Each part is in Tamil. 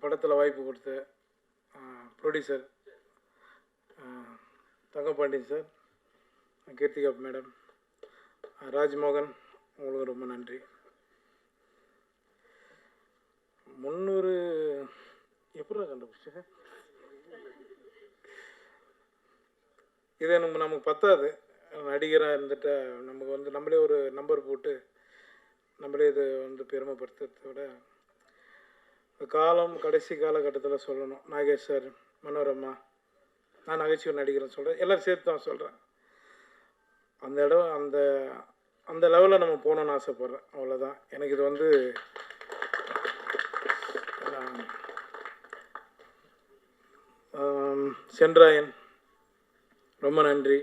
படத்தில் வாய்ப்பு கொடுத்த producer Thangapandian sir, Keerthika madam, Rajmohan, உங்களுக்கு ரொம்ப நன்றி. 300 எப்படி கண்டுபிடிச்சேன்? இது நமக்கு பத்தாது. நடிகராக இருந்துட்டா நமக்கு வந்து நம்மளே ஒரு நம்பர் போட்டு நம்மளே இதை வந்து பெருமைப்படுத்துறத விட காலம் கடைசி காலகட்டத்தில் சொல்லணும். நாகேஷ் சார், மனோரமா, நான் நகைச்சுவை நடிகர்னு சொல்கிறேன், எல்லோரும் சேர்த்து தான் சொல்கிறேன். அந்த இடம் அந்த அந்த லெவலில் நம்ம போகணுன்னு ஆசைப்பட்றேன். அவ்வளோதான். எனக்கு இது வந்து சென்றாயன் ரொம்ப நன்றி.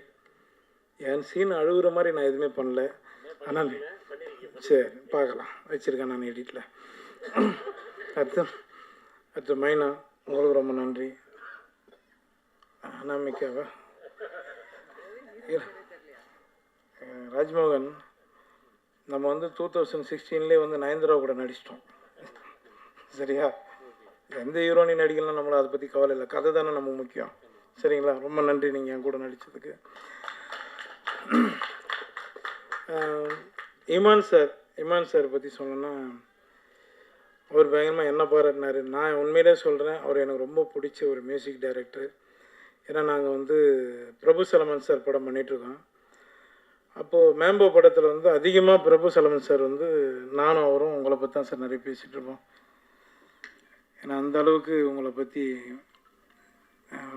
என் சீன் அழுகுற மாதிரி நான் எதுவுமே பண்ணல. ஆனால் சரி பார்க்கலாம், வச்சுருக்கேன் நான் எடிட்டில். அடுத்து மைனா, உங்களுக்கு ரொம்ப நன்றி. அனாமிக்காவா, ராஜ்மோகன், நம்ம வந்து 2016 வந்து நயன்தாரா கூட நடிச்சிட்டோம். சரியா? எந்த ஹீரோனி நடிக்கலாம், நம்மளை அதை பற்றி கவலை இல்லை, கதை தானே நமக்கு முக்கியம். சரிங்களா? ரொம்ப நன்றி நீங்கள் என் கூட நடித்ததுக்கு. இமான் சார் பற்றி சொல்லணும்னா, அவர் பயங்கரமாக என்ன பாராட்டினார். நான் உண்மையிலே சொல்கிறேன், அவர் எனக்கு ரொம்ப பிடிச்ச ஒரு மியூசிக் டைரக்டர். ஏன்னா நாங்கள் வந்து பிரபு சலமன் சார் படம் பண்ணிகிட்ருக்கோம். அப்போது மேம்போ படத்தில் வந்து அதிகமாக பிரபு சலமன் சார் வந்து நானும் அவரும் உங்களை பற்றி தான் சார் நிறைய பேசிகிட்ருப்போம். ஏன்னா அந்த அளவுக்கு உங்களை பற்றி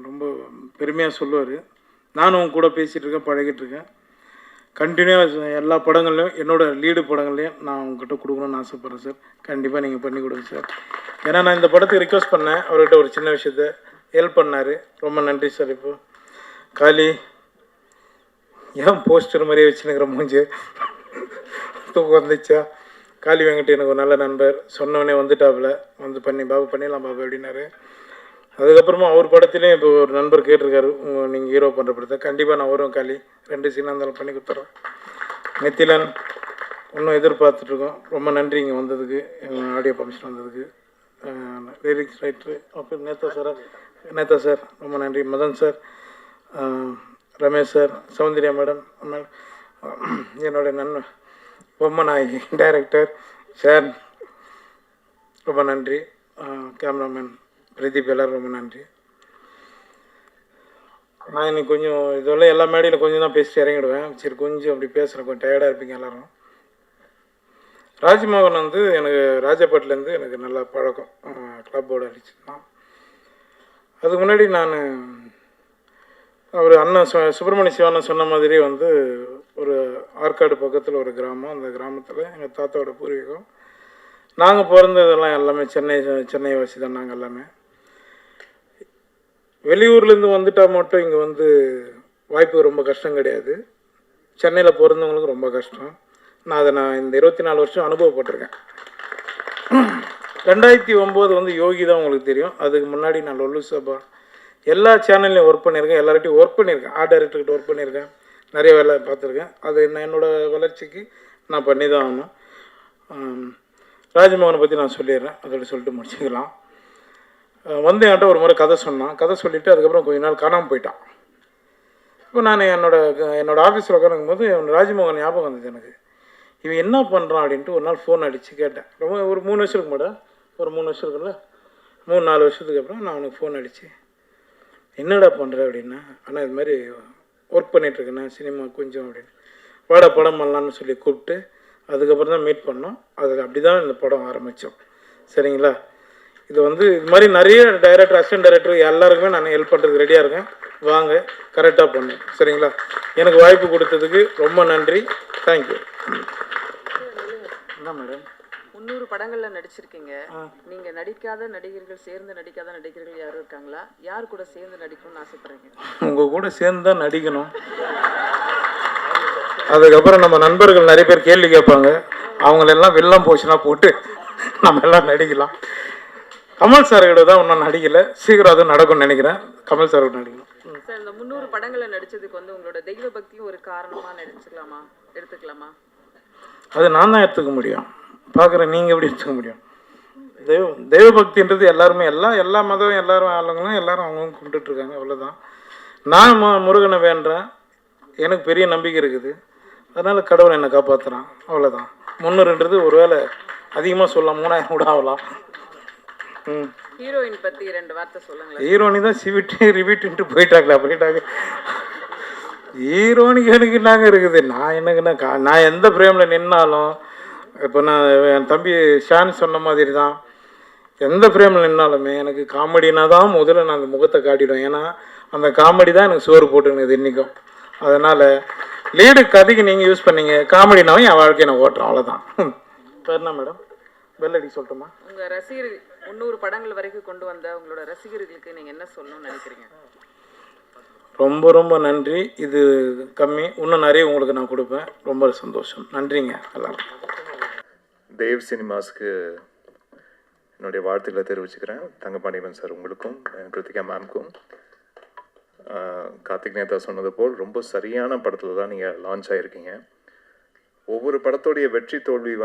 ரொம்ப பெருமையாக சொல்லுவார். நானும் அவங்க கூட பேசிகிட்ருக்கேன், பழகிட்டுருக்கேன். கண்டினியூவாக எல்லா படங்கள்லையும், என்னோடய லீடு படங்கள்லையும் நான் உங்ககிட்ட கொடுக்கணுன்னு ஆசைப்பட்றேன் சார். கண்டிப்பாக நீங்கள் பண்ணி கொடுங்க சார். ஏன்னா நான் இந்த படத்துக்கு ரிக்வெஸ்ட் பண்ணேன், அவர்கிட்ட ஒரு சின்ன விஷயத்த ஹெல்ப் பண்ணார். ரொம்ப நன்றி சார். இப்போது காளி, ஏன் போஸ்டர் மாதிரியே வச்சுனுங்கிற மூஞ்சி தூக்கம் வந்துச்சா? காளி வெங்கட் எனக்கு ஒரு நல்ல நண்பர், சொன்னவனே வந்துட்டாப்புல, வந்து பாபு பண்ணிடலாம் பாபு அப்படின்னாரு. அதுக்கப்புறமா அவர் படத்துலேயும் இப்போ ஒரு நண்பர் கேட்டிருக்காரு, நீங்கள் ஹீரோ பண்ணுற படத்தை. சீனாக நான் வரும் காளி, 2 சீனாக இருந்தாலும் பண்ணி கொடுத்துட்றேன். நெத்திலன் இன்னும் எதிர்பார்த்துட்ருக்கோம். ரொம்ப நன்றி இங்கே வந்ததுக்கு, எங்கள் ஆடியோ ஃபங்க்ஷன் வந்ததுக்கு. லிரிக்ஸ் ரைட்டரு அப்புறம் நேதா சார் ரொம்ப நன்றி. Madhan sir, Ramesh sir, Soundarya madam, என்னோடய நண்பன் பொம்மநாயகி டைரக்டர் சார் ரொம்ப நன்றி. கேமராமேன் பிரதீப், எல்லோரும் ரொம்ப நன்றி. நான் இன்னைக்கு கொஞ்சம் இதெல்லாம் எல்லா மேடையில் கொஞ்சம் தான் பேசிட்டு இறங்கிடுவேன். சரி கொஞ்சம் அப்படி பேசுகிறேன், கொஞ்சம் டயர்டாக இருப்பீங்க எல்லோரும். ராஜ்மோகன் வந்து எனக்கு ராஜபாட்டிலேருந்து எனக்கு நல்லா பழக்கம், கிளப்போடு அடிச்சுதான். அதுக்கு முன்னாடி நான் அவர் அண்ணன் சுப்பிரமணிய சிவானன் சொன்ன மாதிரி வந்து ஒரு ஆற்காடு பக்கத்தில் ஒரு கிராமம், அந்த கிராமத்தில் எங்கள் தாத்தாவோட பூர்வீகம். நாங்கள் பிறந்ததெல்லாம் எல்லாமே சென்னை வாசி தான். நாங்கள் எல்லாமே வெளியூர்லேருந்து வந்துட்டால் மட்டும் இங்கே வந்து வாய்ப்பு ரொம்ப கஷ்டம் கிடையாது. சென்னையில் பிறந்தவங்களுக்கு ரொம்ப கஷ்டம். நான் இந்த 24 வருஷம் அனுபவப்பட்டிருக்கேன். 2009 வந்து யோகி தான் உங்களுக்கு தெரியும். அதுக்கு முன்னாடி நான் லொல்லு சபா எல்லா சேனல்லையும் ஒர்க் பண்ணியிருக்கேன், எல்லார்ட்டையும் ஒர்க் பண்ணியிருக்கேன், ஆர்ட் டைரக்டர்கிட்ட ஒர்க் பண்ணியிருக்கேன், நிறைய வேலை பார்த்துருக்கேன். அது என்னோடய வளர்ச்சிக்கு நான் பண்ணி தான் ஆகணும். ராஜ்மோகனை பற்றி நான் சொல்லிடுறேன், அதோட சொல்லிட்டு முடிச்சுக்கலாம். வந்து என்கிட்ட ஒரு முறை கதை சொன்னான். கதை சொல்லிவிட்டு அதுக்கப்புறம் கொஞ்ச நாள் காணாமல் போயிட்டான். இப்போ நான் என்னோடய ஆஃபீஸில் உட்காந்துக்கும் போது ராஜ்மோகன் ஞாபகம் வந்தது எனக்கு. இவன் என்ன பண்ணுறான் அப்படின்ட்டு ஒரு நாள் ஃபோன் அடித்து கேட்டேன். ரொம்ப ஒரு 3 வருஷம் இருக்குமாடா, ஒரு 3 வருஷம் இருக்குல்ல, 3-4 வருஷத்துக்கு அப்புறம் நான் அவனுக்கு ஃபோன் அடித்து என்னடா பண்ணுற அப்படின்னா, ஆனால் இது மாதிரி ஒர்க் பண்ணிகிட்ருக்கேண்ணா சினிமா கொஞ்சம் அப்படின்னு, வாடா படம் பண்ணலான்னு சொல்லி கூப்பிட்டு அதுக்கப்புறம் தான் மீட் பண்ணோம். அது அப்படி தான் இந்த படம் ஆரம்பித்தோம். சரிங்களா? இது வந்து இது மாதிரி நிறைய டைரக்டர், அசிஸ்டன்ட் டைரக்டர் எல்லாருக்குமே நான் ஹெல்ப் பண்ணுறதுக்கு ரெடியாக இருக்கேன். வாங்க, கரெக்டாக பண்ணு. சரிங்களா? எனக்கு வாய்ப்பு கொடுத்ததுக்கு ரொம்ப நன்றி. தேங்க்யூ. என்ன மேடம், 300 படங்களில் நடிச்சிருக்கீங்க. நீங்கள் நடிக்காத நடிகர்கள், சேர்ந்து நடிக்காத நடிகர்கள் யாரும் இருக்காங்களா? யார் கூட சேர்ந்து நடிக்கணும்னு ஆசைப்படுறீங்க? உங்கள் கூட சேர்ந்து தான் நடிக்கணும். அதுக்கப்புறம் நம்ம நண்பர்கள் நிறைய பேர் கேள்வி கேட்பாங்க, அவங்களெல்லாம் வெள்ளம் போச்சுன்னா போட்டு நம்ம எல்லாம் நடிக்கலாம். கமல் சார்கிட்ட தான் இன்னும் நடிக்கலை, சீக்கிரம் அதுவும் நடக்கும்னு நினைக்கிறேன். கமல் சார் நடிக்கணும். சார், இந்த 300 படங்களை நடிச்சதுக்கு வந்து உங்களோட தெய்வ பக்தியும் ஒரு காரணமாக எடுத்துக்கலாமா? அது நான் தான் எடுத்துக்க முடியும். பார்க்குறேன், நீங்கள் எப்படி எடுத்துக்க முடியும்? தெய்வ பக்தின்றது எல்லாருமே எல்லா மதம் எல்லாரும் ஆளுங்களும் எல்லாரும் அவங்களும் கும்பிட்டுட்ருக்காங்க, அவ்வளோதான். நான் முருகனை வேண்டுறேன், எனக்கு பெரிய நம்பிக்கை இருக்குது, அதனால் கடவுள் என்னை காப்பாற்றுறான், அவ்வளோதான். 300ன்றது ஒரு வேளை அதிகமாக சொல்லலாம், 3000 கூட ஆகலாம். ஹீரோயின் பற்றி 2 வார்த்தை சொல்லுங்களேன். ஹீரோனி தான் சிவிட்டு ரிவிட்டுன்ட்டு போயிட்டாங்க. ஹீரோனிக்கு எனக்கு என்னங்க இருக்குது, நான் என்னங்கண்ணா நான் எந்த ஃப்ரேமில் நின்னாலும், இப்போ நான் என் தம்பி ஷான் சொன்ன மாதிரி தான், எந்த ஃப்ரேமில் நின்னாலுமே எனக்கு காமெடினா தான் முதல்ல நான் அந்த முகத்தை காட்டிடுவேன். ஏன்னா அந்த காமெடி தான் எனக்கு சோறு போட்டுனுது இன்றைக்கும். அதனால் லீடு கதைக்கு நீங்கள் யூஸ் பண்ணீங்க, காமெடினாவும் என் வாழ்க்கையை நான் ஓட்டுறேன், அவ்வளோதான். இப்போ என்ன மேடம் பெல் அடி சொல்லட்டுமா? உங்கள் ரசிகர் 300 படங்கள் வரைக்கும் கொண்டு வந்த உங்களோட ரசிகர்களுக்கு நீங்கள் என்ன சொல்லணும்னு நினைக்கிறீங்க? ரொம்ப நன்றி. இது கம்மி, இன்னும் நிறைய உங்களுக்கு நான் கொடுப்பேன். ரொம்ப சந்தோஷம். நன்றிங்க எல்லாரும். தேவ் சினிமாஸ்க்கு என்னுடைய வாழ்த்துக்களை தெரிவிச்சுக்கிறேன். தங்கபாண்டியன் சார் உங்களுக்கும், கிருத்திகா மேம்க்கும். கார்த்திக் நேதா சொன்னது போல் ரொம்ப சரியான படத்தில் தான் நீங்கள் லான்ச் ஆகிருக்கீங்க. ஒவ்வொரு படத்தோடைய வெற்றி தோல்வி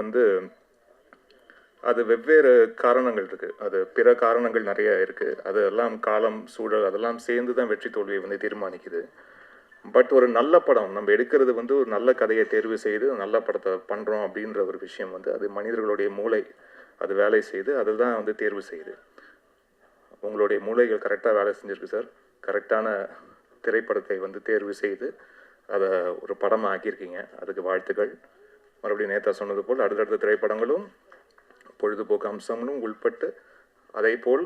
அது வெவ்வேறு காரணங்கள் இருக்குது, அது பிற காரணங்கள் நிறைய இருக்குது. அதெல்லாம் காலம், சூழல் அதெல்லாம் சேர்ந்து தான் வெற்றி தோல்வியை தீர்மானிக்குது. பட் ஒரு நல்ல படம் நம்ம எடுக்கிறது ஒரு நல்ல கதையை தேர்வு செய்து நல்ல படத்தை பண்ணுறோம் அப்படின்ற ஒரு விஷயம் அது மனிதர்களுடைய மூளை அது வேலை செய்து அதுதான் தேர்வு செய்யுது. உங்களுடைய மூளைகள் கரெக்டாக வேலை செஞ்சுருக்கு சார். கரெக்டான திரைப்படத்தை தேர்வு செய்து அதை ஒரு படமாக ஆக்கியிருக்கீங்க, அதுக்கு வாழ்த்துக்கள். மறுபடியும் நேத்தா சொன்னது போல் அடுத்தடுத்த திரைப்படங்களும் பொழுதுபோக்கு அம்சங்களும் உள்பட்டு அதே போல்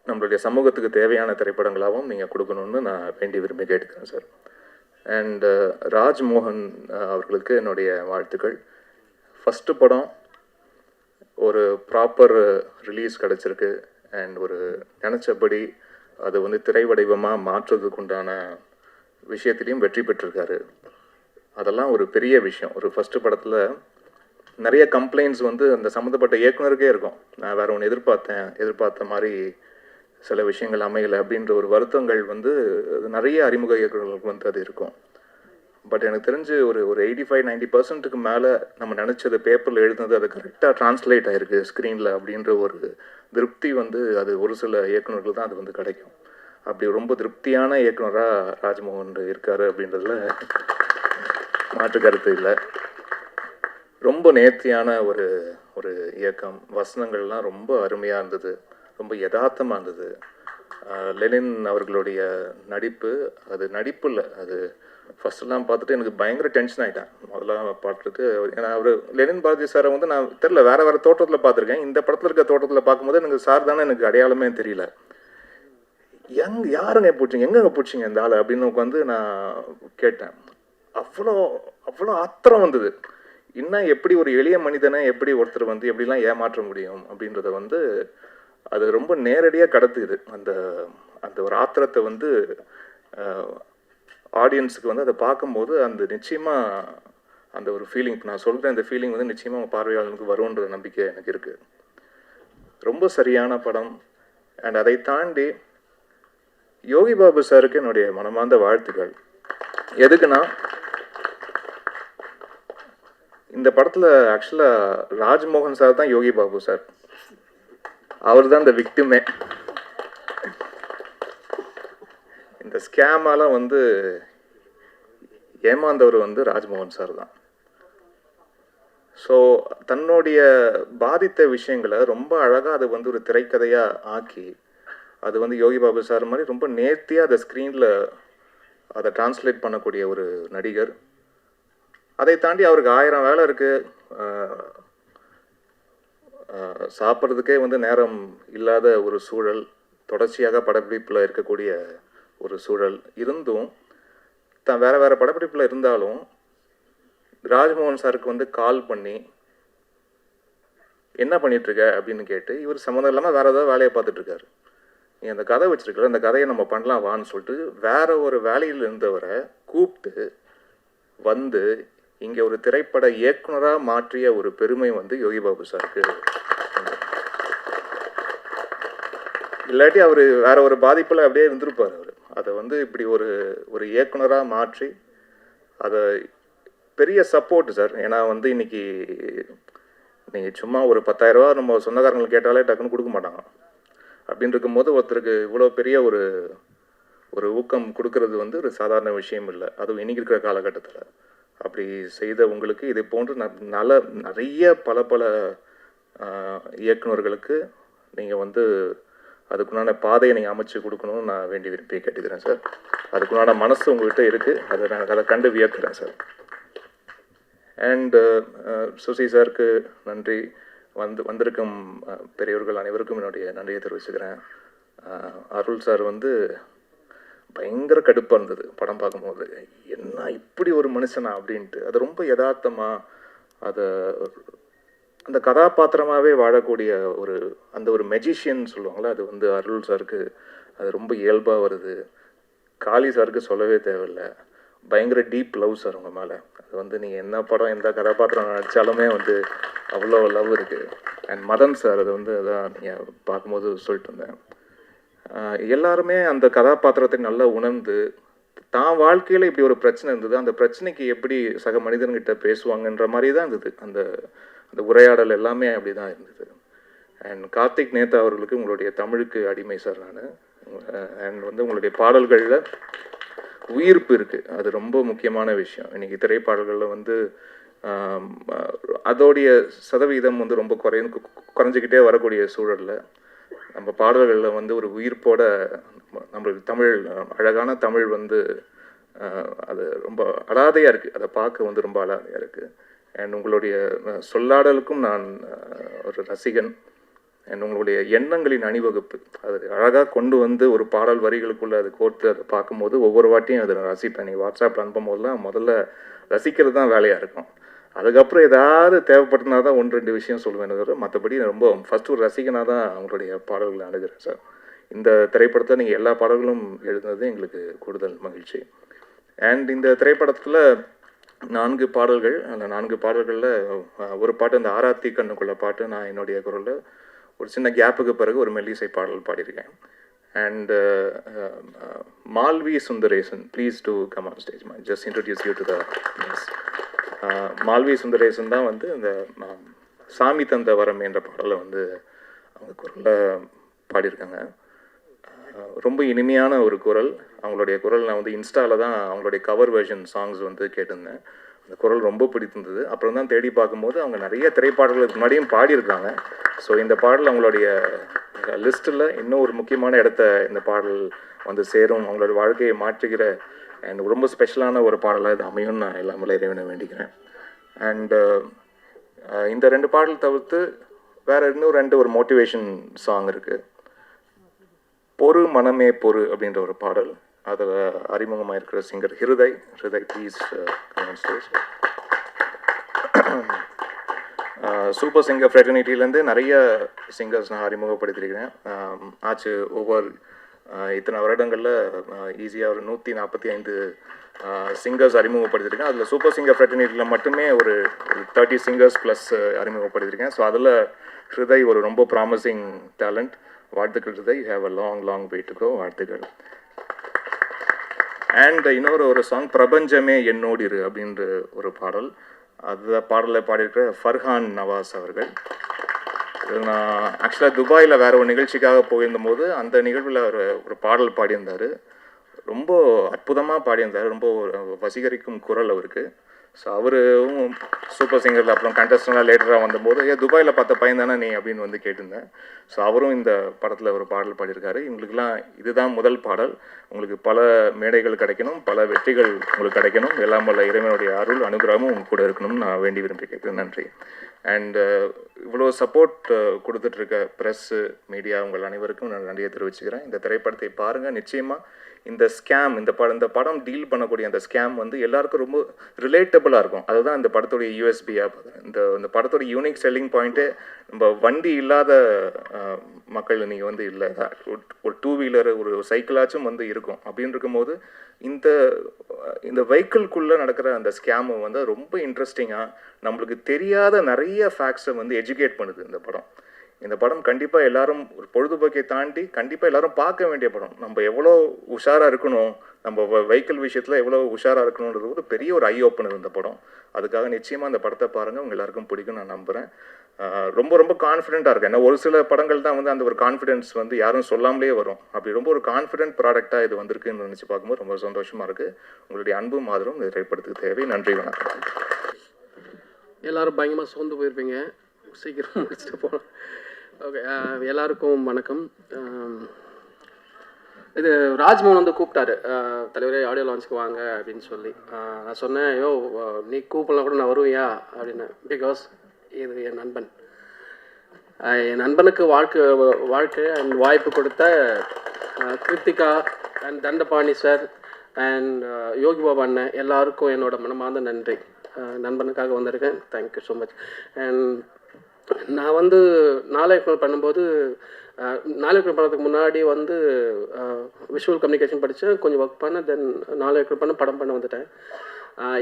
நம்மளுடைய சமூகத்துக்கு தேவையான திரைப்படங்களாகவும் நீங்கள் கொடுக்கணும்னு நான் வேண்டி விரும்பி கேட்டுக்கிறேன் சார். அண்ட் ராஜ்மோகன் அவர்களுக்கு என்னுடைய வாழ்த்துக்கள். ஃபஸ்ட்டு படம் ஒரு ப்ராப்பர் ரிலீஸ் கிடச்சிருக்கு அண்ட் ஒரு நினச்சபடி அது திரை வடிவமாக மாற்றுறதுக்கு உண்டான விஷயத்துலேயும் வெற்றி பெற்றிருக்காரு. அதெல்லாம் ஒரு பெரிய விஷயம். ஒரு ஃபஸ்ட்டு படத்தில் நிறைய கம்ப்ளைண்ட்ஸ் அந்த சம்மந்தப்பட்ட இயக்குனருக்கே இருக்கும். நான் வேறு ஒன்று எதிர்பார்த்த மாதிரி சில விஷயங்கள் அமையலை அப்படின்ற ஒரு வருத்தங்கள் நிறைய அறிமுக இயக்குநர்களுக்கு அது இருக்கும். பட் எனக்கு தெரிஞ்சு ஒரு 85-90% மேலே நம்ம நினச்சது பேப்பரில் எழுதுனது அது கரெக்டாக டிரான்ஸ்லேட் ஆகிருக்கு ஸ்க்ரீனில் அப்படின்ற ஒரு திருப்தி அது ஒரு சில இயக்குநர்கள் தான் அது கிடைக்கும். அப்படி ரொம்ப திருப்தியான இயக்குனராக ராஜ்மோகன் இருக்கார் அப்படின்றதுல மாற்று கருத்து இல்லை. ரொம்ப நேர்த்தியான ஒரு இயக்கம், வசனங்கள்லாம் ரொம்ப அருமையாக இருந்தது, ரொம்ப யதார்த்தமாக இருந்தது. லெனின் அவர்களுடைய நடிப்பு, அது நடிப்பு இல்லை, அது ஃபஸ்ட்டெல்லாம் பார்த்துட்டு எனக்கு பயங்கர டென்ஷன் ஆகிட்டேன் முதல்ல பார்த்துட்டு. ஏன்னா அவர் லெனின் பாரதி சாரை நான் தெரில வேறு தோற்றத்தில் பார்த்துருக்கேன். இந்த படத்தில் இருக்க தோற்றத்தில் பார்க்கும்போது எனக்கு சார் தானே எனக்கு அடையாளமே தெரியல. யாருங்க பிடிச்சிங்க, எங்கெங்க பிடிச்சிங்க இந்த ஆள் அப்படின்னு நான் கேட்டேன். அவ்வளோ ஆத்திரம் வந்தது. இன்னும் எப்படி ஒரு எளிய மனிதனை எப்படி ஒருத்தர் எப்படிலாம் ஏமாற்ற முடியும் அப்படின்றத அது ரொம்ப நேரடியாக கடத்துது. அந்த ஒரு ஆத்திரத்தை ஆடியன்ஸுக்கு அதை பார்க்கும்போது நிச்சயமாக அந்த ஒரு ஃபீலிங், நான் சொல்கிறேன், இந்த ஃபீலிங் நிச்சயமாக பார்வையாளனுக்கு வரும்ன்ற நம்பிக்கை எனக்கு இருக்குது. ரொம்ப சரியான படம். அண்ட் அதை தாண்டி யோகி பாபு சாருக்கு என்னுடைய மனமார்ந்த வாழ்த்துக்கள். எதுக்குன்னா இந்த படத்தில் ஆக்சுவலாக ராஜ்மோகன் சார் தான் யோகி பாபு சார், அவர் தான் இந்த விக்டிமே. இந்த ஸ்கேமால ஏமாந்தவர் ராஜ்மோகன் சார் தான். ஸோ தன்னுடைய பாதித்த விஷயங்களை ரொம்ப அழகாக அது ஒரு திரைக்கதையாக ஆக்கி அது யோகி பாபு சார் மாதிரி ரொம்ப நேர்த்தியாக அதை ஸ்க்ரீனில் அதை டிரான்ஸ்லேட் பண்ணக்கூடிய ஒரு நடிகர். அதை தாண்டி அவருக்கு 1000 வேலை இருக்குது, சாப்பிட்றதுக்கே நேரம் இல்லாத ஒரு சூழல், தொடர்ச்சியாக படப்பிடிப்பில் இருக்கக்கூடிய ஒரு சூழல் இருந்தும் தான் வேறு படப்பிடிப்பில் இருந்தாலும் ராஜ்மோகன் சாருக்கு கால் பண்ணி என்ன பண்ணிகிட்ருக்க அப்படின்னு கேட்டு இவர் சம்மந்தம் இல்லாமல் வேறு ஏதாவது வேலையை பார்த்துட்ருக்காரு. நீ அந்த கதை வச்சுருக்கல, அந்த கதையை நம்ம பண்ணலாம் வான்னு சொல்லிட்டு வேறு ஒரு வேலையில் இருந்தவரை கூப்பிட்டு இங்கே ஒரு திரைப்பட இயக்குனராக மாற்றிய ஒரு பெருமை யோகி பாபு சாருக்கு. இல்லாட்டி அவர் வேற ஒரு பாதிப்பில் அப்படியே இருந்திருப்பார். அவர் அதை இப்படி ஒரு இயக்குனராக மாற்றி அதை பெரிய சப்போர்ட் சார். ஏன்னா இன்னைக்கு நீங்கள் சும்மா ஒரு 10,000 ரூபா நம்ம சொந்தக்காரங்களுக்கு கேட்டாலே டக்குன்னு கொடுக்க மாட்டாங்க. அப்படின்னு இருக்கும்போது ஒருத்தருக்கு இவ்வளோ பெரிய ஒரு ஒரு ஊக்கம் கொடுக்கறது வந்து ஒரு சாதாரண விஷயம் இல்லை. அதுவும் இன்னைக்கு இருக்கிற காலகட்டத்தில் அப்படி செய்த உங்களுக்கு இது போன்று நிறைய பல இயக்குனர்களுக்கு நீங்கள் வந்து அதுக்குண்டான பாதையை நீங்கள் அமைச்சு கொடுக்கணும்னு நான் வேண்டி விரும்பி கேட்டுக்கிறேன் சார். அதுக்குண்டான மனசு உங்கள்கிட்ட இருக்குது, அதை கண்டு வியக்கிறேன் சார். அண்டு சுசி சாருக்கு நன்றி. வந்திருக்கும் பெரியவர்கள் அனைவருக்கும் என்னுடைய நன்றியை தெரிவிச்சுக்கிறேன். அருள் சார் வந்து பயங்கர கடுப்பாக இருந்தது படம் பார்க்கும்போது, என்ன இப்படி ஒரு மனுஷனா அப்படின்ட்டு. அது ரொம்ப யதார்த்தமாக அதை அந்த கதாபாத்திரமாகவே வாழக்கூடிய அந்த ஒரு மெஜிஷியன் சொல்லுவாங்களே, அது வந்து அருள் சாருக்கு அது ரொம்ப இயல்பாக வருது. காளி சாருக்கு சொல்லவே தேவையில்லை, பயங்கர டீப் லவ் சார் உங்கள் மேலே. அது வந்து நீங்கள் என்ன படம் எந்த கதாபாத்திரம் நடித்தாலுமே வந்து அவ்வளோ லவ் இருக்குது. அண்ட் மதன் சார் அது வந்து அதான் நீங்கள் பார்க்கும்போது சொல்லிட்டு இருந்தேன், எல்லாருமே அந்த கதாபாத்திரத்தை நல்லா உணர்ந்து தான் வாழ்க்கையில் இப்படி ஒரு பிரச்சனை இருந்தது, அந்த பிரச்சனைக்கு எப்படி சக மனிதன்கிட்ட பேசுவாங்கன்ற மாதிரி தான் இருந்தது. அந்த அந்த உரையாடல் எல்லாமே அப்படி தான் இருந்தது. அண்ட் கார்த்திக் நேதா அவர்களுக்கு உங்களுடைய தமிழுக்கு அடிமை சார் நான். அண்ட் வந்து உங்களுடைய பாடல்களில் உயிர்ப்பு இருக்குது, அது ரொம்ப முக்கியமான விஷயம். இன்றைக்கி திரைப்பாடல்களில் வந்து அதோடைய சதவீதம் வந்து ரொம்ப குறைஞ்சிக்கிட்டே வரக்கூடிய சூழலில் நம்ம பாடல்களில் வந்து ஒரு உயிர்ப்போட நம்மளுக்கு தமிழ் அழகான தமிழ் வந்து அது ரொம்ப அலாதையாக இருக்குது, அதை பார்க்க வந்து ரொம்ப அலாதையாக இருக்குது. அண்ட் உங்களுடைய சொல்லாடலுக்கும் நான் ஒரு ரசிகன். அண்ட் உங்களுடைய எண்ணங்களின் அணிவகுப்பு அது அழகாக கொண்டு வந்து ஒரு பாடல் வரிகளுக்குள்ளே அது கோர்த்து அதை பார்க்கும்போது ஒவ்வொரு வாட்டியும் அதை நான் ரசிப்பேன். நீ வாட்ஸ்அப்பில் அனுப்பும் போதெல்லாம் முதல்ல ரசிக்கிறது தான் வேலையாக இருக்கும். அதுக்கப்புறம் ஏதாவது தேவைப்பட்டனா தான் 1-2 விஷயம் சொல்லுவேன். மற்றபடி ரொம்ப ஃபஸ்ட்டு ஒரு ரசிகனாக தான் அவங்களுடைய பாடல்களை அணுகிறேன் சார். இந்த திரைப்படத்தை நீங்கள் எல்லா பாடல்களும் எழுதுனது எங்களுக்கு கூடுதல் மகிழ்ச்சி. அண்ட் இந்த திரைப்படத்தில் 4 பாடல்கள், அந்த 4 பாடல்களில் ஒரு பாட்டு அந்த ஆராத்தி கண்ணுக்குள்ள பாட்டு நான் என்னுடைய குரலில் ஒரு சின்ன கேப்புக்கு பிறகு ஒரு மெல்லிசை பாடல் பாடியிருக்கேன். And Malvi Sundaresan, please to come on stage, my just introduce you to the place. Malvi Sundaresan தான் வந்து இந்த சாமி தந்த வரம் என்ற பாடலை வந்து அவங்க குரலில் பாடியிருக்காங்க. ரொம்ப இனிமையான ஒரு குரல். அவங்களுடைய குரல் நான் வந்து இன்ஸ்டாவில் தான் அவங்களுடைய கவர் வெர்ஷன் சாங்ஸ் வந்து கேட்டிருந்தேன். அந்த குரல் ரொம்ப பிடித்திருந்தது. அப்புறம் தான் தேடி பார்க்கும்போது அவங்க நிறைய திரைப்பாடல்களுக்கு முன்னாடியும் பாடியிருக்காங்க. ஸோ இந்த பாடல் அவங்களுடைய லிஸ்ட்டில் இன்னும் ஒரு முக்கியமான இடத்த இந்த பாடல் வந்து சேரும், அவங்களோட வாழ்க்கையை மாற்றுகிற அண்ட் ரொம்ப ஸ்பெஷலான ஒரு பாடலாக இது அமையும் நான் எல்லாமே இறைவனை வேண்டிக்கிறேன். அண்டு இந்த 2 பாடல் தவிர்த்து வேறு இன்னும் 2 ஒரு மோட்டிவேஷன் சாங் இருக்குது. பொறு மனமே பொறு அப்படின்ற ஒரு பாடல், அதில் அறிமுகமாக இருக்கிற singer Hriday please stage. Super singer ஃப்ரெட்டர்னிட்டிலேருந்து நிறைய சிங்கர்ஸ் நான் அறிமுகப்படுத்தியிருக்கிறேன். ஆச்சு ஒவ்வொரு இத்தனை வருடங்களில் ஈஸியாக ஒரு 145 சிங்கர்ஸ் அறிமுகப்படுத்தியிருக்கேன். அதில் சூப்பர் சிங்கர் ஃப்ரெட்டர்னிட்டியில் மட்டுமே ஒரு 30 சிங்கர்ஸ் ப்ளஸ் அறிமுகப்படுத்தியிருக்கேன். ஸோ அதில் ஹிருதய் ஒரு ரொம்ப ப்ராமிசிங் டேலண்ட். வாழ்த்துக்கள் Hriday, you have a long way to go. வாழ்த்துக்கள். அண்ட் இன்னொரு சாங் பிரபஞ்சமே என்னோடு இரு அப்படின்ற ஒரு பாடல், அந்த பாடலில் பாடியிருக்கிற ஃபர்ஹான் நவாஸ் அவர்கள். நான் ஆக்சுவலாக துபாயில் வேறு ஒரு நிகழ்ச்சிக்காக போயிருந்தபோது அந்த நிகழ்வில் ஒரு பாடல் பாடியிருந்தார். ரொம்ப அற்புதமாக பாடியிருந்தார், ரொம்ப வசீகரிக்கும் குரல் அவருக்கு. ஸோ அவரும் சூப்பர் சிங்கரில் அப்புறம் கண்டஸ்டன்டாக லேட்டராக வந்தபோது துபாயில் பார்த்த பையன் தானே நீ அப்படின்னு வந்து கேட்டிருந்தேன். ஸோ அவரும் இந்த படத்தில் ஒரு பாடல் பாடியிருக்காரு. இவங்களுக்கெல்லாம் இதுதான் முதல் பாடல். உங்களுக்கு பல மேடைகள் கிடைக்கணும், பல வெற்றிகள் உங்களுக்கு கிடைக்கணும், எல்லாம் வல்ல இறைவனுடைய அருள் அனுகிரகமும் உங்க கூட இருக்கணும்னு நான் வேண்டி விரும்பி கேட்குறேன். நன்றி. அண்டு இவ்வளோ சப்போர்ட் கொடுத்துட்ருக்க ப்ரெஸ்ஸு, மீடியா உங்கள் அனைவருக்கும் நான் நன்றியை தெரிவிச்சுக்கிறேன். இந்த திரைப்படத்தை பாருங்கள். நிச்சயமாக இந்த ஸ்கேம், இந்த படம் டீல் பண்ணக்கூடிய அந்த ஸ்கேம் வந்து எல்லாருக்கும் ரொம்ப ரிலேட்டபுளாக இருக்கும். அதுதான் இந்த படத்துடைய யூஎஸ்பியாக. இந்த படத்தோட யூனிக் செல்லிங் பாயிண்ட்டு நம்ம வண்டி இல்லாத மக்கள் நீங்கள் வந்து இல்லை, ஒரு 2 வீலர் ஒரு சைக்கிளாச்சும் வந்து இருக்கும். அப்படின்னு இருக்கும்போது இந்த வெஹிக்கிள்குள்ளே நடக்கிற அந்த ஸ்கேமை வந்து ரொம்ப இன்ட்ரெஸ்டிங்காக நம்மளுக்கு தெரியாத நிறைய ஃபேக்ட்ஸை வந்து எஜுகேட் பண்ணுது இந்த படம். கண்டிப்பாக எல்லாரும் ஒரு பொழுதுபோக்கை தாண்டி கண்டிப்பாக எல்லாரும் பார்க்க வேண்டிய படம். நம்ம எவ்வளோ உஷாராக இருக்கணும், நம்ம வெஹிக்கிள் விஷயத்தில் எவ்வளோ உஷாராக இருக்கணுன்றது ஒரு பெரிய ஒரு ஐ ஓப்பனர் இந்த படம். அதுக்காக நிச்சயமாக அந்த படத்தை பாருங்கள், உங்கள் எல்லாருக்கும் பிடிக்கும் நான் நம்புகிறேன். ரொம்ப ரொம்ப கான்ஃபிடென்ட்டாக இருக்கேன். ஏன்னா ஒரு சில படங்கள் தான் வந்து அந்த ஒரு கான்ஃபிடென்ஸ் வந்து யாரும் சொல்லாமலே வரும். அப்படி ரொம்ப ஒரு கான்ஃபிடென்ட் ப்ராடக்டாக இது வந்திருக்குன்னு நினச்சி பார்க்கும்போது ரொம்ப சந்தோஷமாக இருக்குது. உங்களுடைய அன்பும் ஆதரவும் இந்த திரைப்படத்துக்கு தேவை. நன்றி, வணக்கம். எல்லோரும் பயங்கரமாக சோர்ந்து போயிருப்பீங்க, சீக்கிரம் முடிச்சுட்டு போகலாம். ஓகே, எல்லாருக்கும் வணக்கம். இது ராஜ்மோகன் வந்து கூப்பிட்டாரு, தலைவரே ஆடியோ லான்ச்சுக்கு வாங்க அப்படின்னு சொல்லி. நான் சொன்னேன், ஐயோ நீ கூப்பிடலாம் கூட நான் வருவியா அப்படின்னு. பிகாஸ் இது என் நண்பன். என் நண்பனுக்கு வாழ்க்கை அண்ட் வாய்ப்பு கொடுத்த Kiruthiga and Thandapani sir and Yogi Baba அண்ணன் எல்லாருக்கும் என்னோட மனமார்ந்த நன்றி. நண்பனுக்காக வந்திருக்கேன். Thank you so much. அண்ட் நான் வந்து நாளைக்கு பண்ணும்போது நாளைக்கு பண்ணதுக்கு முன்னாடி வந்து விஷுவல் கம்யூனிகேஷன் படித்தேன், கொஞ்சம் ஒர்க் பண்ணேன். தென் நாளைக்கு படம் பண்ண வந்துட்டேன்.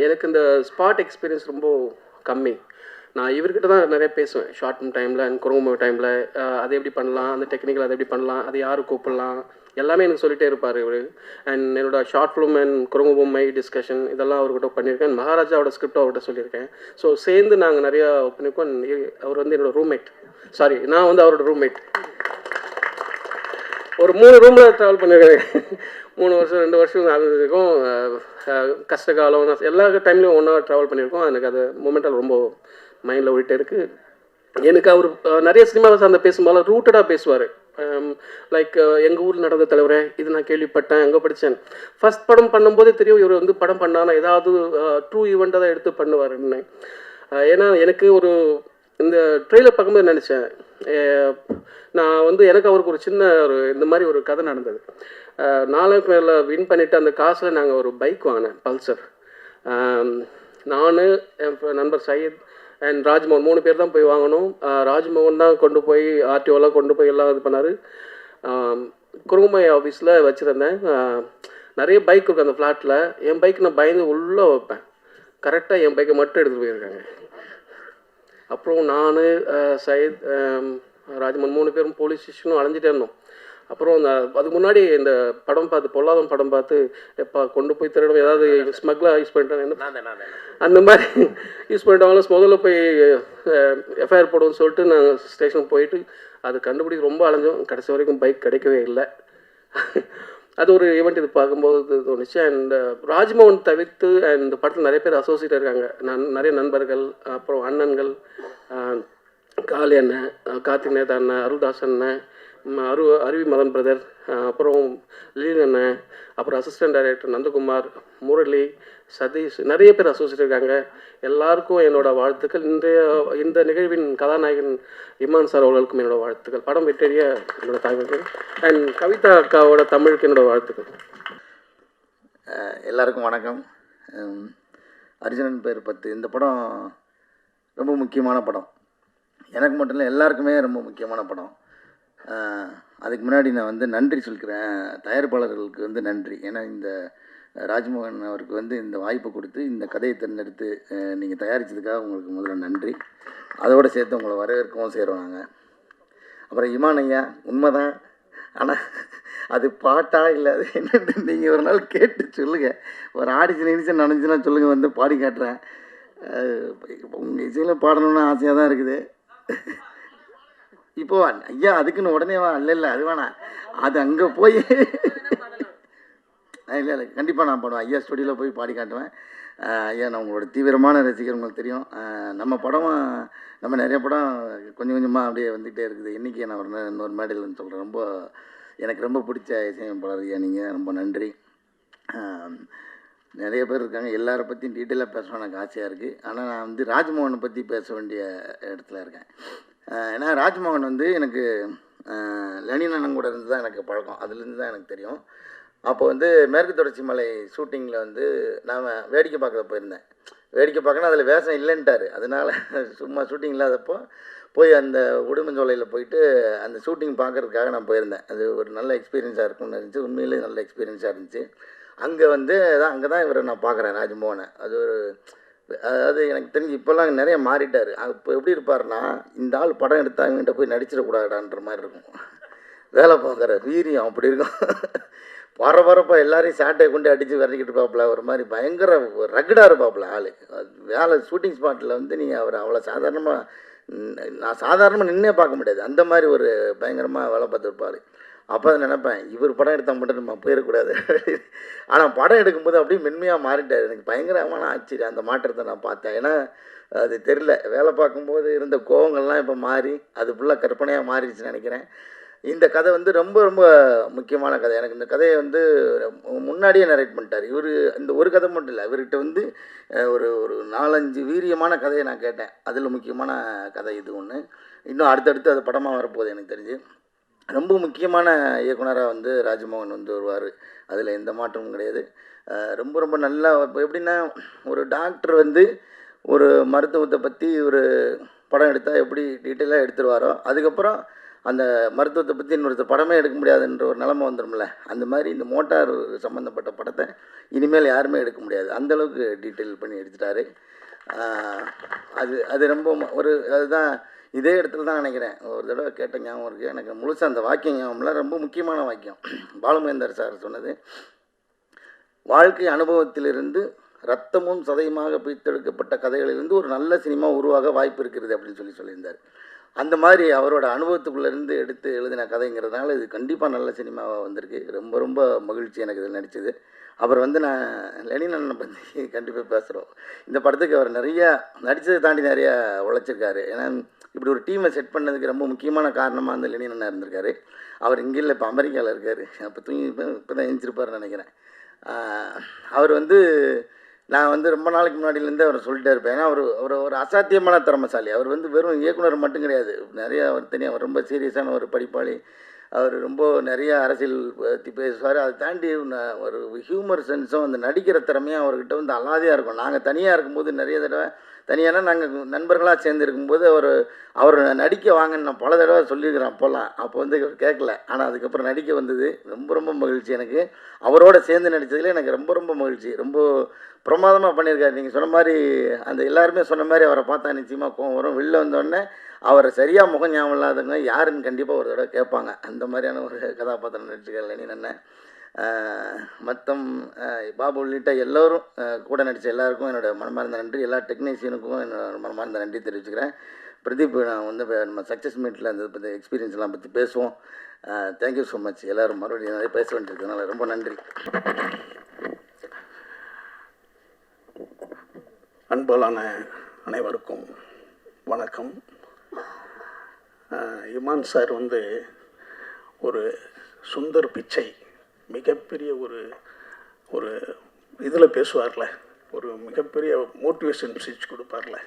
எனக்கு இந்த ஸ்பாட் எக்ஸ்பீரியன்ஸ் ரொம்ப கம்மி. நான் இவர்கிட்ட தான் நிறைய பேசுவேன் ஷார்ட் ஃபிலிம் டைமில் அண்ட் குறும்பு டைமில். அதை எப்படி பண்ணலாம், அந்த டெக்னிக்கல் அதை எப்படி பண்ணலாம், அது யார் கூப்பிடலாம், எல்லாமே எனக்கு சொல்லிகிட்டே இருப்பார் இவர். அண்ட் என்னோடய ஷார்ட் ஃபிலிம் அண்ட் குறும்பு பொம்மை டிஸ்கஷன் இதெல்லாம் அவர்கிட்ட பண்ணியிருக்கேன். மகாராஜாவோட ஸ்கிரிப்டும் அவர்கிட்ட சொல்லியிருக்கேன். ஸோ சேர்ந்து நாங்கள் நிறையா பண்ணியிருக்கோம். அவர் வந்து என்னோடய ரூம்மேட், சாரி நான் வந்து அவரோட ரூம்மேட். ஒரு 3 ரூமில் ட்ராவல் பண்ணியிருக்கேன். 3 வருஷம் 2 வருஷம் நடந்திருக்கும். கஷ்டகாலம் எல்லா டைம்லையும் ஒன்றா ட்ராவல் பண்ணியிருக்கோம். எனக்கு அது மூமெண்ட்டாக ரொம்ப மைண்டில் ஓடிட்டே இருக்குது. எனக்கு அவர் நிறைய சினிமாவை சார்ந்த பேசும்போது ரூட்டடாக பேசுவார். லைக் எங்கள் ஊரில் நடந்த தலைவரே இது நான் கேள்விப்பட்டேன், அங்கே படித்தேன். ஃபஸ்ட் படம் பண்ணும்போதே தெரியும் இவர் வந்து படம் பண்ணானா ஏதாவது ட்ரூ ஈவெண்ட்டாக தான் எடுத்து பண்ணுவாருன்னு. ஏன்னா எனக்கு ஒரு இந்த ட்ரெயிலர் பார்க்கும்போது நினச்சேன், நான் வந்து எனக்கு அவருக்கு ஒரு சின்ன இந்த மாதிரி ஒரு கதை நடந்தது. 4 பேரில் வின் பண்ணிவிட்டு அந்த காசில் நாங்கள் ஒரு பைக் வாங்கினேன், பல்சர். நான் என் நண்பர் சையத் அண்ட் ராஜ்மோகன் 3 பேர் தான் போய் வாங்கணும். ராஜ்மோகன் தான் கொண்டு போய் ஆர்டிஓலாம் கொண்டு போய் எல்லாம் இது பண்ணார். குறும்பை ஆஃபீஸில் வச்சுருந்தேன். நிறைய பைக் இருக்குது அந்த ஃப்ளாட்டில். என் பைக் நான் பயந்து உள்ளே வைப்பேன். கரெக்டாக என் பைக்கை மட்டும் எடுத்துகிட்டு போயிருக்காங்க. அப்புறம் நான் சையத் ராஜ்மோகன் 3 பேரும் போலீஸ் ஸ்டேஷனும் அலைஞ்சிட்டே இருந்தோம். அப்புறம் அதுக்கு முன்னாடி இந்த படம் பார்த்து பொல்லாதம் படம் பார்த்து எப்போ கொண்டு போய் திருடம் ஏதாவது ஸ்மக்லாக யூஸ் பண்ணிட்டாங்க என்ன அந்த மாதிரி யூஸ் பண்ணிட்டாங்களோ முதல்ல போய் எஃப்ஐஆர் போடுவோம்னு சொல்லிட்டு நாங்கள் ஸ்டேஷனுக்கு போயிட்டு அது கண்டுபிடிக்க ரொம்ப அலைஞ்சோம். கடைசி வரைக்கும் பைக் கிடைக்கவே இல்லை. அது ஒரு ஈவெண்ட் இது பார்க்கும்போது தோணுச்சு. அண்ட் ராஜ்மோகன் தவிர்த்து அண்ட் இந்த படத்தில் நிறைய பேர் அசோசியேட் இருக்காங்க. நிறைய நண்பர்கள், அப்புறம் அண்ணன்கள், காளி அண்ணன், கார்த்திக் நேதா அண்ணன், அருள்தாஸ் அண்ணன், அருவி மதன் பிரதர், அப்புறம் லீன் அண்ணன், அப்புறம் அசிஸ்டன்ட் டைரக்டர் நந்தகுமார், முரளி, சதீஷ், நிறைய பேர் அசோசியேட் இருக்காங்க. எல்லாருக்கும் என்னோடய வாழ்த்துக்கள். இந்த நிகழ்வின் கதாநாயகன் இமான் சார் அவர்களுக்கும் என்னோடய வாழ்த்துக்கள். படம் வெற்றிய என்னோடய தாய்மொழி அண்ட் கவிதா அக்காவோட தமிழுக்கு என்னோடய வாழ்த்துக்கள். எல்லாருக்கும் வணக்கம். அர்ஜுனன் பேர் 10 இந்த படம் ரொம்ப முக்கியமான படம். எனக்கு மட்டும் இல்லை, எல்லாருக்குமே ரொம்ப முக்கியமான படம். அதுக்கு முன்னாடி நான் வந்து நன்றி சொல்லிக்கிறேன் தயாரிப்பாளர்களுக்கு வந்து நன்றி. ஏன்னா இந்த ராஜ்மோகன் அவருக்கு வந்து இந்த வாய்ப்பை கொடுத்து இந்த கதையை தேர்ந்தெடுத்து நீங்கள் தயாரித்ததுக்காக உங்களுக்கு முதல்ல நன்றி. அதோடு சேர்த்து உங்களை வரவேற்கவும் செய்கிறோம் நாங்கள். அப்புறம் இமான் ஐயா உண்மைதான், ஆனால் அது பாட்டா இல்லை அது என்னென்னு நீங்கள் ஒரு நாள் கேட்டு சொல்லுங்கள். ஒரு ஆடிஷன் நடந்துச்சுன்னா சொல்லுங்கள், வந்து பாடி காட்டுறேன். உங்கள் இசையில் பாடணுன்னு ஆசையாக தான் இருக்குது. இப்போ ஐயா அதுக்குன்னு உடனே இல்லை அது வேணாம், அது அங்கே போய் இல்லை கண்டிப்பாக நான் பாடுவேன். ஐயா ஸ்டுடியோவில் போய் பாடி காட்டுவேன். ஐயா நான் உங்களோட தீவிரமான ரசிகர், உங்களுக்கு தெரியும். நம்ம நிறைய படம் கொஞ்சம் கொஞ்சமாக அப்படியே வந்துகிட்டே இருக்குது. இன்றைக்கி நான் இன்னொரு மேடையில்னு சொல்கிறேன். எனக்கு ரொம்ப பிடிச்ச இசையமைப்பாளர் ஐயா நீங்கள், ரொம்ப நன்றி. நிறைய பேர் இருக்காங்க, எல்லாரை பற்றியும் டீட்டெயிலாக பேசணும் எனக்கு ஆசையாக இருக்குது. ஆனால் நான் வந்து ராஜ்மோகனை பற்றி பேச வேண்டிய இடத்துல இருக்கேன். ஏன்னா ராஜ்மோகன் வந்து எனக்கு லெனின் அண்ணன் கூட இருந்து தான் எனக்கு பழக்கம், அதுலேருந்து தான் எனக்கு தெரியும். அப்போ வந்து மேற்கு தொடர்ச்சி மலை ஷூட்டிங்கில் வந்து நான் வேடிக்கை பார்க்க போயிருந்தேன். வேடிக்கை பார்க்கணும், அதில் வேஷம் இல்லைன்ட்டார். அதனால் சும்மா ஷூட்டிங் இல்லாதப்போ போய் அந்த உடுமஞ்சோலையில் போயிட்டு அந்த ஷூட்டிங் பார்க்குறதுக்காக நான் போயிருந்தேன். அது ஒரு நல்ல எக்ஸ்பீரியன்ஸாக இருக்கும்னு இருந்துச்சு. உண்மையிலே நல்ல எக்ஸ்பீரியன்ஸாக இருந்துச்சு. அங்கே தான் இவரை நான் பார்க்குறேன், ராஜ்மோகனை. அதாவது எனக்கு தெரிஞ்சு இப்போல்லாம் நிறைய மாறிட்டார். இப்போ எப்படி இருப்பார்னா, இந்த ஆள் படம் எடுத்தால் இவங்கிட்ட போய் நடிச்சிடக்கூடாதான்ற மாதிரி இருக்கும். வேலை பார்க்குற வீரியம் அப்படி இருக்கும். வரப்போ எல்லாரையும் சாட்டையை கொண்டு அடித்து விரட்டிக்கிட்டு இருப்பாப்புல. ஒரு மாதிரி பயங்கர ரகடாக இருப்பாப்புல ஆள். வேலை ஷூட்டிங் ஸ்பாட்டில் வந்து நீங்கள் அவர் அவ்வளோ சாதாரணமாக, நான் சாதாரணமாக நின்னே பார்க்க முடியாது, அந்த மாதிரி ஒரு பயங்கரமாக வேலை பார்த்துருப்பார். அப்போ தான் நினைப்பேன், இவர் படம் எடுத்தால் மட்டும் நம்ம போயிடக்கூடாது. ஆனால் படம் எடுக்கும்போது அப்படியே மென்மையாக மாறிட்டார். எனக்கு பயங்கரமான ஆச்சரியம் அந்த மாற்றத்தை நான் பார்த்தேன். ஏன்னா அது தெரில, வேலை பார்க்கும்போது இருந்த கோவங்கள்லாம் இப்போ மாறி அது ஃபுல்லாக கற்பனையாக மாறிடுச்சுன்னு நினைக்கிறேன். இந்த கதை வந்து ரொம்ப ரொம்ப முக்கியமான கதை. எனக்கு இந்த கதையை வந்து முன்னாடியே நரேட் பண்ணிட்டார் இவர். இந்த ஒரு கதை மட்டும் இல்லை, இவர்கிட்ட வந்து ஒரு ஒரு 4-5 வீரியமான கதையை நான் கேட்டேன். அதில் முக்கியமான கதை இது ஒன்று. இன்னும் அடுத்தடுத்து அது படமாக வரப்போகுது எனக்கு தெரிஞ்சு. ரொம்ப முக்கியமான இயக்குனராக வந்து ராஜ்மோகன் வந்து வருவார், அதில் எந்த மாற்றமும் கிடையாது. ரொம்ப ரொம்ப நல்லா, இப்போ எப்படின்னா ஒரு டாக்டர் வந்து ஒரு மருத்துவத்தை பற்றி ஒரு படம் எடுத்தால் எப்படி டீட்டெயிலாக எடுத்துருவாரோ, அதுக்கப்புறம் அந்த மருத்துவத்தை பற்றி இன்னொருத்தர் படமே எடுக்க முடியாதுன்ற ஒரு நிலமை வந்துடும்ல, அந்த மாதிரி இந்த மோட்டார் சம்மந்தப்பட்ட படத்தை இனிமேல் யாருமே எடுக்க முடியாது, அந்தளவுக்கு டீட்டெயில் பண்ணி எடுத்துட்டாரு. அது அது ரொம்ப ஒரு அதுதான் இதே இடத்துல தான் நினைக்கிறேன், ஒரு தடவை கேட்ட ஞாபகம் இருக்குது எனக்கு முழுசாக அந்த வாக்கியம் ஞாபகம்லாம். ரொம்ப முக்கியமான வாக்கியம் பாலுமகேந்தர் சார் சொன்னது, வாழ்க்கை அனுபவத்திலிருந்து ரத்தமும் சதையுமாக பிரித்தெடுக்கப்பட்ட கதைகளிலிருந்து ஒரு நல்ல சினிமா உருவாக வாய்ப்பு இருக்கிறது அப்படின்னு சொல்லியிருந்தார். அந்த மாதிரி அவரோட அனுபவத்துக்குள்ளேருந்து எடுத்து எழுதின கதைங்கிறதுனால இது கண்டிப்பாக நல்ல சினிமாவாக வந்திருக்கு. ரொம்ப ரொம்ப மகிழ்ச்சி எனக்கு இதில் நடித்தது. அப்புறம் வந்து நான் லெனின் அண்ணனை பற்றி கண்டிப்பாக பேசுகிறோம். இந்த படத்துக்கு அவர் நிறையா நடித்ததை தாண்டி நிறையா உழைச்சிருக்காரு. ஏன்னா இப்படி ஒரு டீமை செட் பண்ணதுக்கு ரொம்ப முக்கியமான காரணமாக அந்த லெனின் அண்ணா இருந்திருக்காரு. அவர் இங்கே இல்லை, இப்போ அமெரிக்காவில் இருக்கார். அப்போ இப்போ தான் எழுந்திருப்பார்னு நினைக்கிறேன். அவர் வந்து நான் வந்து ரொம்ப நாளைக்கு முன்னாடியிலேருந்தே அவரை சொல்லிட்டே இருப்பேன். ஏன்னா அவர் ஒரு அசாத்தியமான திறமைசாலி. அவர் வந்து வெறும் இயக்குனர் மட்டும் கிடையாது, நிறையா அவர் தெரியும். அவர் ரொம்ப சீரியஸான ஒரு படிப்பாளி. அவர் ரொம்ப நிறையா அரசியல் பற்றி பேசுவார். அதை தாண்டி ஒரு ஹியூமர் சென்ஸும் அந்த நடிக்கிற திறமையும் அவர்கிட்ட வந்து அலாதியாக இருக்கும். நாங்கள் தனியாக இருக்கும்போது நிறைய தடவை, தனியானா நாங்கள் நண்பர்களாக சேர்ந்து இருக்கும்போது அவர் நடிக்க வாங்கன்னு நான் பல தடவை சொல்லியிருக்கிறேன். அப்போ வந்து இவர் கேட்கல, ஆனால் அதுக்கப்புறம் நடிக்க வந்தது ரொம்ப ரொம்ப மகிழ்ச்சி எனக்கு. அவரோட சேர்ந்து நடித்ததில் எனக்கு ரொம்ப ரொம்ப மகிழ்ச்சி. ரொம்ப பிரமாதமாக பண்ணியிருக்காரு. நீங்கள் சொன்ன மாதிரி அந்த எல்லாருமே சொன்ன மாதிரி அவரை பார்த்தா நிச்சயமாக கோவம் வரும். வெளில வந்தோடனே அவரை சரியாக முகம் ஞாபகம் இல்லாதவங்க யாருன்னு கண்டிப்பாக ஒரு தடவை கேட்பாங்க. அந்த மாதிரியான ஒரு கதாபாத்திரம் நடிச்சிருக்காரு லெனின் அண்ணன். மொத்தம் பாபு உள்ளிட்ட எல்லோரும் கூட நடித்த எல்லாருக்கும் என்னோடய மனமார்ந்த நன்றி. எல்லா டெக்னீஷியனுக்கும் என்னோட மனமார்ந்த நன்றி தெரிவிச்சுக்கிறேன். பிரதீப், நான் வந்து நம்ம சக்ஸஸ் மீட்டில் அந்த பற்றி எக்ஸ்பீரியன்ஸ்லாம் பற்றி பேசுவோம். Thank you so much. எல்லோரும் மறுபடியும் நிறைய பேச வேண்டியிருக்கிறதுனால ரொம்ப நன்றி. அன்பாலான அனைவருக்கும் வணக்கம். இமான் சார் வந்து ஒரு சுந்தர் பிச்சை மிகப்பெரிய ஒரு இதில் பேசுவார்ல, ஒரு மிகப்பெரிய மோட்டிவேஷன் ஸ்பீச் கொடுப்பார்ல,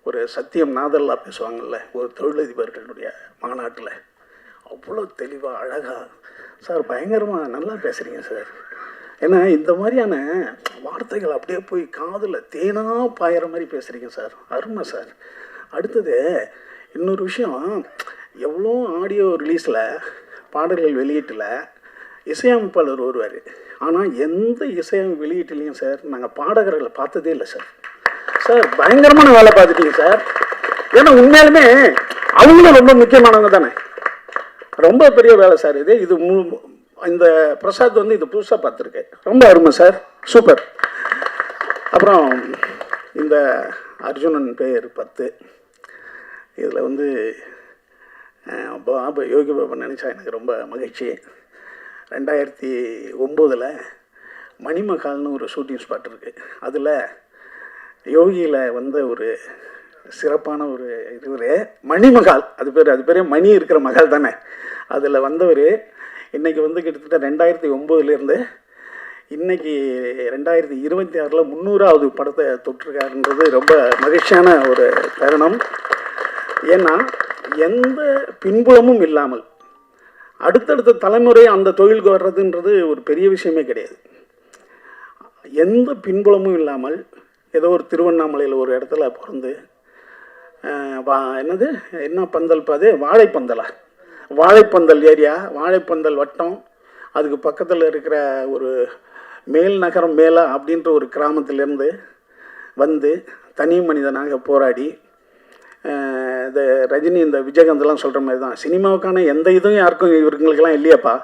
ஒரு சத்தியம் நாதல்லா பேசுவாங்கள்ல ஒரு தொழிலதிபர்களுடைய மாநாட்டில், அவ்வளோ தெளிவாக அழகாக சார் பயங்கரமாக நல்லா பேசுகிறீங்க சார். ஏன்னா இந்த மாதிரியான வார்த்தைகள் அப்படியே போய் காதில் தேனாக பாயிற மாதிரி பேசுகிறீங்க சார், அருமை சார். அடுத்தது இன்னொரு விஷயம், எவ்வளோ ஆடியோ ரிலீஸில் பாடல்கள் வெளியீட்டில் இசையமைப்பாளர் வருவார், ஆனால் எந்த இசையமைப்பு வெளியீட்டுலேயும் சார் நாங்கள் பாடகர்களை பார்த்ததே இல்லை சார். சார் பயங்கரமான வேலை பார்த்துட்டீங்க சார். ஏன்னா உண்மையாலுமே அவங்களும் ரொம்ப முக்கியமானவங்க தானே, ரொம்ப பெரிய வேலை சார் இது. இந்த பிரசாத் வந்து இது புதுசாக பார்த்துருக்கேன், ரொம்ப அருமை சார், சூப்பர். அப்புறம் இந்த அர்ஜுனன் பேர் 10 இதில் வந்து யோகி பாபா நினச்சா எனக்கு ரொம்ப மகிழ்ச்சி. 2009 மணிமகால்னு ஒரு ஷூட்டிங் ஸ்பாட் இருக்குது. அதில் யோகியில் வந்த ஒரு சிறப்பான ஒரு இது மணிமகால், அது பேர் மணி இருக்கிற மகால் தானே. அதில் வந்தவர் இன்றைக்கி வந்து கிட்டத்தட்ட 2009 இன்றைக்கி 2026 300வது படத்தை தொட்டிருக்காருன்றது ரொம்ப மகிழ்ச்சியான ஒரு தருணம். ஏன்னா எந்த பின்புலமும் இல்லாமல் அடுத்தடுத்த தலைமுறை அந்த தொழிலுக்கு வர்றதுன்றது ஒரு பெரிய விஷயமே கிடையாது. எந்த பின்புலமும் இல்லாமல் ஏதோ ஒரு திருவண்ணாமலையில் ஒரு இடத்துல பிறந்து என்ன பந்தல் பாது வாழைப்பந்தல் ஏரியா, வாழைப்பந்தல் வட்டம், அதுக்கு பக்கத்தில் இருக்கிற ஒரு மேல் நகரம் மேலா அப்படின்ற ஒரு கிராமத்திலேருந்து வந்து தனி மனிதனாக போராடி, இந்த ரஜினி இந்த விஜயகாந்த்லாம் சொல்கிற மாதிரி தான், சினிமாவுக்கான எந்த இதுவும் யாருக்கும் இவங்களுக்கெல்லாம் இல்லையாப்பா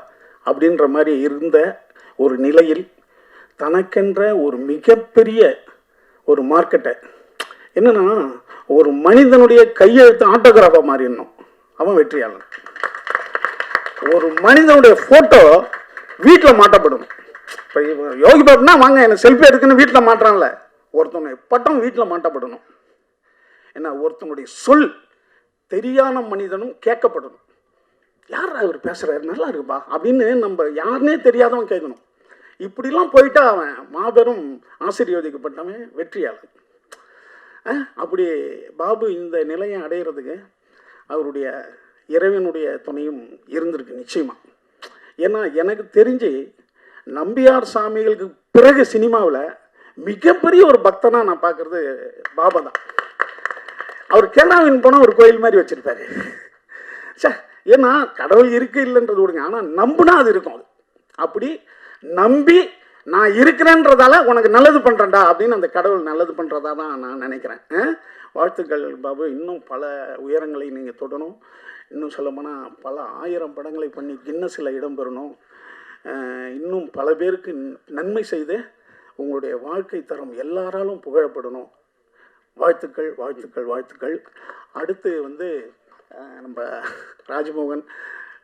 அப்படின்ற மாதிரி இருந்த ஒரு நிலையில் தனக்கென்ற ஒரு மிகப்பெரிய ஒரு மார்க்கெட்டை, என்னன்னா ஒரு மனிதனுடைய கையெழுத்து ஆட்டோகிராஃபாக மாறிடணும், அவன் வெற்றியாளன். ஒரு மனிதனுடைய ஃபோட்டோ வீட்டில் மாட்டப்படும். இப்போ யோகி பாபுனா வாங்க என்னை செல்ஃபி எடுக்குன்னு வீட்டில் மாட்டுறான்ல, ஒருத்தனுடைய பட்டம் வீட்டில் மாட்டப்படணும். ஏன்னா ஒருத்தனுடைய சொல் தெரியாத மனிதனும் கேட்கப்படணும். யார் அவர் பேசுகிறாரு, நல்லா இருக்குப்பா அப்படின்னு நம்ம யாருன்னே தெரியாதவன் கேட்கணும். இப்படிலாம் போயிட்டா அவன் மாபெரும் ஆசீர்வதிக்கப்பட்டவன், வெற்றியாளன். அப்படி பாபு இந்த நிலையை அடைகிறதுக்கு அவருடைய இறைவனுடைய துணையும் இருந்திருக்கு நிச்சயமாக. ஏன்னா எனக்கு தெரிஞ்சு நம்பியார் சாமிகளுக்கு பிறகு சினிமாவில் மிகப்பெரிய ஒரு பக்தனாக நான் பார்க்குறது பாபா தான். அவர் கேரளாவின் போனால் ஒரு கோயில் மாதிரி வச்சுருப்பாரு. சார் ஏன்னா கடவுள் இருக்கு இல்லைன்றது விடுங்க, ஆனால் நம்புனா அது இருக்கும். அது அப்படி நம்பி நான் இருக்கிறேன்றதால உனக்கு நல்லது பண்ணுறேன்டா அப்படின்னு அந்த கடவுள் நல்லது பண்ணுறதா தான் நான் நினைக்கிறேன். வாழ்த்துக்கள் பாபு, இன்னும் பல உயரங்களை நீங்கள் தொடணும். இன்னும் சொல்லப்போனால் பல 1000 படங்களை பண்ணி கின்னஸில் இடம் பெறணும். இன்னும் பல பேருக்கு நன்மை செய்து உங்களுடைய வாழ்க்கை தரம் எல்லாராலும் புகழப்படணும். வாழ்த்துக்கள் வாழ்த்துக்கள் வாழ்த்துக்கள். அடுத்து வந்து நம்ம ராஜ்மோகன்,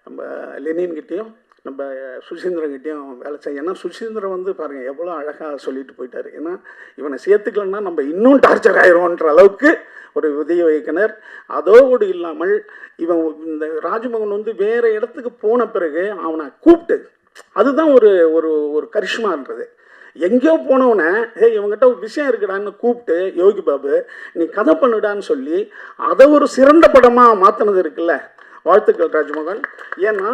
நம்ம லெனின்கிட்டையும் நம்ம சுசீந்திரன்கிட்டையும் வேலை செய்ய. ஏன்னா சுசீந்திரன் வந்து பாருங்கள் எவ்வளோ அழகாக சொல்லிட்டு போயிட்டார். ஏன்னா இவனை சேர்த்துக்கலன்னா நம்ம இன்னும் டார்ச்சர் ஆயிடும்ன்ற அளவுக்கு ஒரு உதவி இயக்குனர். அதோடு இல்லாமல் இவன் இந்த ராஜ்மோகன் வந்து வேறு இடத்துக்கு போன பிறகு அவனை கூப்பிட்டு, அதுதான் ஒரு ஒரு ஒரு கரிஷ்மான்றது. எங்கேயோ போனவனை இவங்ககிட்ட ஒரு விஷயம் இருக்குடான்னு கூப்பிட்டு, யோகி பாபு நீ கதை பண்ணுடான்னு சொல்லி அதை ஒரு சிறந்த படமாக மாற்றினது இருக்குல்ல. வாழ்த்துக்கள் ராஜ்மோகன். ஏன்னா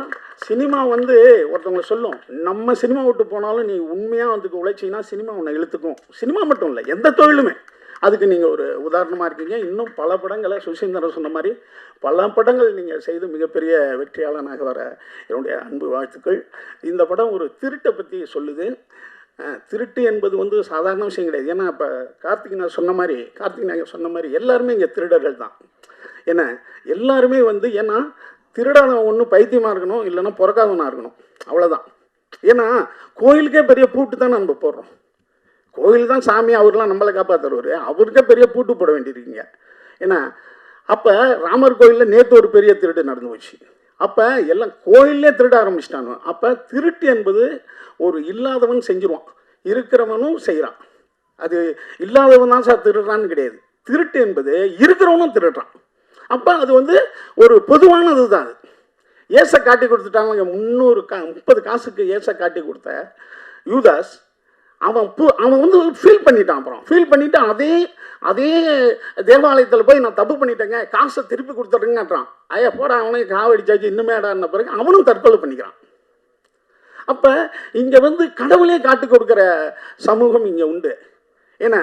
சினிமா வந்து ஒருத்தவங்க சொல்லும், நம்ம சினிமா விட்டு போனாலும் நீ உண்மையாக வந்து உழைச்சின்னா சினிமா உன்னை இழுத்துக்கும். சினிமா மட்டும் இல்லை, எந்த தொழிலுமே. அதுக்கு நீங்கள் ஒரு உதாரணமாக இருக்கீங்க. இன்னும் பல படங்களை சுசீந்திரன் சொன்ன மாதிரி பல படங்கள் நீங்கள் செய்து மிகப்பெரிய வெற்றியாளனாக வர என்னுடைய அன்பு வாழ்த்துக்கள். இந்த படம் ஒரு திருட்டை பற்றி சொல்லுது. திருட்டு என்பது வந்து சாதாரண விஷயம் கிடையாது. ஏன்னா இப்போ கார்த்திக் நாயகன் சொன்ன மாதிரி எல்லாருமே இங்கே திருடர்கள் தான். ஏன்னா எல்லாருமே வந்து, ஏன்னா திருடாதவன் ஒன்று பைத்தியமாக இருக்கணும், இல்லைன்னா பிறக்காதவனாக இருக்கணும், அவ்வளோதான். ஏன்னா கோயிலுக்கே பெரிய பூட்டு தான் நம்ம போடுறோம். கோயில் தான் சாமி, அவர்லாம் நம்மளை காப்பாற்றுறவர், அவருக்கே பெரிய பூட்டு போட வேண்டியிருக்கீங்க. ஏன்னா அப்போ ராமர் கோயிலில் நேற்று ஒரு பெரிய திருட்டு நடந்து போச்சு. அப்போ எல்லாம் கோயிலே திருட ஆரம்பிச்சிட்டானோ. அப்போ திருட்டு என்பது ஒரு இல்லாதவன் செஞ்சிருவான், இருக்கிறவனும் செய்கிறான். அது இல்லாதவன் தான் சார் திருடுறான்னு கிடையாது. திருட்டு என்பது இருக்கிறவனும் திருடுறான். அப்போ அது வந்து ஒரு பொதுவானது தான். அது ஏசை காட்டி கொடுத்துட்டாங்க. 30 காசுக்கு ஏசை காட்டி கொடுத்த யூதாஸ் அவன் வந்து ஃபீல் பண்ணிட்டான். அப்புறம் ஃபீல் பண்ணிவிட்டு அதே தேவாலயத்தில் போய் நான் தப்பு பண்ணிட்டேங்க, காசை திருப்பி கொடுத்துட்றேங்கன்றான். ஐயா போட அவனுக்கு காவடிச்சாச்சு இன்னுமேடான பிறகு அவனும் தற்கொலை பண்ணிக்கிறான். அப்போ இங்கே வந்து கடவுளே காட்டி கொடுக்குற சமூகம் இங்கே உண்டு. ஏன்னா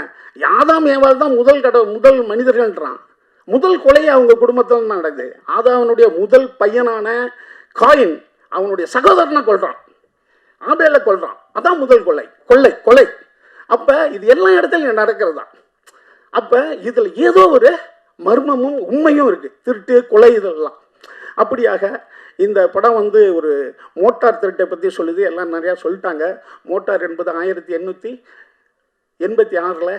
ஆதாம் ஏவாள் தான் முதல் மனிதர்கள்ன்றான். முதல் கொலை அவங்க குடும்பத்தில் தான் நடக்குது. ஆதாவனுடைய முதல் பையனான காயின் அவனுடைய சகோதரனை கொல்றான், ஆபேலை கொல்றான். அதான் முதல் கொலை. அப்போ இது எல்லா இடத்துலையும் நடக்கிறது தான். அப்போ இதில் ஏதோ ஒரு மர்மமும் உண்மையும் இருக்குது. திருட்டு கொலை இதெல்லாம். அப்படியாக இந்த படம் வந்து ஒரு மோட்டார் திருட்டை பற்றி சொல்லுது. எல்லாம் நிறையா சொல்லிட்டாங்க. மோட்டார் என்பது 1886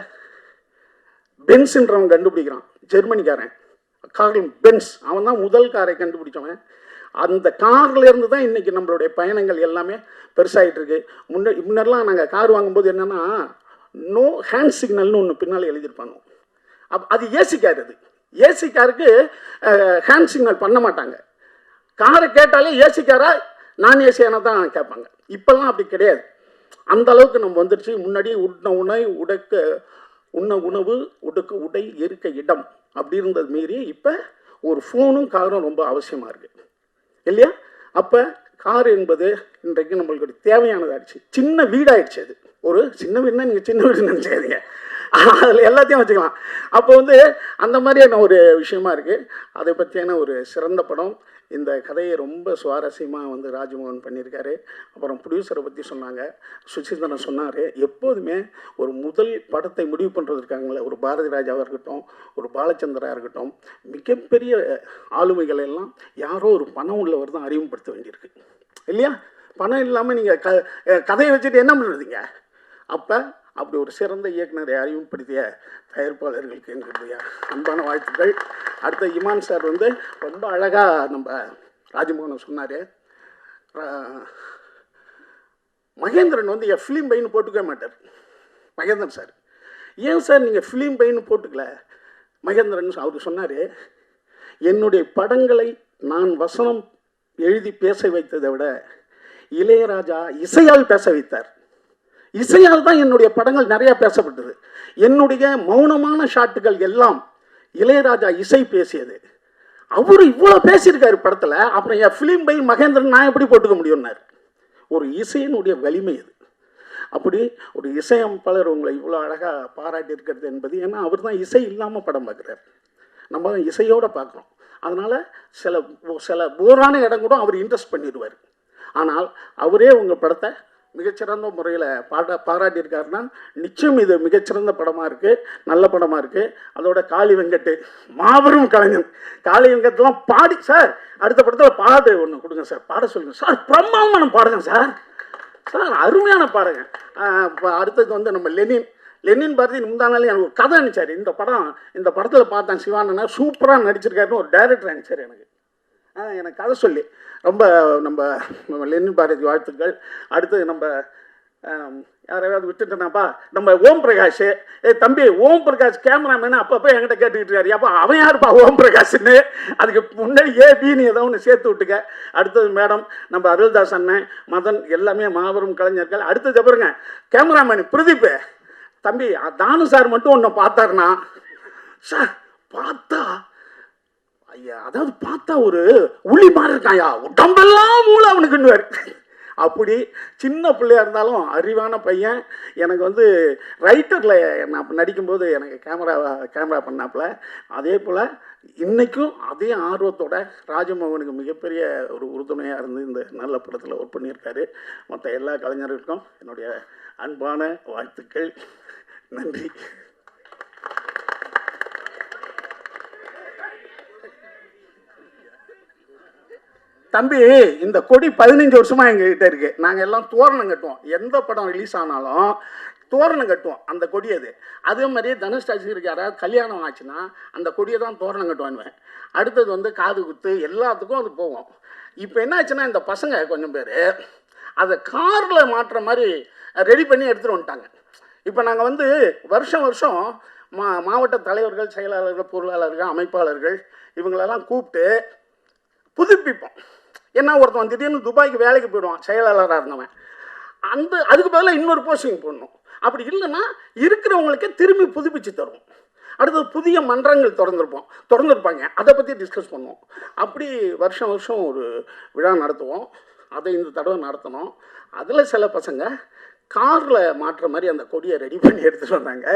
பென்ஸ்ன்றவன் கண்டுபிடிக்கிறான், ஜெர்மனிக்காரன் கார்ல் பென்ஸ். அவன் தான் முதல் காரை கண்டுபிடிச்சவன். அந்த கார்லேருந்து தான் இன்றைக்கி நம்மளுடைய பயணங்கள் எல்லாமே பெருசாகிட்டு இருக்கு. முன்னெல்லாம் நாங்கள் கார் வாங்கும்போது என்னென்னா நோ ஹேண்ட் சிக்னல்னு ஒன்று பின்னால் எழுதியிருப்பாங்க. அது ஏசி கார். அது ஏசி காருக்கு ஹேண்ட் சிக்னல் பண்ண மாட்டாங்க. காரை கேட்டாலே ஏசி காரா நான் ஏசியான தான் கேட்பாங்க. இப்போல்லாம் அப்படி கிடையாது. அந்த அளவுக்கு நம்ம வந்துடுச்சு. முன்னாடி உண்ண உணவு உடுக்க உடை இருக்க இடம் அப்படி இருந்தது மீறி இப்போ ஒரு ஃபோனும் காரும் ரொம்ப அவசியமாக இருக்குது இல்லையா? அப்போ கார் என்பது இன்றைக்கு நம்மளுக்கு தேவையானதாகிடுச்சு. சின்ன வீடாகிடுச்சு. அது ஒரு சின்ன வீடுனா நீங்கள் சின்ன வீடு நினச்சாதீங்க, அதில் எல்லாத்தையும் வச்சுக்கலாம். அப்போ வந்து அந்த மாதிரியான ஒரு விஷயமா இருக்குது. அதை பற்றியான ஒரு சிறந்த படம். இந்த கதையை ரொம்ப சுவாரஸ்யமாக வந்து ராஜ்மோகன் பண்ணியிருக்காரு. அப்புறம் ப்ரொடியூசரை பற்றி சொன்னாங்க, சுசீந்திரன் சொன்னார். எப்போதுமே ஒரு முதல் படத்தை முடிவு பண்ணுறதுக்காங்களே, ஒரு பாரதி ராஜாவாக இருக்கட்டும், ஒரு பாலச்சந்திரா இருக்கட்டும், மிகப்பெரிய ஆளுமைகள் எல்லாம் யாரோ ஒரு பணம் உள்ளவர் தான் அறிமுகப்படுத்த வேண்டியிருக்கு இல்லையா? பணம் இல்லாமல் நீங்கள் கதையை வச்சுட்டு என்ன பண்ணுறீங்க? அப்போ அப்படி ஒரு சிறந்த இயக்குனரை அறிமுகப்படுத்திய தயாரிப்பாளர்களுக்கு எங்களுடைய அன்பான வாழ்த்துக்கள். அடுத்த இமான் சார் வந்து ரொம்ப அழகாக நம்ம ராஜமோகன் சொன்னார். மகேந்திரன் வந்து என் ஃபிலிம் பையனு போட்டுக்கவே மாட்டார். மகேந்திரன் சார், ஏன் சார் நீங்கள் ஃபிலிம் பையனு போட்டுக்கல? மகேந்திரன் அவர் சொன்னார், என்னுடைய படங்களை நான் வசனம் எழுதி பேச வைத்ததை விட இளையராஜா இசையால் பேச வைத்தார். இசையால் தான் என்னுடைய படங்கள் நிறையா பேசப்பட்டது. என்னுடைய மௌனமான ஷாட்டுகள் எல்லாம் இளையராஜா இசை பேசியது. அவர் இவ்வளோ பேசியிருக்காரு படத்தில், அப்புறம் என் ஃபிலிம் பை மகேந்திரன் நான் எப்படி போட்டுக்க முடியும்னார். ஒரு இசையினுடைய வலிமை அது. அப்படி ஒரு இசையமைப்பாளர் உங்களை இவ்வளோ அழகாக பாராட்டி இருக்கிறது என்பது, ஏன்னா அவர் தான் இசை இல்லாமல் படம் பார்க்குறாரு, நம்ம தான் இசையோடு பார்க்குறோம். அதனால் சில போரான இடம் கூட அவர் இன்ட்ரெஸ்ட் பண்ணிடுவார். ஆனால் அவரே உங்கள் படத்தை மிகச்சிறந்த முறையில் பாராட்டியிருக்காருன்னா நிச்சயம் இது மிகச்சிறந்த படமாக இருக்குது, நல்ல படமாக இருக்குது. அதோட காளி வெங்கட் மாபெரும் கலைஞன். காளி வெங்கட்லாம் பாடி, சார் அடுத்த படத்தில் பாடு ஒன்று கொடுங்க சார், பாட சொல்லுங்கள் சார், பிரம்மாண்டமான பாடுங்க சார், சார் அருமையான பாடுங்க. அடுத்தது வந்து நம்ம லெனின் பாரதி முந்தானாலே எனக்கு ஒரு கதை அனுப்பிச்சார். இந்த படத்தில் பார்த்தேன் சிவானனா சூப்பராக நடிச்சிருக்காருன்னு ஒரு டைரக்டர் அனுப்பிச்சார் எனக்கு கதை சொல்லி. ரொம்ப நம்ம லெனின் பாரதி வாழ்த்துக்கள். அடுத்து நம்ம யாரையாவது விட்டுட்டேனாப்பா, நம்ம ஓம் பிரகாஷ். தம்பி ஓம் பிரகாஷ் கேமராமேனு அப்பப்போ என்கிட்ட கேட்டுக்கிட்டு இருக்காரு, அப்போ அவன் யாருப்பா ஓம் பிரகாஷ்ன்னு? அதுக்கு முன்னாடி ஏபின்னு ஏதோ ஒன்று சேர்த்து விட்டுக்க. அடுத்தது மேடம் நம்ம அருள்தாஸ் அண்ணன், மதன், எல்லாமே மாபெரும் கலைஞர்கள். அடுத்தது பாருங்க கேமராமேன் பிரதீப். தம்பி தானு சார் மட்டும் ஒன்று பார்த்தாருன்னா, சார் பார்த்தா ஐயா, அதாவது பார்த்தா ஒரு உளி மாதிரி இருக்காயா, உடம்பெல்லாம் மூளை அவனுக்குன்னுவார். அப்படி சின்ன பிள்ளையாக இருந்தாலும் அறிவான பையன். எனக்கு வந்து ரைட்டரில் நான் நடிக்கும்போது எனக்கு கேமரா பண்ணாப்புல. அதே போல் இன்றைக்கும் அதே ஆர்வத்தோட ராஜமோகனுக்கு மிகப்பெரிய ஒரு உறுதுணையாக இருந்து இந்த நல்ல படத்தில் ஒர்க் பண்ணியிருக்காரு. மற்ற எல்லா கலைஞர்களுக்கும் என்னுடைய அன்பான வாழ்த்துக்கள். நன்றி. தம்பி, இந்த கொடி 15 வருஷமாக எங்ககிட்ட இருக்கு. நாங்கள் எல்லாம் தோரணம் கட்டுவோம். எந்த படம் ரிலீஸ் ஆனாலும் தோரணம் கட்டுவோம். அந்த கொடி அதே மாதிரியே தனுஷ் ராஜிக்கு யாராவது கல்யாணம் ஆச்சுன்னா அந்த கொடியை தான் தோரணம் கட்டுவானுவேன். அடுத்தது வந்து காது குத்து, எல்லாத்துக்கும் அது போவோம். இப்போ என்ன ஆச்சுன்னா, இந்த பசங்க கொஞ்சம் பேர் அதை காரில் மாற்றுற மாதிரி ரெடி பண்ணி எடுத்துகிட்டு வந்துட்டாங்க. இப்போ நாங்கள் வந்து வருஷம் மாவட்ட தலைவர்கள், செயலாளர்கள், பொருளாளர்கள், அமைப்பாளர்கள் இவங்களெல்லாம் கூப்பிட்டு புதுப்பிப்போம். ஏன்னா ஒருத்தன் திடீர்னு துபாய்க்கு வேலைக்கு போயிடுவான், செயலாளராக இருந்தவன். அதுக்கு பதிலாக இன்னொரு போஸ்டிங் போடணும். அப்படி இல்லைன்னா இருக்கிறவங்களுக்கே திரும்பி புதுப்பிச்சு தருவோம். அடுத்தது புதிய மன்றங்கள் திறந்துருப்பாங்க, அதை பற்றி டிஸ்கஸ் பண்ணுவோம். அப்படி வருஷம் ஒரு விழா நடத்துவோம். அதை இந்த தடவை நடத்தணும். அதில் சில பசங்க காரில் மாட்டுற மாதிரி அந்த கொடியை ரெடி பண்ணி எடுத்துகிட்டு வந்தாங்க.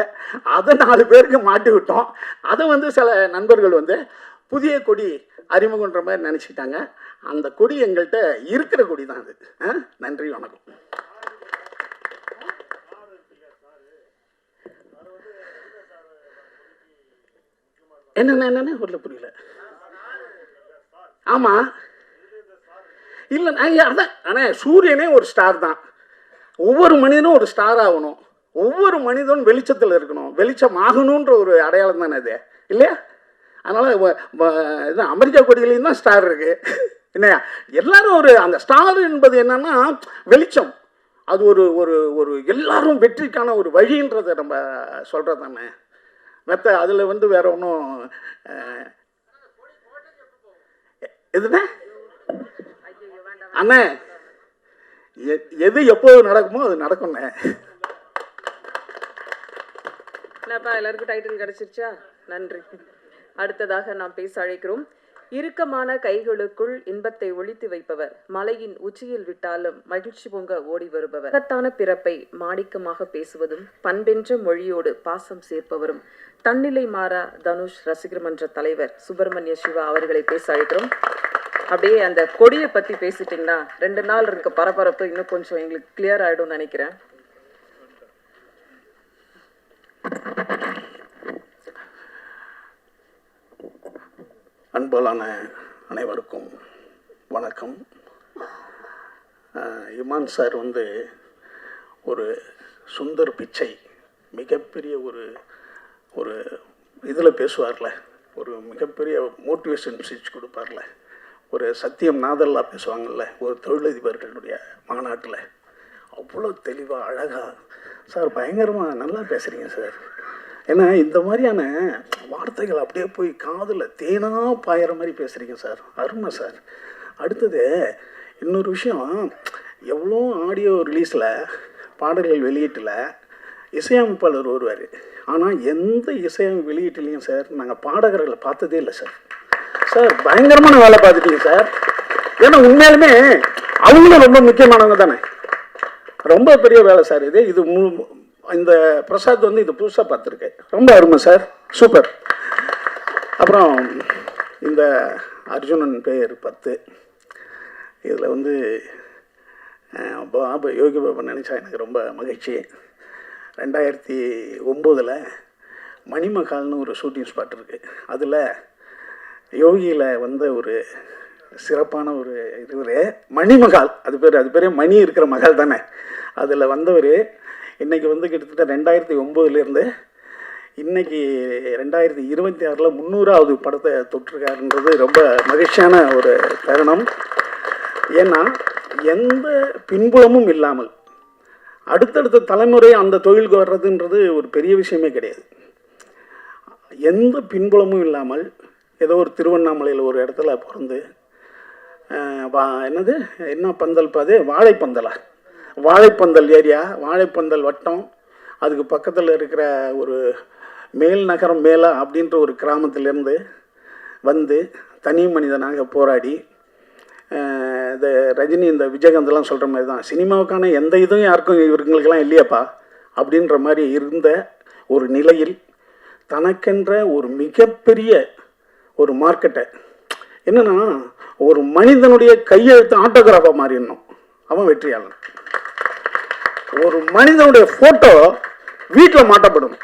அதை 4 பேருக்கு மாட்டி விட்டோம். அதை வந்து சில நண்பர்கள் வந்து புதிய கொடி அறிமுகன்ற மாதிரி நினச்சிட்டாங்க. அந்த கொடி எங்கள்கிட்ட இருக்கிற கொடி தான் அது. நன்றி, வணக்கம். என்னென்ன ஒரு புரியல. ஆமாம், இல்லை அதான். ஆனால் சூரியனே ஒரு ஸ்டார் தான். ஒவ்வொரு மனிதனும் ஒரு ஸ்டார் ஆகணும். ஒவ்வொரு மனிதனும் வெளிச்சத்தில் இருக்கணும். வெளிச்சம் ஆகணுன்ற ஒரு அடையாளம் தானே அது, இல்லையா? அதனால் இது அமெரிக்கா கொடியிலையும் தான் ஸ்டார் இருக்குது, இல்லையா? எல்லாரும் அந்த ஸ்டார் என்பது என்னன்னா வெளிச்சம். அது ஒரு எல்லாரும் வெற்றிக்கான ஒரு வழின்றதை நம்ம சொல்கிறது தானே. அதில் வந்து வேற ஒன்றும் எதுனா அண்ணே, எது எப்போது நடக்குமோ அது நடக்கும்ண்ணே. என்னப்பா எல்லாருக்கும் டைட்டில் கிடைச்சிருச்சா? நன்றி. அடுத்ததாக நாம் பேச அழைக்கிறோம். இறுக்கமான கைகளுக்குள் இன்பத்தை ஒளித்து வைப்பவர், மலையின் உச்சியில் விட்டாலும் மகிழ்ச்சி பொங்க ஓடி வருபவர், மகத்தான பிறப்பை மாணிக்கமாக பேசுவதும் பண்பென்ற மொழியோடு பாசம் சேர்ப்பவரும், தன்னிலை மாறா தனுஷ் ரசிகர் மன்ற தலைவர் சுப்பிரமணிய சிவா அவர்களை பேச அழைக்கிறோம். அப்படியே அந்த கொடியை பற்றி பேசிட்டிங்கன்னா 2 நாள் இருக்க பரபரப்பு இன்னும் கொஞ்சம் எங்களுக்கு கிளியர் ஆகிடும்னு நினைக்கிறேன். அன்பாலான அனைவருக்கும் வணக்கம். இமான் சார் வந்து ஒரு சுந்தர் பிச்சை மிகப்பெரிய ஒரு ஒரு இதில் பேசுவார்ல, ஒரு மிகப்பெரிய மோட்டிவேஷன் ஸ்பீச் கொடுப்பார்ல, ஒரு சத்தியம் நாதல்லா பேசுவாங்கள்ல ஒரு தொழிலதிபர்களுடைய மாநாட்டில், அவ்வளோ தெளிவாக அழகாக சார் பயங்கரமாக நல்லா பேசுகிறீங்க சார். ஏன்னா இந்த மாதிரியான வார்த்தைகள் அப்படியே போய் காதில் தேனாக பாயிற மாதிரி பேசுகிறீங்க சார், அருமை சார். அடுத்தது இன்னொரு விஷயம், எவ்வளோ ஆடியோ ரிலீஸில் பாடல்கள் வெளியீட்டில் இசையமைப்பாளர் வருவார், ஆனால் எந்த இசையமைப்பு வெளியீட்டுலையும் சார் நாங்கள் பாடகர்களை பார்த்ததே இல்லை சார். சார் பயங்கரமான வேலை பார்த்துட்டீங்க சார். ஏன்னா உண்மையாலுமே அவங்களும் ரொம்ப முக்கியமானவங்க தானே, ரொம்ப பெரிய வேலை சார் இது. இது இந்த பிரசாத் வந்து இது புதுசாக பார்த்துருக்கேன், ரொம்ப அருமை சார், சூப்பர். அப்புறம் இந்த அர்ஜுனன் பேர் 10 இதில் வந்து பாபா யோகி பாபா நினச்சா எனக்கு ரொம்ப மகிழ்ச்சி. 2009 மணிமகால்னு ஒரு ஷூட்டிங் ஸ்பாட் இருக்குது, அதில் யோகியில் வந்த ஒரு சிறப்பான ஒரு இவர் மணிமகால், அது பேரே மணி இருக்கிற மகால் தானே, அதில் வந்தவர் இன்றைக்கி வந்து கிட்டத்தட்ட 2009 இன்றைக்கி 2026 300வது படத்தை தொட்டிருக்காருன்றது ரொம்ப மகிழ்ச்சியான ஒரு தருணம். ஏன்னா எந்த பின்புலமும் இல்லாமல் அடுத்தடுத்த தலைமுறை அந்த தொழிலுக்கு வர்றதுன்றது ஒரு பெரிய விஷயமே கிடையாது. எந்த பின்புலமும் இல்லாமல் ஏதோ ஒரு திருவண்ணாமலையில் ஒரு இடத்துல பிறந்து என்ன பந்தல் பாது வாழைப்பந்தலா, வாழைப்பந்தல் ஏரியா, வாழைப்பந்தல் வட்டம், அதுக்கு பக்கத்தில் இருக்கிற ஒரு மேல் நகரம் மேலா அப்படின்ற ஒரு கிராமத்திலேருந்து வந்து தனி மனிதனாக போராடி, இந்த ரஜினி இந்த விஜயகாந்தெல்லாம் சொல்கிற மாதிரி தான் சினிமாவுக்கான எந்த இதுவும் யாருக்கும் இவங்களுக்கெல்லாம் இல்லையாப்பா அப்படின்ற மாதிரி இருந்த ஒரு நிலையில் தனக்கென்ற ஒரு மிகப்பெரிய ஒரு மார்க்கெட்டை, என்னென்னா ஒரு மனிதனுடைய கையெழுத்து ஆட்டோகிராஃபாக மாறிடணும், அவன் வெற்றியாளன். ஒரு மனிதனுடைய ஃபோட்டோ வீட்டில் மாட்டப்படணும்.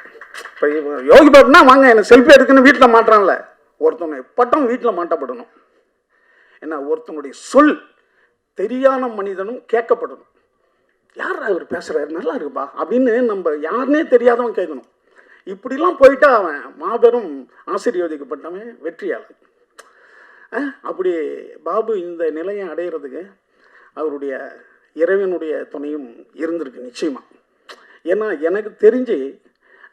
இப்போ யோகி பாபுனா வாங்க எனக்கு செல்ஃபி எடுக்குன்னு வீட்டில் மாட்டுறான்ல, ஒருத்தனுடைய பட்டம் வீட்டில் மாட்டப்படணும். ஏன்னா ஒருத்தனுடைய சொல் தெரியாத மனிதனும் கேட்கப்படணும். யார் அவர் பேசுகிறாரு, நல்லா இருக்குப்பா அப்படின்னு நம்ம யாருன்னே தெரியாதவன் கேட்கணும். இப்படிலாம் போயிட்டா அவன் மாபெரும் ஆசீர்வதிக்கப்பட்டவன், வெற்றியாளன். அப்படி பாபு இந்த நிலையை அடையிறதுக்கு அவருடைய இறைவனுடைய துணையும் இருந்திருக்கு நிச்சயமாக. ஏன்னா எனக்கு தெரிஞ்சு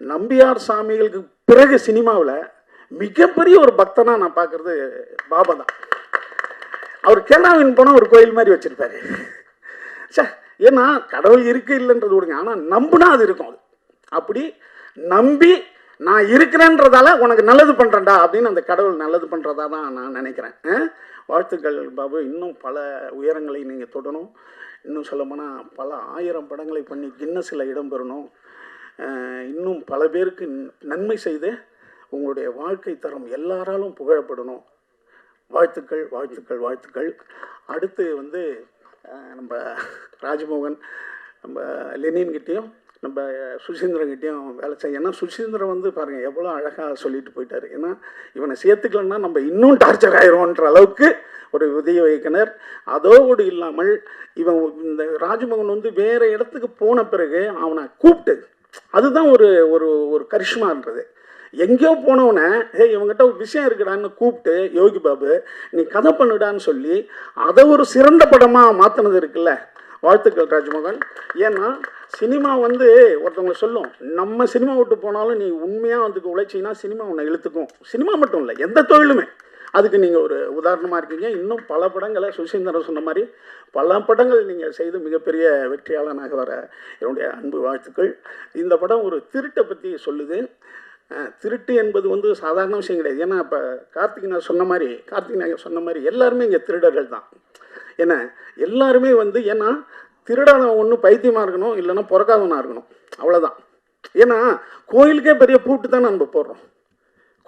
நம்பியார் சாமிகளுக்கு பிறகு சினிமாவில் மிகப்பெரிய ஒரு பக்தனாக நான் பார்க்குறது பாபா தான். அவர் கேரளாவின் போனால் ஒரு கோயில் மாதிரி வச்சுருப்பாரு. ஏன்னா கடவுள் இருக்கு இல்லைன்றது விடுங்க, ஆனால் நம்புனா அது இருக்கும். அது அப்படி நம்பி நான் இருக்கிறேன்றதால உனக்கு நல்லது பண்ணுறேன்டா அப்படின்னு அந்த கடவுள் நல்லது பண்ணுறதா தான் நான் நினைக்கிறேன். வாழ்த்துக்கள் பாபு, இன்னும் பல உயரங்களை நீங்கள் தொடணும். இன்னும் சொல்லப்போனால் பல 1000 படங்களை பண்ணி கின்னஸில் இடம் பெறணும். இன்னும் பல பேருக்கு நன்மை செய்து உங்களுடைய வாழ்க்கை தரம் எல்லாராலும் புகழப்படணும். வாழ்த்துக்கள் வாழ்த்துக்கள் வாழ்த்துக்கள். அடுத்து வந்து நம்ம ராஜ்மோகன், நம்ம லெனின்கிட்டையும் நம்ம சுசீந்திரன்கிட்டையும் வேலை செய்ய. ஏன்னா சுசீந்திரன் வந்து பாருங்கள் எவ்வளோ அழகாக சொல்லிட்டு போயிட்டார். ஏன்னா இவனை சேர்த்துக்கலன்னா நம்ம இன்னும் டார்ச்சர் ஆயிடுவோன்ற அளவுக்கு ஒரு உதவி இயக்குனர். அதோடு இல்லாமல் இவன் இந்த ராஜ்மோகன் வந்து வேறு இடத்துக்கு போன பிறகு அவனை கூப்பிட்டு, அதுதான் ஒரு ஒரு ஒரு கரிஷ்மான்றது. எங்கேயோ போனவனை இவங்ககிட்ட ஒரு விஷயம் இருக்குடான்னு கூப்பிட்டு யோகி பாபு நீ கதை பண்ணுடான்னு சொல்லி அதை ஒரு சிறந்த படமாக மாற்றினது இருக்குல்ல. வாழ்த்துக்கள் ராஜ்மோகன். ஏன்னா சினிமா வந்து ஒருத்தவங்க சொல்லும், நம்ம சினிமா விட்டு போனாலும் நீ உண்மையாக அதுக்கு உழைச்சின்னா சினிமா உன்னை இழுத்துக்கும். சினிமா மட்டும் இல்லை, எந்த தொழிலுமே. அதுக்கு நீங்கள் ஒரு உதாரணமாக இருக்கீங்க. இன்னும் பல படங்களை சுசீந்திரன் சொன்ன மாதிரி பல படங்கள் நீங்கள் செய்து மிகப்பெரிய வெற்றியாளனாக வர என்னுடைய அன்பு வாழ்த்துக்கள். இந்த படம் ஒரு திருட்டை பற்றி சொல்லுது. திருட்டு என்பது வந்து சாதாரண விஷயம் கிடையாது. ஏன்னா இப்போ கார்த்திக் நாயகர் சொன்ன மாதிரி எல்லாருமே இங்கே திருடர்கள் தான். ஏன்னா எல்லாருமே வந்து ஏன்னா திருடாதவன் ஒன்று பைத்தியமாக இருக்கணும், இல்லைன்னா பிறக்காதவனாக இருக்கணும், அவ்வளோதான். ஏன்னா கோயிலுக்கே பெரிய பூட்டு தான் நம்ம போடுறோம்.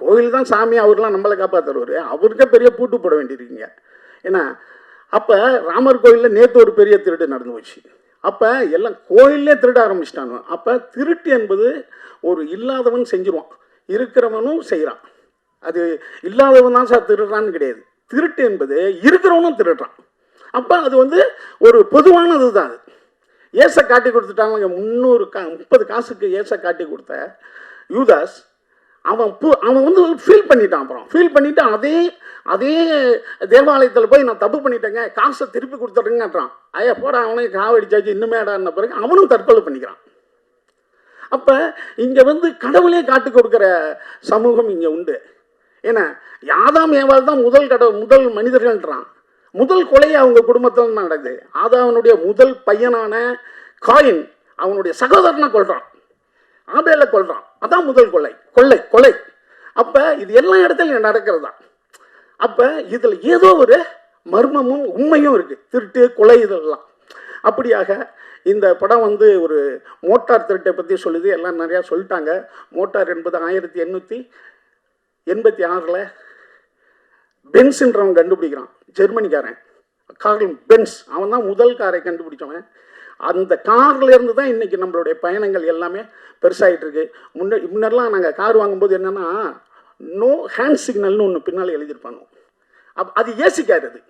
கோயில் தான் சாமி, அவர்லாம் நம்மளை காப்பாற்றுறவர், அவருக்கே பெரிய பூட்டு போட வேண்டியிருக்கீங்க. ஏன்னா அப்போ ராமர் கோயிலில் நேற்று ஒரு பெரிய திருட்டு நடந்து போச்சு. அப்போ எல்லாம் கோயிலே திருட ஆரம்பிச்சிட்டாங்க. அப்போ திருட்டு என்பது ஒரு இல்லாதவன் செஞ்சிருவான், இருக்கிறவனும் செய்கிறான். அது இல்லாதவன் தான் சார் திருடுறான்னு கிடையாது. திருட்டு என்பது இருக்கிறவனும் திருடுறான். அப்போ அது வந்து ஒரு பொதுவானது தான் அது. ஏசை காட்டி கொடுத்துட்டாங்க 30 காசுக்கு ஏசை காட்டி கொடுத்த யூதாஸ் அவன் வந்து ஃபீல் பண்ணிட்டான். அப்புறம் ஃபீல் பண்ணிவிட்டு அதே தேவாலயத்தில் போய் நான் தப்பு பண்ணிட்டேங்க, காசை திருப்பி கொடுத்துட்றேங்கன்றான். ஐயா போட அவனுக்கு காவடிச்சாச்சு இன்னுமே இடான பிறகு அவனும் தற்கொலை பண்ணிக்கிறான். அப்போ இங்கே வந்து கடவுளே காட்டி கொடுக்குற சமூகம் இங்கே உண்டு. ஏன்னா ஆதாம் ஏவாள் தான் முதல் மனிதர்கள்ன்றான். முதல் கொலையை அவங்க குடும்பத்தில் நடக்குது. ஆதாவனுடைய முதல் பையனான காயின் அவனுடைய சகோதரனை கொல்றான், ஆபேலை கொல்றான். அதான் முதல் கொலை. அப்போ இது எல்லா இடத்துலையும் நடக்கிறது தான். அப்போ இதில் ஏதோ ஒரு மர்மமும் உண்மையும் இருக்குது. திருட்டு கொலை இதெல்லாம். அப்படியாக இந்த படம் வந்து ஒரு மோட்டார் திருட்டை பற்றி சொல்லுது. எல்லாம் நிறையா சொல்லிட்டாங்க. மோட்டார் என்பது 1886 பென்ஸ்ன்றவன் கண்டுபிடிக்கிறான், ஜெர்மனிக்காரன். கார்ல் பென்ஸ் அவன் தான் முதல் காரை கண்டுபிடிச்சவன். அந்த கார்லேருந்து தான் இன்றைக்கி நம்மளுடைய பயணங்கள் எல்லாமே பெருசாகிட்டு இருக்கு. முன்னெல்லாம் நாங்கள் கார் வாங்கும்போது என்னென்னா நோ ஹேண்ட் சிக்னல்னு ஒன்று பின்னால் எழுதியிருப்பாங்க. அது ஏசி கார். அது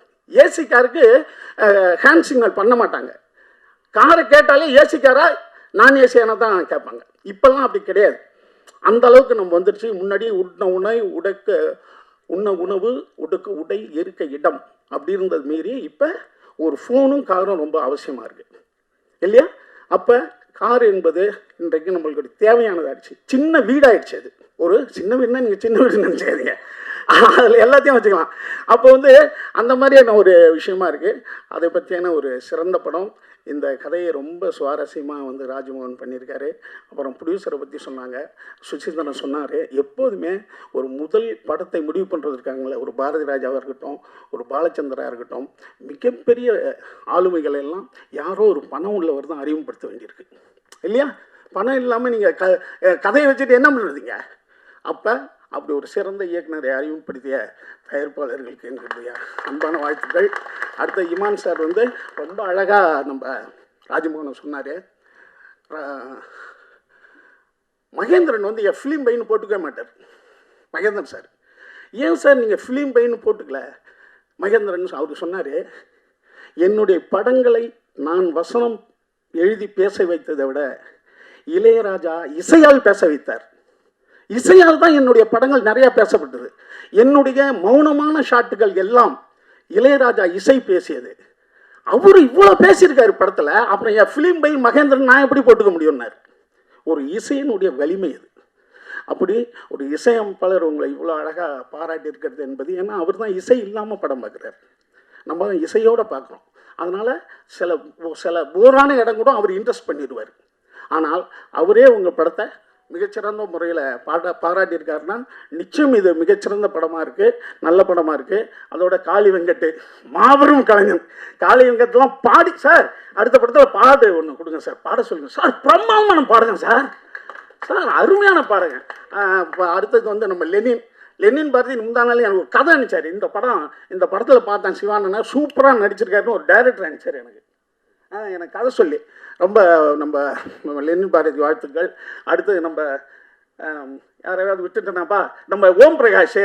ஏசி காருக்கு ஹேண்ட் சிக்னல் பண்ண மாட்டாங்க. காரை கேட்டாலே ஏசி காரா நான் ஏசியான தான் கேட்பாங்க. இப்போல்லாம் அப்படி கிடையாது. அந்த அளவுக்கு நம்ம வந்துடுச்சு. முன்னாடி உண்ண உணவு உடுக்க உடை இருக்க இடம் அப்படி இருந்தது மீறி இப்போ ஒரு ஃபோனும் காரும் ரொம்ப அவசியமாக இருக்குது இல்லையா? அப்போ கார் என்பது இன்றைக்கு நம்மளுக்கு தேவையானதாகிடுச்சு. சின்ன வீடாகிடுச்சு. அது ஒரு சின்ன வீடுனா நீங்கள் சின்ன வீடுன்னு நினச்சிக்காதீங்க, அதில் எல்லாத்தையும் வச்சுக்கலாம். அப்போ வந்து அந்த மாதிரியான ஒரு விஷயமா இருக்குது. அதை பற்றியான ஒரு சிறந்த படம். இந்த கதையை ரொம்ப சுவாரஸ்யமாக வந்து ராஜ்மோகன் பண்ணியிருக்காரு. அப்புறம் ப்ரொடியூசரை பற்றி சொன்னாங்க, சுசீந்திரன் சொன்னார். எப்போதுமே ஒரு முதல் படத்தை முடிவு பண்ணுறதுக்காங்களே, ஒரு பாரதி ராஜாவாக இருக்கட்டும், ஒரு பாலச்சந்திரா இருக்கட்டும், மிகப்பெரிய ஆளுமைகள் எல்லாம் யாரோ ஒரு பணம் உள்ளவர் தான் அறிமுகப்படுத்த வேண்டியிருக்கு இல்லையா? பணம் இல்லாமல் நீங்கள் கதையை வச்சுட்டு என்ன பண்ணுறதுங்க? அப்படி ஒரு சிறந்த இயக்குனரை அறிமுகப்படுத்திய தயாரிப்பாளர்களுக்கு என்னுடைய அன்பான வாழ்த்துக்கள். அடுத்த இமான் சார் வந்து ரொம்ப அழகாக நம்ம ராஜமோகன் சொன்னார். மகேந்திரன் வந்து என் ஃபிலிம் பையனு போட்டுக்கவே மாட்டார். மகேந்திரன் சார், ஏன் சார் நீங்கள் ஃபிலிம் பையனு போட்டுக்கல? மகேந்திரன் அவர் சொன்னார், என்னுடைய படங்களை நான் வசனம் எழுதி பேச வைத்ததை விட இளையராஜா இசையால் பேச வைத்தார். இசையால் தான் என்னுடைய படங்கள் நிறையா பேசப்பட்டது. என்னுடைய மௌனமான ஷாட்டுகள் எல்லாம் இளையராஜா இசை பேசியது. அவர் இவ்வளோ பேசியிருக்காரு படத்தில். அப்புறம் என் ஃபிலிம் பை மகேந்திரன் நான் எப்படி போட்டுக்க முடியும்னார். ஒரு இசையினுடைய வலிமை அது. அப்படி ஒரு இசையமைப்பாளர் உங்களை இவ்வளோ அழகாக பாராட்டி இருக்கிறது என்பது, ஏன்னா அவர் தான் இசை இல்லாமல் படம் பார்க்குறாரு, நம்ம தான் இசையோடு பார்க்குறோம். அதனால் சில போரான இடம் கூட அவர் இன்ட்ரெஸ்ட் பண்ணிடுவார். ஆனால் அவரே உங்கள் படத்தை மிகச்சிறந்த முறையில் பாராட்டியிருக்காருன்னா நிச்சயம் இது மிகச்சிறந்த படமாக இருக்குது, நல்ல படமாக இருக்குது. அதோட காளி வெங்கட் மாபெரும் கலைஞன். காளி வெங்கட்லாம் பாடி, சார் அடுத்த படத்தில் பாடு ஒன்று கொடுங்க சார், பாட சொல்லுங்கள் சார், பிரம்மாண்டமான பாடுங்க சார், அருமையான பாடுங்க. இப்போ அடுத்தது வந்து நம்ம லெனின் பாரதி முந்தானாலே எனக்கு ஒரு கதை அனுப்பிச்சார். இந்த படத்தில் பார்த்தேன், சிவானனா சூப்பராக நடிச்சிருக்காருன்னு ஒரு டைரக்டர் அனுப்பிச்சார் எனக்கு கதை சொல்லி. ரொம்ப நம்ம லெனின் பாரதி வாழ்த்துக்கள். அடுத்து நம்ம யாரையாவது விட்டுட்டேனாப்பா, நம்ம ஓம் பிரகாஷ்.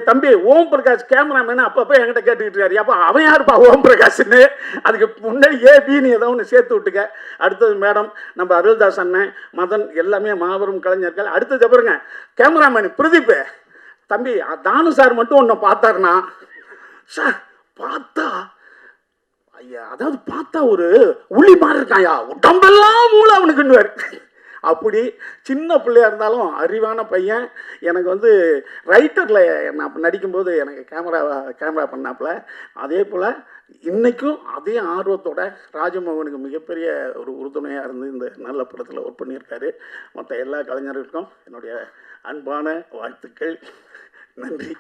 தம்பி ஓம் பிரகாஷ் கேமராமேனு அப்பப்போ என்கிட்ட கேட்டுக்கிட்டு இருக்காரு, அப்போ அவன் யாருப்பா ஓம் பிரகாஷ்ன்னு? அதுக்கு முன்னாடி ஏபின்னு ஏதோ ஒன்று சேர்த்து விட்டுக்க. அடுத்தது மேடம் நம்ம அருள்தாஸ் அண்ணன், மதன், எல்லாமே மாபெரும் கலைஞர்கள். அடுத்தது பாருங்க கேமராமேன் பிரதீப். தம்பி தானு சார் மட்டும் ஒன்று பார்த்தாருன்னா, சார் பார்த்தா ஐயா, அதாவது பார்த்தா ஒரு உளி மாதிரி இருக்காயா, உடம்பெல்லாம் மூளை அவனுக்குன்னுவார். அப்படி சின்ன பிள்ளையாக இருந்தாலும் அறிவான பையன். எனக்கு வந்து ரைட்டரில் நான் நடிக்கும்போது எனக்கு கேமரா பண்ணாப்புல. அதே போல் இன்றைக்கும் அதே ஆர்வத்தோட ராஜமோகனுக்கு மிகப்பெரிய ஒரு உறுதுணையாக இருந்து இந்த நல்ல படத்தில் ஒர்க் பண்ணியிருக்காரு. மற்ற எல்லா கலைஞர்களுக்கும் என்னுடைய அன்பான வாழ்த்துக்கள். நன்றி.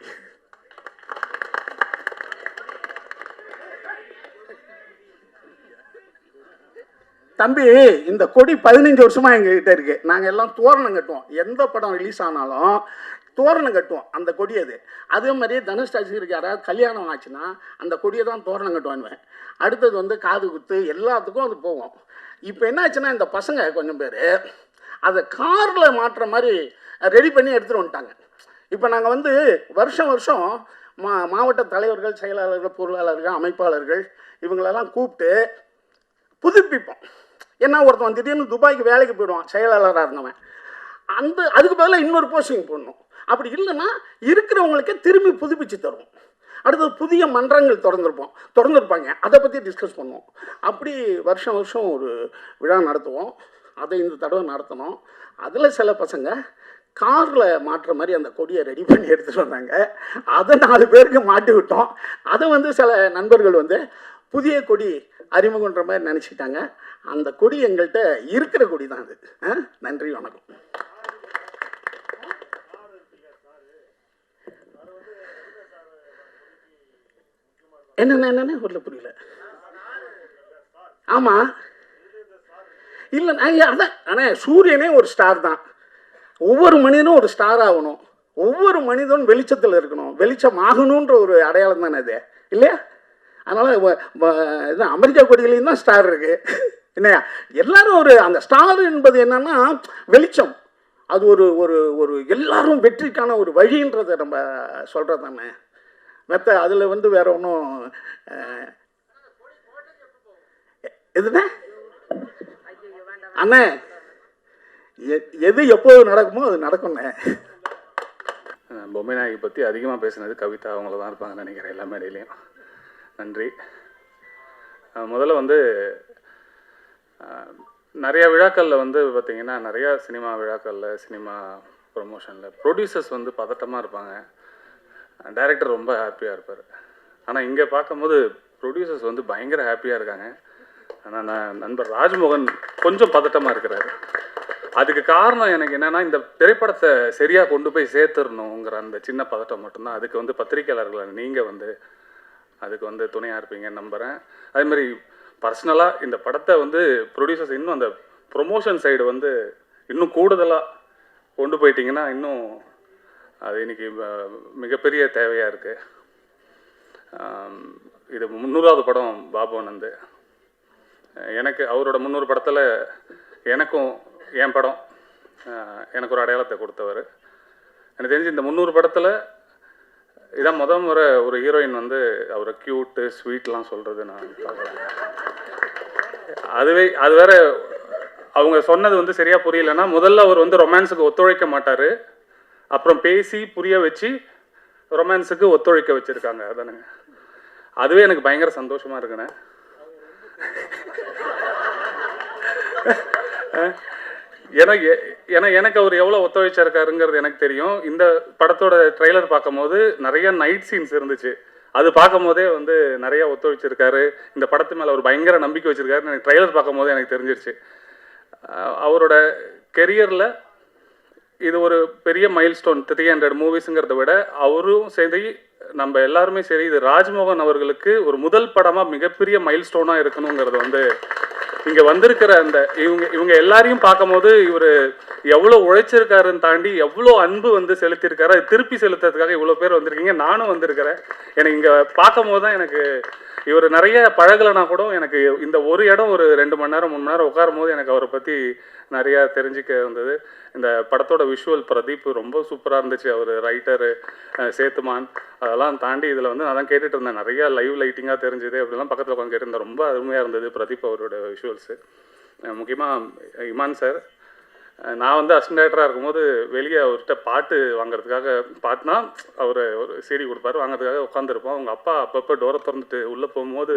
தம்பி, இந்த கொடி 15 வருஷமாக எங்ககிட்ட இருக்குது. நாங்கள் எல்லாம் தோரணம் கட்டுவோம். எந்த படம் ரிலீஸ் ஆனாலும் தோரணம் கட்டுவோம். அந்த கொடி அதே மாதிரியே தனுஷ் ராஜிக்கு யாராவது கல்யாணம் ஆச்சுன்னா அந்த கொடியை தான் தோரணம் கட்டுவானுவேன். அடுத்தது வந்து காது குத்து, எல்லாத்துக்கும் அது போவோம். இப்போ என்ன ஆச்சுன்னா, இந்த பசங்க கொஞ்சம் பேர் அதை காரில் மாட்டுற மாதிரி ரெடி பண்ணி எடுத்துகிட்டு வந்துட்டாங்க. இப்போ நாங்கள் வந்து வருஷம் மாவட்ட தலைவர்கள், செயலாளர்கள், பொருளாளர்கள், அமைப்பாளர்கள் இவங்களெல்லாம் கூப்பிட்டு புதுப்பிப்போம். ஏன்னா ஒருத்தன் திடீர்னு துபாய்க்கு வேலைக்கு போயிடுவான், செயலாளராக இருந்தவன். அதுக்கு பதிலாக இன்னொரு போஸ்டிங் போடணும். அப்படி இல்லைன்னா இருக்கிறவங்களுக்கே திரும்பி புதுப்பிச்சு தருவோம். அடுத்தது புதிய மன்றங்கள் திறந்துருப்பாங்க, அதை பற்றி டிஸ்கஸ் பண்ணுவோம். அப்படி வருஷம் வருஷம் ஒரு விழா நடத்துவோம். அதை இந்த தடவை நடத்தணும். அதில் சில பசங்க காரில் மாட்டுற மாதிரி அந்த கொடியை ரெடி பண்ணி எடுத்துகிட்டு வந்தாங்க. அதை 4 பேருக்கு மாட்டி விட்டோம். அதை சில நண்பர்கள் புதிய கொடி அறிமுகன்ற மாதிரி நினச்சிக்கிட்டாங்க. அந்த கொடி எங்கள்கிட்ட இருக்கிற கொடி தான் அது. நன்றி, வணக்கம். என்னென்ன ஒரு புரியல. ஆமாம், இல்லை அதான் ஆனால் சூரியனே ஒரு ஸ்டார் தான். ஒவ்வொரு மனிதனும் ஒரு ஸ்டார் ஆகணும். ஒவ்வொரு மனிதனும் வெளிச்சத்தில் இருக்கணும். வெளிச்சம் ஆகணுன்ற ஒரு அடையாளம் தானே அது, இல்லையா? அதனால் இது அமெரிக்கா கொடிகளையும் தான் ஸ்டார் இருக்குது, இல்லையா? எல்லாரும் அந்த ஸ்டார் என்பது என்னன்னா வெளிச்சம். அது ஒரு ஒரு ஒரு எல்லாரும் வெற்றிக்கான ஒரு வழின்றதை நம்ம சொல்கிறது தானே. அதில் வேற ஒன்றும் எதுண்ணே அண்ணே, எது எப்போது நடக்குமோ அது நடக்கும்ண்ணே. பொம்மை நாயகி பற்றி அதிகமாக பேசுனது கவிதா, அவங்கள தான் இருப்பாங்கன்னு நினைக்கிறேன் எல்லா மேடையிலையும். நன்றி. முதல்ல நிறையா விழாக்களில் பார்த்திங்கன்னா, நிறையா சினிமா விழாக்களில், சினிமா ப்ரொமோஷனில் ப்ரொடியூசர்ஸ் பதட்டமாக இருப்பாங்க, டைரக்டர் ரொம்ப ஹாப்பியாக இருப்பார். ஆனால் இங்கே பார்க்கும்போது ப்ரொடியூசர்ஸ் பயங்கர ஹாப்பியாக இருக்காங்க. ஆனால் நான் நண்பர் ராஜ்மோகன் கொஞ்சம் பதட்டமாக இருக்கிறாரு. அதுக்கு காரணம் எனக்கு என்னென்னா, இந்த திரைப்படத்தை சரியாக கொண்டு போய் சேர்த்துடணுங்கிற அந்த சின்ன பதட்டம் மட்டும்தான். அதுக்கு பத்திரிக்கையாளர்கள் நீங்கள் அதுக்கு துணையாக இருப்பீங்கன்னு நம்புகிறேன். அதேமாதிரி பர்சனலாக இந்த படத்தை ப்ரொடியூசர்ஸ் இன்னும் அந்த ப்ரொமோஷன் சைடு இன்னும் கூடுதலாக கொண்டு போயிட்டிங்கன்னா இன்னும் அது இன்றைக்கி மிகப்பெரிய தேவையாக இருக்குது. இது 300வது படம் பாபு ஆனந்த். எனக்கு அவரோட 300 படத்தில் எனக்கும் என் படம் எனக்கு ஒரு அடையாளத்தை கொடுத்தவர். எனக்கு தெரிஞ்சு இந்த 300 படத்தில் இதான் முறை ஒரு ஹீரோயின் அவரை க்யூட்டு ஸ்வீட்லாம் சொல்கிறது நான் பார்க்குறேன். அது வேற அவங்க சொன்னது சரியாக புரியலைன்னா, முதல்ல அவர் ரொமான்ஸுக்கு ஒத்துழைக்க மாட்டார், அப்புறம் பேசி புரிய வச்சு ரொமான்ஸுக்கு ஒத்துழைக்க வச்சுருக்காங்க. அதானுங்க, அதுவே எனக்கு பயங்கர சந்தோஷமாக இருக்குண்ணே. ஏன்னா எனக்கு அவர் எவ்வளோ ஒத்துழைச்சிருக்காருங்கிறது எனக்கு தெரியும். இந்த படத்தோட ட்ரெய்லர் பார்க்கும் போது நிறைய நைட் சீன்ஸ் இருந்துச்சு. அது பார்க்கும் போதே நிறைய ஒத்துழைச்சிருக்காரு. இந்த படத்து மேலே ஒரு பயங்கர நம்பிக்கை வச்சுருக்காருன்னு எனக்கு ட்ரெய்லர் பார்க்கும் போதே எனக்கு தெரிஞ்சிருச்சு. அவரோட கெரியரில் இது ஒரு பெரிய மைல்ஸ்டோன். 300 மூவிஸுங்கிறத விட அவரும் சரி, நம்ம எல்லாருமே சரி, இது ராஜ்மோகன் அவர்களுக்கு ஒரு முதல் படமாக மிகப்பெரிய மைல்ஸ்டோனாக இருக்கணுங்கிறது இங்கே வந்திருக்கிற அந்த இவங்க எல்லாரையும் பார்க்கும் போது இவர் எவ்வளோ உழைச்சிருக்காருன்னு தாண்டி எவ்வளோ அன்பு செலுத்தியிருக்காரு. அது திருப்பி செலுத்துறதுக்காக இவ்வளோ பேர் வந்திருக்கீங்க. நானும் வந்திருக்கிறேன். எனக்கு இங்கே பார்க்கும் போது தான் எனக்கு இவர் நிறைய பழகலைனா கூட எனக்கு இந்த ஒரு இடம் ஒரு 2 மணி நேரம் 3 மணி நேரம் உட்காரும் போது எனக்கு அவரை பற்றி நிறையா தெரிஞ்சுக்க வந்தது. இந்த படத்தோட விஷுவல் பிரதீப் ரொம்ப சூப்பராக இருந்துச்சு. அவர் ரைட்டரு சேத்துமான் அதெல்லாம் தாண்டி இதில் நான் தான் கேட்டுட்டு இருந்தேன். நிறையா லைவ் லைட்டிங்காக தெரிஞ்சுது அப்படிலாம் பக்கத்தில் உட்காந்து கேட்டிருந்தேன். ரொம்ப அருமையாக இருந்தது பிரதீப் அவரோட விஷுவல்ஸு. முக்கியமாக இமான் சார், நான் அசிஸ்டன்ட் டைரக்டராக இருக்கும்போது வெளியே அவர்கிட்ட பாட்டு வாங்குறதுக்காக, பாட்டுனா அவர் ஒரு CD கொடுப்பாரு, வாங்குறதுக்காக உட்காந்துருப்போம். அவங்க அப்பா அப்பப்போ டோரை திறந்துட்டு உள்ளே போகும்போது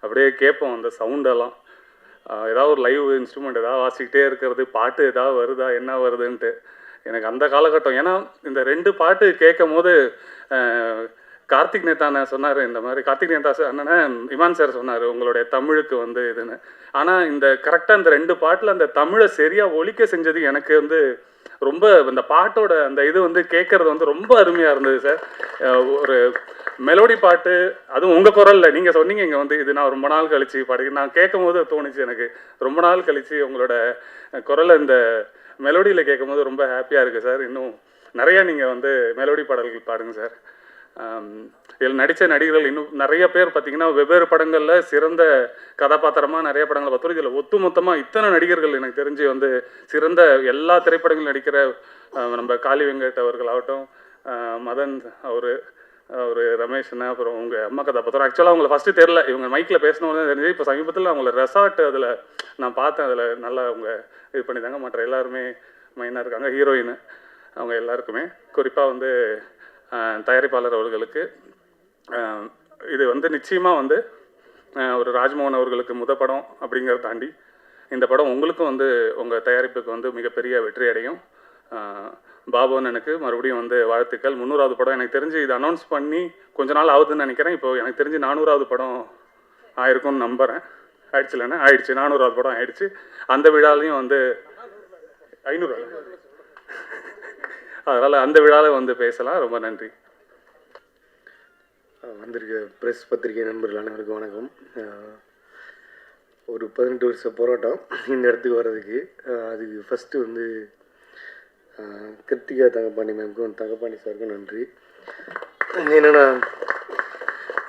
அப்படியே கேட்போம் அந்த சவுண்டெல்லாம். ஏதாவது ஒரு லைவ் இன்ஸ்ட்ருமெண்ட் ஏதாவது வாசிக்கிட்டே இருக்கிறது, பாட்டு ஏதாவது வருதா என்ன வருதுன்ட்டு. எனக்கு அந்த காலகட்டம், ஏன்னா இந்த 2 பாட்டு கேட்கும் போது கார்த்திக் நேதா சொன்னார், இந்த மாதிரி கார்த்திக் நேதா அண்ணன் இமான் சார் சொன்னார் உங்களுடைய தமிழுக்கு இதுன்னு. ஆனால் இந்த கரெக்டாக இந்த 2 பாட்டில் அந்த தமிழை சரியாக ஒலிக்க செஞ்சது எனக்கு ரொம்ப இந்த பாட்டோட அந்த இது கேட்குறது ரொம்ப அருமையாக இருந்தது சார். ஒரு மெலோடி பாட்டு, அதுவும் உங்கள் குரலில் நீங்கள் சொன்னீங்க இங்கே இது நான் ரொம்ப நாள் கழித்து பாடுங்க. நான் கேட்கும் போது தோணுச்சு எனக்கு, ரொம்ப நாள் கழித்து உங்களோட குரலை இந்த மெலோடியில் கேட்கும் போது ரொம்ப ஹாப்பியாக இருக்குது சார். இன்னும் நிறையா நீங்கள் மெலோடி பாடல்கள் பாடுங்க சார். இதில் நடித்த நடிகர்கள் இன்னும் நிறைய பேர் பார்த்திங்கன்னா வெவ்வேறு படங்களில் சிறந்த கதாபாத்திரமாக நிறைய படங்களை பார்த்தோம். இதில் ஒட்டுமொத்தமாக இத்தனை நடிகர்கள் எனக்கு தெரிஞ்சு சிறந்த எல்லா திரைப்படங்களும் நடிக்கிற நம்ம காளி வெங்கட் அவர்கள் ஆகட்டும், மதன் அவர், ஒரு ரமேஷ்னா, அப்புறம் உங்கள் அம்மா கதாபாத்திரம். ஆக்சுவலாக அவங்களை ஃபஸ்ட்டு தெரில, இவங்க மைக்கில் பேசினவங்க தெரிஞ்சு. இப்போ சமீபத்தில் அவங்கள ரெசார்ட் அதில் நான் பார்த்தேன். அதில் நல்லா அவங்க இது பண்ணியிருந்தாங்க. மற்ற எல்லாருமே மெயினாக இருக்காங்க. ஹீரோயின் அவங்க எல்லாருக்குமே, குறிப்பாக வந்து தயாரிப்பாளர் அவர்களுக்கு இது வந்து நிச்சயமாக வந்து ஒரு ராஜ்மோகன் அவர்களுக்கு படம் அப்படிங்கிறத தாண்டி இந்த படம் உங்களுக்கும் வந்து உங்கள் தயாரிப்புக்கு வந்து மிகப்பெரிய வெற்றி அடையும். பாபுன்னு எனக்கு மறுபடியும் வந்து வாழ்த்துக்கள். 300வது படம் எனக்கு தெரிஞ்சு இது அனௌன்ஸ் பண்ணி கொஞ்ச நாள் ஆகுதுன்னு நினைக்கிறேன். இப்போ எனக்கு தெரிஞ்சு 400வது படம் ஆயிருக்கும்னு நம்புகிறேன். ஆயிடுச்சு இல்லைன்னா ஆயிடுச்சு, 400வது படம் ஆயிடுச்சு. அந்த விழாலையும் வந்து 500 அதனால் அந்த விழாவில் வந்து பேசலாம். ரொம்ப நன்றி. வந்திருக்க ப்ரெஸ் பத்திரிகை நண்பர்கள் அனைவருக்கும் வணக்கம். ஒரு 18 வருஷ போராட்டம் இந்த இடத்துக்கு வர்றதுக்கு. அதுக்கு ஃபஸ்ட்டு வந்து கிருத்திகா தங்கப்பாண்டி மேம்க்கும் தங்கப்பாண்டி சாருக்கும் நன்றி. என்னென்னா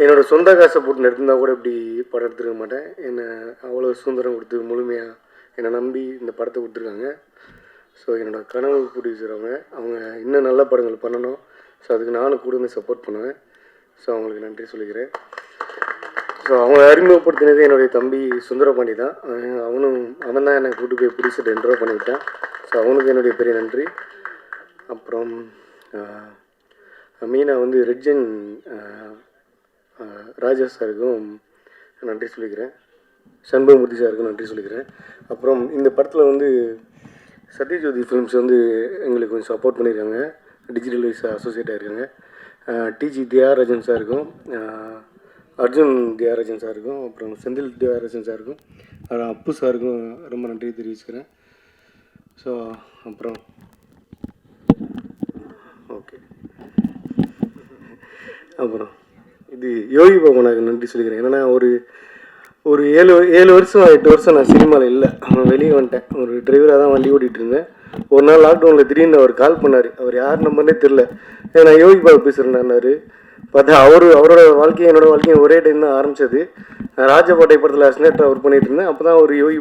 என்னோடய சொந்த காசை போட்டு எடுத்திருந்தால் கூட இப்படி படம் எடுத்துருக்க மாட்டேன். என்னை அவ்வளோ சுதந்திரம் கொடுத்து முழுமையாக என்னை நம்பி இந்த படத்தை கொடுத்துருக்காங்க. ஸோ என்னோடய கனவு ப்ரொடியூசர் அவங்க இன்னும் நல்ல படங்கள் பண்ணணும். ஸோ அதுக்கு நானும் கூட வந்து சப்போர்ட் பண்ணுவேன். ஸோ அவங்களுக்கு நன்றி சொல்லிக்கிறேன். ஸோ அவங்க அறிமுகப்படுத்தினது என்னுடைய தம்பி சுந்தரபாண்டி தான். அவன் தான் என்னை கூட்டு போய் பிடிச்சிட்டு இன்ட்ரோ பண்ணிவிட்டான். ஸோ அவனுக்கு என்னுடைய பெரிய நன்றி. அப்புறம் மீனா வந்து ரெட்ஜன் ராஜா சாருக்கும் நன்றி சொல்லிக்கிறேன். சண்பகமூர்த்தி சாருக்கும் நன்றி சொல்லிக்கிறேன். அப்புறம் இந்த படத்தில் வந்து சத்யஜோதி ஃபிலிம்ஸ் வந்து எங்களுக்கு கொஞ்சம் சப்போர்ட் பண்ணியிருக்காங்க. டிஜிட்டல் வைஸ் அசோசியேட் ஆகிருக்காங்க. டிஜி தியாகராஜன் சாருக்கும், அர்ஜுன் தியாகராஜன் சாருக்கும், அப்புறம் செந்தில் தியாகராஜன் சாருக்கும், அப்பு சாருக்கும் ரொம்ப நன்றி தெரிவிச்சுக்கிறேன். ஸோ அப்புறம் ஓகே, அப்புறம் இது யோகி பாபனாக்கு நன்றி சொல்லிக்கிறேன். என்னென்னா ஒரு 7 வருஷம் 8 வருஷம் நான் சினிமாவில் இல்லை, வெளியே வந்துட்டேன். ஒரு டிரைவராக தான் வண்டி ஓட்டிகிட்டு இருந்தேன். ஒரு நாள் லாக்டவுனில் திடீர்னு அவர் கால் பண்ணார். அவர் யார் நம்பர்னே தெரில. நான் யோகி பாபு பேசுகிறேன்னாரு. பார்த்தா அவரோட வாழ்க்கையும் என்னோடய வாழ்க்கையும் ஒரே டைம் தான் ஆரம்பித்தது. ராஜபாட்டை படத்தில் அசினேட்டர் அவர் பண்ணிகிட்டு இருந்தேன். அப்போ தான் அவர் யோகி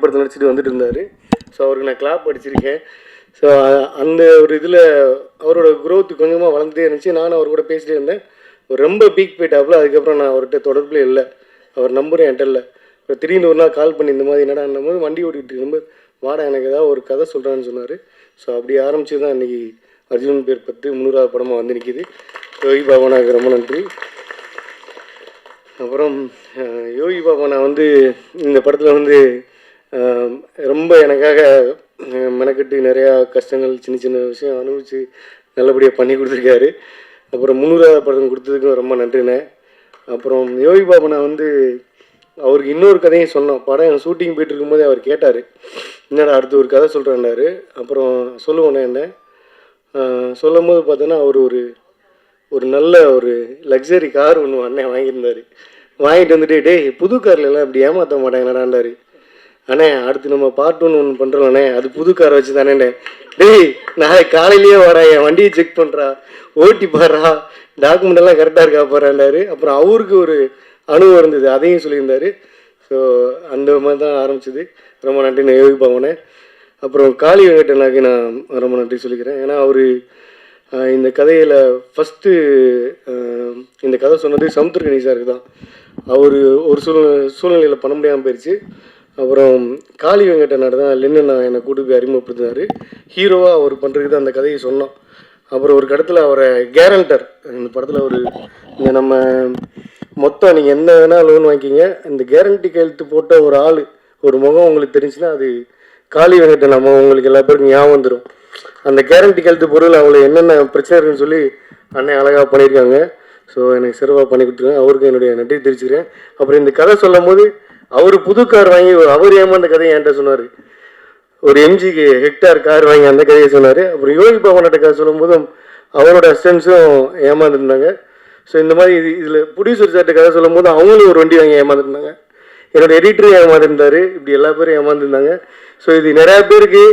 படத்தில் நடிச்சிட்டு வந்துட்டு இருந்தார். ஸோ அவருக்கு நான் கிளாப் அடிச்சிருக்கேன். ஸோ அந்த ஒரு இதில் அவரோட குரோத் கொஞ்சமாக வளர்ந்துட்டே இருந்துச்சு. நானும் அவர் கூட பேசிகிட்டே இருந்தேன். ரொம்ப பீக் போயிட்டாப்புல. அதுக்கப்புறம் நான் அவர்கிட்ட தொடர்பில் இல்லை. அவர் நம்பரும் என்கிட்ட இல்லை. இப்போ திடீர்னு ஒரு நாள் கால் பண்ணி இந்த மாதிரி என்னடான்னும் போது வண்டி ஓட்டிகிட்டு இருக்கும்போது வாடா எனக்கு ஏதாவது ஒரு கதை சொல்கிறான்னு சொன்னார். ஸோ அப்படி ஆரம்பித்து தான் இன்றைக்கி அர்ஜுன் பேர் 10 300வது படமாக வந்து நிற்கிது. யோகி பாபனாவுக்கு ரொம்ப நன்றி. அப்புறம் யோகி பாபனா வந்து இந்த படத்தில் வந்து ரொம்ப எனக்காக மெனக்கட்டு நிறையா கஷ்டங்கள் சின்ன சின்ன விஷயம் அனுபவித்து நல்லபடியாக பண்ணி கொடுத்துருக்காரு. அப்புறம் 300வது படம் கொடுத்ததுக்கும் ரொம்ப நன்றிண்ணே. அப்புறம் யோகி பாபனா வந்து அவருக்கு இன்னொரு கதையும் சொன்னோம். படம் ஷூட்டிங் போயிட்டு இருக்கும்போதே அவர் கேட்டார், என்னடா அடுத்து ஒரு கதை சொல்கிறேன்னாரு. அப்புறம் சொல்லுவோண்ணே என்ன சொல்லும் போது பார்த்தோன்னா அவர் ஒரு நல்ல ஒரு லக்ஸரி கார் ஒன்று அண்ணன் வாங்கியிருந்தார். வாங்கிட்டு வந்துட்டு டேய் புது கார்லாம் இப்படி ஏமாற்ற மாட்டாங்கடாண்டாரு. அண்ணே அடுத்து நம்ம பார்ட் 1 ஒன்று பண்ணுறோண்ணே, அது புது காரை வச்சு தானேண்ணே. டேய் நாளைக்கு காலையிலேயே வாடா, என் வண்டியை செக் பண்ணுறா, ஓட்டி பாடுறா, டாக்குமெண்ட் எல்லாம் கரெக்டாக இருக்கா போகிறாண்டாரு. அப்புறம் அவருக்கு ஒரு அனுபவம் இருந்தது, அதையும் சொல்லியிருந்தார். ஸோ அந்த மாதிரி தான் ஆரம்பிச்சிது. ரொம்ப நன்றி நான் யோகி பாவனே. அப்புறம் காளி வெங்கடனாக்கு நான் ரொம்ப நன்றி சொல்லிக்கிறேன். ஏன்னா அவர் இந்த கதையில் ஃபஸ்ட்டு இந்த கதை சொன்னது சமுத்திரகனி சாருக்கு தான். அவர் ஒரு சூழ்நிலையில் பண்ண முடியாமல் போயிடுச்சு. அப்புறம் காளி வெங்கடனார் தான் லென்னு நான் என்னை கூட்டு போய் அறிமுகப்படுத்தினார். ஹீரோவாக அவர் பண்ணுறதுக்கு தான் அந்த கதையை சொன்னோம். அப்புறம் ஒரு கடத்தில் அவரை கேரண்டர் இந்த படத்தில் இந்த நம்ம மொத்தம் நீங்கள் என்ன வேணால் லோன் வாங்கிக்கிங்க, இந்த கேரண்டி கையெழுத்து போட்ட ஒரு ஆள் ஒரு முகம் உங்களுக்கு தெரிஞ்சுன்னா அது காளி வெங்கடன் நம்ம உங்களுக்கு எல்லா பேருக்கும் ஞாபகம் வந்துடும். அந்த கேரண்டி கையெழுத்து பொருள் அவளை என்னென்ன பிரச்சனை இருக்குன்னு சொல்லி அண்ணன் அழகாக பண்ணியிருக்காங்க. ஸோ எனக்கு சிறப்பாக பண்ணி கொடுத்துருக்கேன். அவருக்கு என்னுடைய நன்றி தெரிவிச்சுக்கிறேன். அப்புறம் இந்த கதை சொல்லும் போது அவர் புது கார் வாங்கி அவர் ஏமாந்த கதையை என்கிட்ட சொன்னார். ஒரு எம்ஜிக்கு ஹெக்டார் கார் வாங்கி அந்த கதையை சொன்னார். அப்புறம் யோகி பாபனாட்ட கதை சொல்லும் போதும் அவரோட அசிஸ்டன்ஸும் ஏமாந்துருந்தாங்க. ஸோ இந்த மாதிரி இதில் ப்ரொடியூசர் சார்ட்ட கதை சொல்லும் போது அவங்களும் ஒரு வண்டி வாங்கி ஏமாந்துருந்தாங்க. என்னோட எடிட்டரும் ஏமாந்துருந்தார். இப்படி எல்லா பேரும் ஏமாந்துருந்தாங்க. ஸோ இது நிறையா பேருக்கு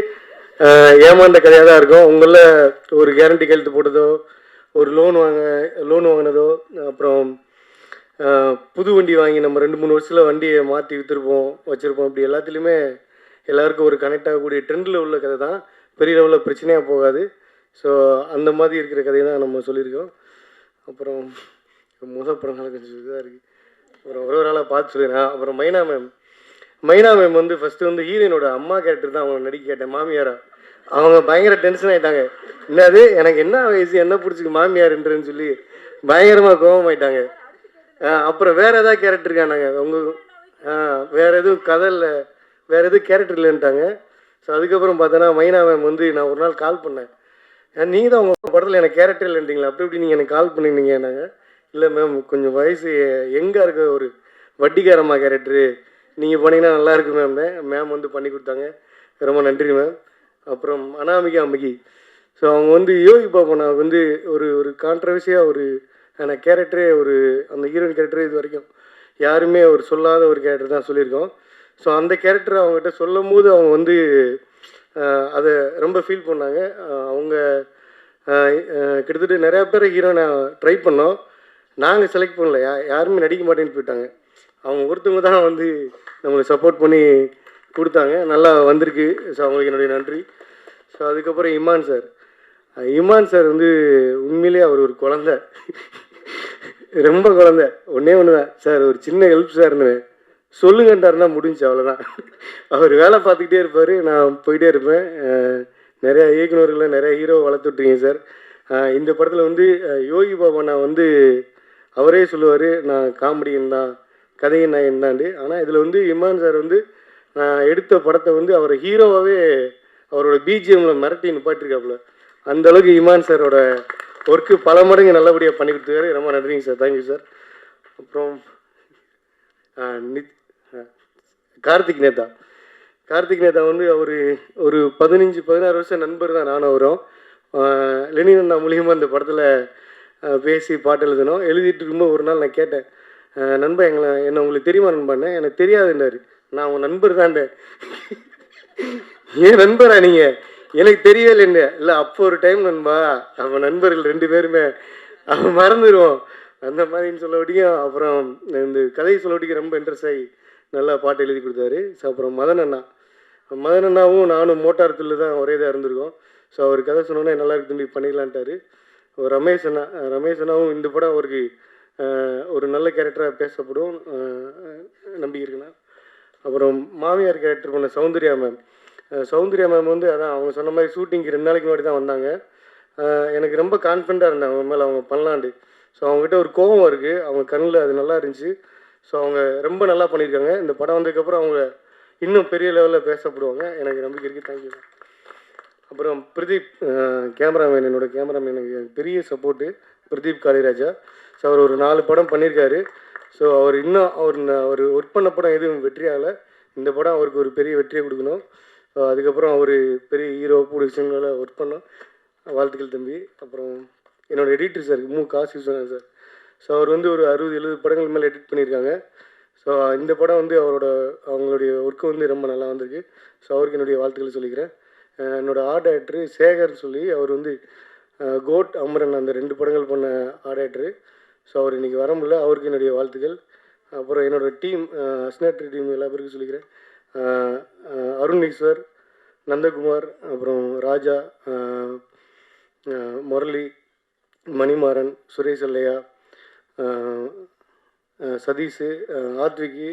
ஏமாந்த கதையாக தான் இருக்கும். உங்களில் ஒரு கேரண்டி கையெழுத்து போட்டதோ, ஒரு லோன் வாங்கினதோ, அப்புறம் புது வண்டி வாங்கி நம்ம 2-3 வருஷத்தில் வண்டியை மாற்றி விற்றுருப்போம் வச்சுருப்போம். இப்படி எல்லாத்துலேயுமே எல்லாருக்கும் ஒரு கனெக்ட் ஆகக்கூடிய ட்ரெண்டில் உள்ள கதை தான். பெரிய லெவலில் பிரச்சனையாக போகாது. ஸோ அந்த மாதிரி இருக்கிற கதையை தான் நம்ம சொல்லியிருக்கோம். அப்புறம் முதல் படம்னால கொஞ்சம் இதாக இருக்குது. அப்புறம் ஒரு ஆளாக பார்த்து சொல்லிடுறேன். அப்புறம் மைனா மேம் வந்து ஃபஸ்ட்டு வந்து ஹீரோயினோட அம்மா கேரக்டர் தான் அவங்க நடிக்க கேட்டேன், மாமியாரா. அவங்க பயங்கர டென்ஷன் ஆகிட்டாங்க. என்னது எனக்கு என்ன வயசு, என்ன பிடிச்சிக்கு மாமியார்ன்றேன்னு சொல்லி பயங்கரமாக கோபமாயிட்டாங்க. அப்புறம் வேறு ஏதாவது கேரக்டர் இருக்கானாங்க உங்கள் வேறு எதுவும் கதை இல்லை, வேறு எதுவும் கேரக்டர் இல்லைன்ட்டாங்க. ஸோ அதுக்கப்புறம் பார்த்தோன்னா மைனா மேம் வந்து நான் ஒரு நாள் கால் பண்ணேன், நீங்கள் தான் உங்கள் படத்தில் எனக்கு கேரக்டர் இல்லைன்றீங்களா, அப்படி இப்படி நீங்கள் எனக்கு கால் பண்ணிருந்தீங்க. நாங்கள் இல்லை மேம் கொஞ்சம் வயசு எங்கே இருக்க ஒரு வட்டிக்காரம்மா கேரக்டரு நீங்கள் பண்ணிங்கன்னா நல்லா இருக்கு மேம் வந்து பண்ணி கொடுத்தாங்க. ரொம்ப நன்றி மேம். அப்புறம் அனாமிகா அம்பிகி, ஸோ அவங்க வந்து யோகி பாபனா வந்து ஒரு ஒரு கான்ட்ரவர்சியாக ஒரு கேரக்டரே, ஒரு அந்த ஹீரோயின் கேரக்டரே இது வரைக்கும் யாருமே ஒரு சொல்லாத ஒரு கேரக்டர் தான் சொல்லியிருக்கோம். ஸோ அந்த கேரக்டர் அவங்ககிட்ட சொல்லும் போது அவங்க வந்து அதை ரொம்ப ஃபீல் பண்ணாங்க. அவங்க கிட்டத்தட்ட நிறையா பேர் ஹீரோனை ட்ரை பண்ணோம், நாங்கள் செலக்ட் பண்ணல, யாருமே நடிக்க மாட்டேன்னு போயிட்டாங்க. அவங்க ஒருத்தவங்க தான் வந்து நம்மளை சப்போர்ட் பண்ணி கொடுத்தாங்க, நல்லா வந்திருக்கு. ஸோ அவங்களுக்கு என்னுடைய நன்றி. ஸோ அதுக்கப்புறம் இமான் சார் வந்து உண்மையிலேயே அவர் ஒரு குழந்தை, ரொம்ப குழந்தை. ஒன்றே ஒன்று தான் சார், ஒரு சின்ன ஹெல்ப் சார்னு சொல்லுங்கன்றாருன்னா முடிஞ்சு, அவ்வளோதான். அவர் வேலை பார்த்துக்கிட்டே இருப்பார், நான் போயிட்டே இருப்பேன். நிறையா இயக்குநர்களை நிறைய ஹீரோ வளர்த்துட்ருக்கீங்க சார். இந்த படத்தில் வந்து யோகி பாபா வந்து அவரே சொல்லுவார், நான் காமெடியன் தான், கதையின் நான் என்னாண்டு. ஆனால் இதில் வந்து இமான் சார் வந்து நான் எடுத்த படத்தை வந்து அவரை ஹீரோவாகவே அவரோட பிஜிஎம்மில் மிரட்டி நிப்பாட்டிருக்காப்புல. அந்தளவுக்கு இமான் சாரோட ஒர்க்கு பல மடங்கு நல்லபடியாக பண்ணி கொடுத்துருக்காரு. ரொம்ப நன்றிங்க சார், தேங்க்யூ சார். அப்புறம் கார்த்திக் நேதா வந்து அவர் ஒரு 15-16 வருஷம் நண்பர் தான் நானும் அவரும். லெனின் அண்ணா மூலியமாக இந்த படத்தில் பேசி பாட்டு எழுதிட்டு இருக்கும்போது ஒரு நாள் நான் கேட்டேன், நண்பா என்ன உங்களுக்கு தெரியுமா நண்பாண்ணே, எனக்கு தெரியாதுன்றாரு. நான் உங்கள் நண்பர் தான்டேன். ஏன் நண்பரா நீங்கள், எனக்கு தெரியவே இல்லைன்னு. இல்லை அப்போ ஒரு டைம் நண்பா, அவன் நண்பர்கள் 2 பேருமே அவன் மறந்துடுவோம் அந்த மாதிரின்னு சொல்லபடியும். அப்புறம் இந்த கதையை சொல்லபடிக்கு ரொம்ப இன்ட்ரெஸ்ட் ஆகி நல்லா பாட்டு எழுதி கொடுத்தாரு. ஸோ அப்புறம் மதன் அண்ணாவும் நானும் மோட்டார் துள்ளு தான் ஒரே இதாக இருந்திருக்கோம். ஸோ அவர் கதை சொன்னோன்னே நல்லா இருக்கு தம்பி பண்ணிடலான்ட்டாரு. ரமேஷ் அண்ணாவும் இந்த படம் அவருக்கு ஒரு நல்ல கேரக்டராக பேசப்படும் நம்பிக்கை இருக்குண்ணா. அப்புறம் மாமியார் கேரக்டர் பண்ண சௌந்தர்யா மேம் வந்து அதான் அவங்க சொன்ன மாதிரி ஷூட்டிங்க்கு 2 நாளைக்கு முன்னாடி தான் வந்தாங்க. எனக்கு ரொம்ப கான்ஃபிடண்ட்டாக இருந்தேன் அவங்க மேலே, அவங்க பண்ணலான்ட்டு. ஸோ அவங்ககிட்ட ஒரு கோபம் இருக்குது, அவங்க கண்ணில் அது நல்லா இருந்துச்சு. ஸோ அவங்க ரொம்ப நல்லா பண்ணியிருக்காங்க. இந்த படம் வந்ததுக்கப்புறம் அவங்க இன்னும் பெரிய லெவலில் பேசப்படுவாங்க, எனக்கு நம்பிக்கை இருக்குது. தேங்க்யூ. அப்புறம் பிரதீப் கேமராமேன், என்னோடய கேமராமேன் எனக்கு பெரிய சப்போர்ட்டு பிரதீப் காளிராஜா. ஸோ அவர் ஒரு 4 படம் பண்ணியிருக்காரு. ஸோ அவர் இன்னும் அவர் ஒர்க் பண்ண படம் எதுவும் வெற்றி ஆகலை, இந்த படம் அவருக்கு ஒரு பெரிய வெற்றியை கொடுக்கணும். அதுக்கப்புறம் அவர் பெரிய ஹீரோ ப்ரொடக்ஷனில் ஒர்க் பண்ணோம். வாழ்த்துக்கள் தம்பி. அப்புறம் என்னோடய எடிட்டர் சார் காசி சொன்னார் சார். ஸோ அவர் வந்து ஒரு 60-70 படங்கள் மேலே எடிட் பண்ணியிருக்காங்க. ஸோ இந்த படம் வந்து அவங்களுடைய ஒர்க்கு வந்து ரொம்ப நல்லா வந்திருக்கு. ஸோ அவருக்கு என்னுடைய வாழ்த்துக்கள் சொல்லிக்கிறேன். என்னோடய ஆர்ட் டைரக்டரு சேகர் சொல்லி, அவர் வந்து கோட் அமரன் அந்த 2 படங்கள் பண்ண ஆர்ட் டைரக்டரு. ஸோ அவர் இன்றைக்கி வர முடியல, அவருக்கு என்னுடைய வாழ்த்துக்கள். அப்புறம் என்னோடய டீம் அஸ்னாட்ரி டீம் எல்லா பேருக்கும் சொல்லிக்கிறேன். அருண் ஈஸ்வர், நந்தகுமார், அப்புறம் ராஜா, முரளி, மணிமாறன், சுரேஷ் அல்லையா, சதீஷு, ஆத்விகி,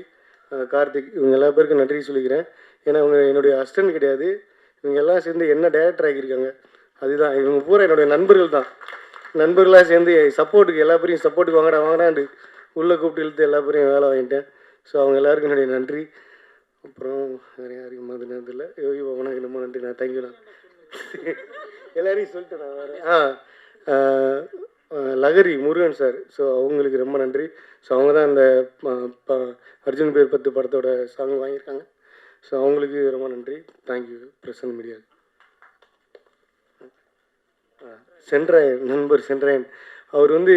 கார்த்திக், இவங்க எல்லா பேருக்கும் நன்றி சொல்லிக்கிறேன். ஏன்னா இவங்க என்னுடைய அசிஸ்டன்ட் கிடையாது, இவங்க எல்லாம் சேர்ந்து என்ன டைரக்டர் ஆகியிருக்காங்க. அதுதான் இவங்க பூரா என்னுடைய நண்பர்கள் தான். நண்பர்களாக சேர்ந்து சப்போர்ட்டுக்கு எல்லா பேரையும் சப்போர்ட்டுக்கு வாங்கடான்ட்டு உள்ளே கூப்பிட்டு இழுத்து எல்லா பேரையும் வேலை வாங்கிட்டேன். ஸோ அவங்க எல்லாருக்கும் என்னுடைய நன்றி. அப்புறம் வேறு யாருக்கும் மாதிரி நேரத்தில் யோகி பாபனாக்கு ரொம்ப நன்றி. நான் தேங்க்யூண்ணா. எல்லாரையும் சொல்லிட்டேன் நான் வேறு. லகரி முருகன் சார், ஸோ அவங்களுக்கு ரொம்ப நன்றி. ஸோ அவங்க தான் இந்த அர்ஜுன் பேர் 10 படத்தோட சாங் வாங்கியிருக்காங்க. ஸோ அவங்களுக்கு ரொம்ப நன்றி. Thank you present media. நண்பர் சென்ட்ராயன், அவர் வந்து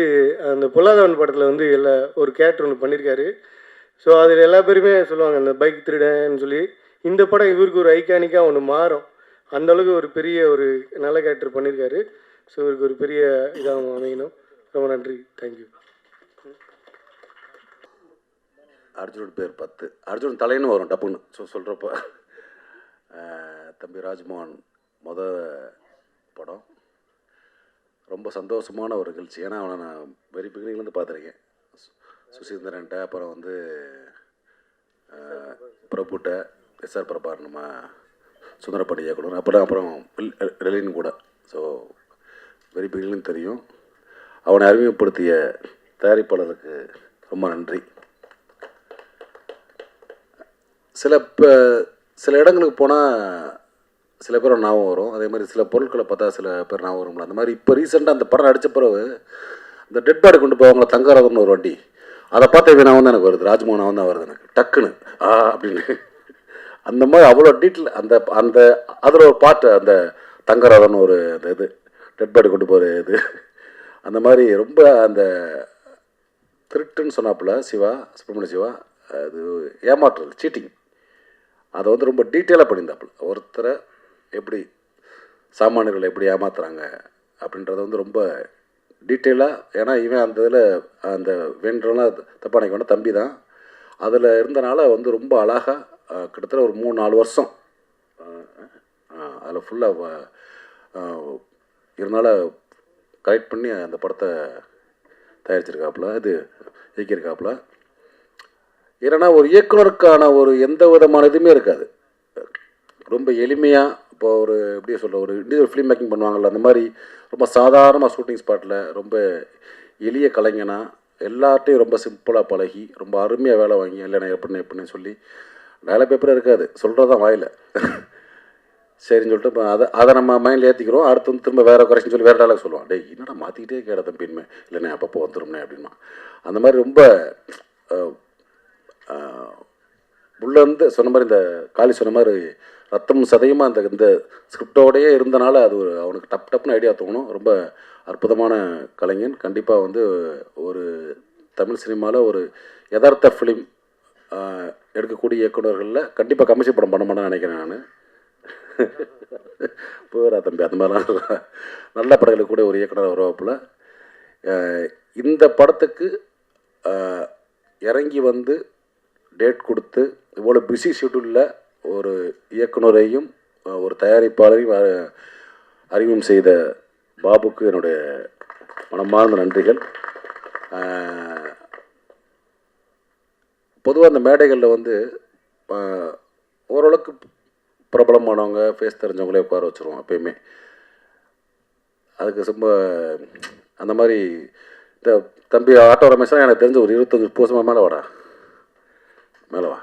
அந்த பொல்லாதவன் படத்தில் வந்து ஒரு கேரக்டர் ஒன்று பண்ணியிருக்காரு. ஸோ அதில் எல்லா பேருமே சொல்லுவாங்க அந்த பைக் திருடன்னு சொல்லி. இந்த படம் இவருக்கு ஒரு ஐகானிக்காக ஒன்று மாறும், அந்தளவுக்கு ஒரு பெரிய ஒரு நல்ல கேரக்டர் பண்ணியிருக்காரு. ஸோ இவருக்கு ஒரு பெரிய இதாக அமையணும். ரொம்ப நன்றி. தேங்க்யூ. அர்ஜுனோட பேர் 10, அர்ஜுன் தலைன்னு வரும் டப்புன்னு. ஸோ சொல்கிறப்ப தம்பி ராஜ்மோகன் படம் ரொம்ப சந்தோஷமான ஒரு நிகழ்ச்சி. ஏன்னா அவனை நான் வெரி பிகினிங்லேருந்து பார்த்துருக்கேன். சுசீந்திரன்ட்ட, அப்புறம் வந்து பிரபுட்ட, எஸ்ஆர் பிரபார், நம்ம சுந்தரபாண்டி இயக்குனர், அப்புறம் ரெலின் கூட. ஸோ வெரி பிகினிங் தெரியும். அவனை அறிமுகப்படுத்திய தயாரிப்பாளருக்கு ரொம்ப நன்றி. சில இடங்களுக்கு போனால் சில பேர் ஞாபகம் வரும். அதே மாதிரி சில பொருட்களை பார்த்தா சில பேர் ஞாபகம் வரும்ல. அந்த மாதிரி இப்போ ரீசெண்டாக அந்த படம் நடித்த பிறகு இந்த டெட் பாடி கொண்டு போவாங்களா, தங்கரதம்னு ஒரு வண்டி, அதை பார்த்த வினா வந்து எனக்கு வருது, ராஜ்மோகனா வந்து வருது எனக்கு டக்குன்னு அப்படின்னு. அந்த மாதிரி அவ்வளோ டீட்டெயில் அந்த அந்த அதில் ஒரு பாட்டு, அந்த தங்கரதம்னு ஒரு அந்த இது டெட் பாடி கொண்டு போகிற இது, அந்த மாதிரி ரொம்ப அந்த திருட்டுன்னு சொன்னாப்புல சுப்பிரமணிய சிவா, அது ஏமாற்றுறது, சீட்டிங், அதை வந்து ரொம்ப டீட்டெயிலாக பண்ணியிருந்தாப்புல. ஒருத்தரை எப்படி சாமானியர்களை எப்படி ஏமாத்துறாங்க அப்படின்றத வந்து ரொம்ப டீட்டெயிலாக. ஏன்னா இவன் அந்த இதில் அந்த வேண்டலாம் தப்பானைக்கு வேணால் தம்பி தான் அதில் இருந்தனால வந்து ரொம்ப அழகாக கிட்டத்தட்ட ஒரு 3-4 வருஷம் அதில் ஃபுல்லாக இதனால் கலெக்ட் பண்ணி அந்த படத்தை தயாரிச்சிருக்காப்புல, இது இயக்கியிருக்காப்புல. ஏன்னா ஒரு இயக்குனருக்கான ஒரு எந்த விதமான இதுவுமே இருக்காது. ரொம்ப எளிமையாக, இப்போ ஒரு எப்படி சொல்ல, ஒரு இண்டிவிஜுவல் ஃபிலிம் மேக்கிங் பண்ணுவாங்கள்ல, அந்த மாதிரி ரொம்ப சாதாரணமாக ஷூட்டிங் ஸ்பாட்டில் ரொம்ப எளிய கலைஞனா எல்லார்ட்டையும் ரொம்ப சிம்பிளாக பழகி ரொம்ப அருமையாக வேலை வாங்கி, இல்லைண்ணா எப்படின்னு சொல்லி வேலை பேப்பரே இருக்காது, சொல்கிறது தான் வாயில் சரின்னு சொல்லிட்டு இப்போ அதை நம்ம மைண்டில் ஏற்றிக்கிறோம். அடுத்து வந்து திரும்ப வேறு குறைச்சின்னு சொல்லி வேறு டைலாக் சொல்லுவான், டேய் என்னடா மாற்றிக்கிட்டே கேட தம்பின்மே, இல்லைண்ணே அப்பப்போ வந்துடும்னே அப்படின்னா. அந்த மாதிரி ரொம்ப உள்ளேருந்து சொன்ன மாதிரி இந்த காளி சொன்ன மாதிரி ரத்தம் சதையுமா இந்த ஸ்கிரிப்டோடையே இருந்தனால அது அவனுக்கு டப்புன்னு ஐடியா தோணும். ரொம்ப அற்புதமான கலைஞன். கண்டிப்பாக வந்து ஒரு தமிழ் சினிமாவில் ஒரு யதார்த்த ஃபிலிம் எடுக்கக்கூடிய இயக்குநர்களில் கண்டிப்பாக கமர்ஷியல் படம் பண்ண மாட்டேன்னு நினைக்கிறேன் நான். போரா தம்பி, அந்த மாதிரிலாம் நல்ல படங்களுக்கு கூட ஒரு இயக்குனர் உருவாப்பில். இந்த படத்துக்கு இறங்கி வந்து டேட் கொடுத்து இவ்வளோ பிஸி ஷெட்யூலில் ஒரு இயக்குனரையும் ஒரு தயாரிப்பாளரையும் அறிமுகம் செய்த பாபுக்கு என்னுடைய மனமார்ந்த நன்றிகள். பொதுவாக அந்த மேடைகளில் வந்து ஓரளவுக்கு பிரபலமானவங்க, ஃபேஸ் தெரிஞ்சவங்களே உட்கார வச்சுருவோம் எப்பயுமே. அதுக்கு ரொம்ப அந்த மாதிரி இந்த தம்பி ஆட்டோ ரமேஷ் எனக்கு தெரிஞ்ச ஒரு 25 வருஷமாக மேலே வா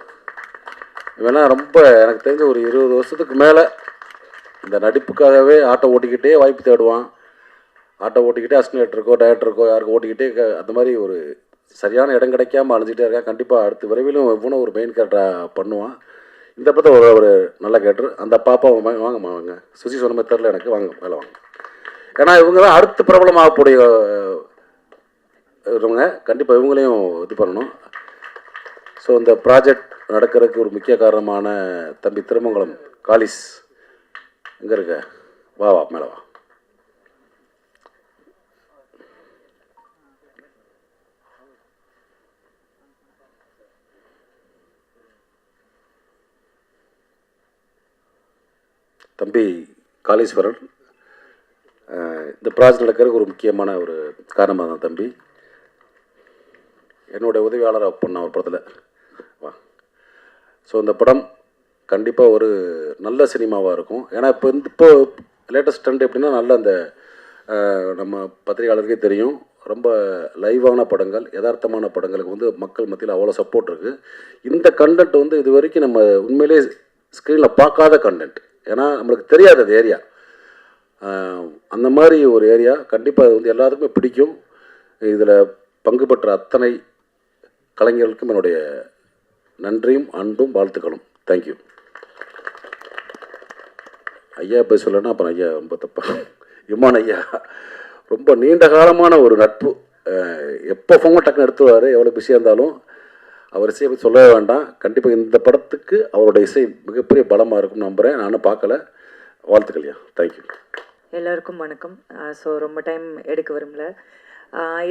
இவனா ரொம்ப எனக்கு தெரிஞ்ச ஒரு 20 வருஷத்துக்கு மேலே இந்த நடிப்புக்காகவே ஆட்டோ ஓட்டிக்கிட்டே வாய்ப்பு தேடுவான். ஆட்டோ ஓட்டிக்கிட்டே அசிஸ்டன்ட் டைரக்டருக்கோ யாருக்கும் ஓட்டிக்கிட்டே அந்த மாதிரி ஒரு சரியான இடம் கிடைக்காம அழிஞ்சிட்டே இருக்கான். கண்டிப்பாக அடுத்து விரைவிலும் இவனும் ஒரு மெயின் கேரக்டராக பண்ணுவான். இந்த படத்தை ஒரு நல்ல கேரக்டர். அந்த பாப்பா வாங்கம்மா வாங்க, சுசி சொன்ன மாதிரி தெரில எனக்கு, வாங்க மேலே வாங்க. ஏன்னா இவங்க தான் அடுத்து பிரபலமாகக்கூடிய இவங்க, கண்டிப்பாக இவங்களையும் இது பண்ணணும். ஸோ இந்த ப்ராஜெக்ட் நடக்கிறதுக்கு ஒரு முக்கிய காரணமான தம்பி திருமங்கலம் காலிஸ் எங்கே இருக்க, வா மேலே வா. தம்பி காளீஸ்வரன் இந்த ப்ராஜெக்ட் நடக்கிறதுக்கு ஒரு முக்கியமான ஒரு காரணமாக தான் தம்பி. என்னுடைய உதவியாளராக ஒர்க் பண்ண ஒரு படத்தில் வா. ஸோ இந்த படம் கண்டிப்பாக ஒரு நல்ல சினிமாவாக இருக்கும். ஏன்னா இப்போ லேட்டஸ்ட் ட்ரெண்ட் எப்படின்னா நல்ல அந்த நம்ம பத்திரிகையாளருக்கே தெரியும், ரொம்ப லைவான படங்கள், யதார்த்தமான படங்களுக்கு வந்து மக்கள் மத்தியில் அவ்வளோ சப்போர்ட் இருக்குது. இந்த கண்டென்ட் வந்து இது வரைக்கும் நம்ம உண்மையிலே ஸ்க்ரீனில் பார்க்காத கண்டென்ட். ஏன்னா நம்மளுக்கு தெரியாது அது ஏரியா, அந்த மாதிரி ஒரு ஏரியா. கண்டிப்பாக அது வந்து எல்லாத்துக்குமே பிடிக்கும். இதில் பங்கு பெற்ற அத்தனை கலைஞர்களுக்கும் என்னுடைய நன்றியும் அன்பும் வாழ்த்துக்களும். தேங்க்யூ. ஐயா போய் சொல்லணும்னா அப்புறம் ஐயா ரொம்ப தப்பா. இமான் ஐயா ரொம்ப நீண்ட காலமான ஒரு நட்பு. எப்போ ஃபோன் டக்குன்னு எடுத்துவார், எவ்வளோ பிஸியாக இருந்தாலும். அவர் இசையை பற்றி சொல்லவே வேண்டாம். கண்டிப்பாக இந்த படத்துக்கு அவருடைய இசை மிகப்பெரிய பலமாக இருக்கும்னு நம்புகிறேன். நானும் பார்க்கல. வாழ்த்துக்கள்யா. தேங்க்யூ. எல்லாருக்கும் வணக்கம். ஸோ ரொம்ப டைம் எடுக்க விரும்பல.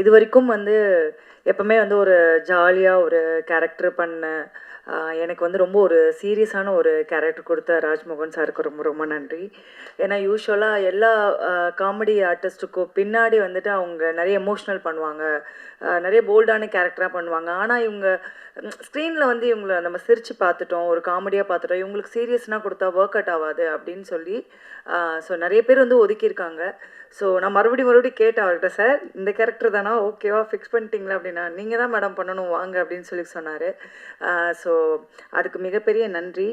இது வரைக்கும் வந்து எப்பவுமே வந்து ஒரு ஜாலியாக ஒரு கேரக்டர் பண்ண எனக்கு வந்து ரொம்ப ஒரு சீரியஸான ஒரு கேரக்டர் கொடுத்த ராஜ்மோகன் சாருக்கு ரொம்ப ரொம்ப நன்றி. ஏன்னா யூஸ்வலாக எல்லா காமெடி ஆர்டிஸ்ட்டுக்கும் பின்னாடி வந்துட்டு அவங்க நிறைய எமோஷ்னல் பண்ணுவாங்க, நிறைய போல்டான கேரக்டராக பண்ணுவாங்க. ஆனால் இவங்க ஸ்க்ரீனில் வந்து இவங்களை நம்ம சிரித்து பார்த்துட்டோம், ஒரு காமெடியாக பார்த்துட்டோம், இவங்களுக்கு சீரியஸ்னால் கொடுத்தா ஒர்க் அவுட் ஆகாது அப்படின்னு சொல்லி ஸோ நிறைய பேர் வந்து ஒதுக்கியிருக்காங்க. ஸோ நான் மறுபடியும் கேட்டேன் அவர்கிட்ட, சார் இந்த கேரக்டர் தானா, ஓகேவா, ஃபிக்ஸ் பண்ணிட்டீங்களா அப்படின்னா, நீங்கள் தான் மேடம் பண்ணணும் வாங்க அப்படின்னு சொல்லி சொன்னார். ஸோ அதுக்கு மிகப்பெரிய நன்றி.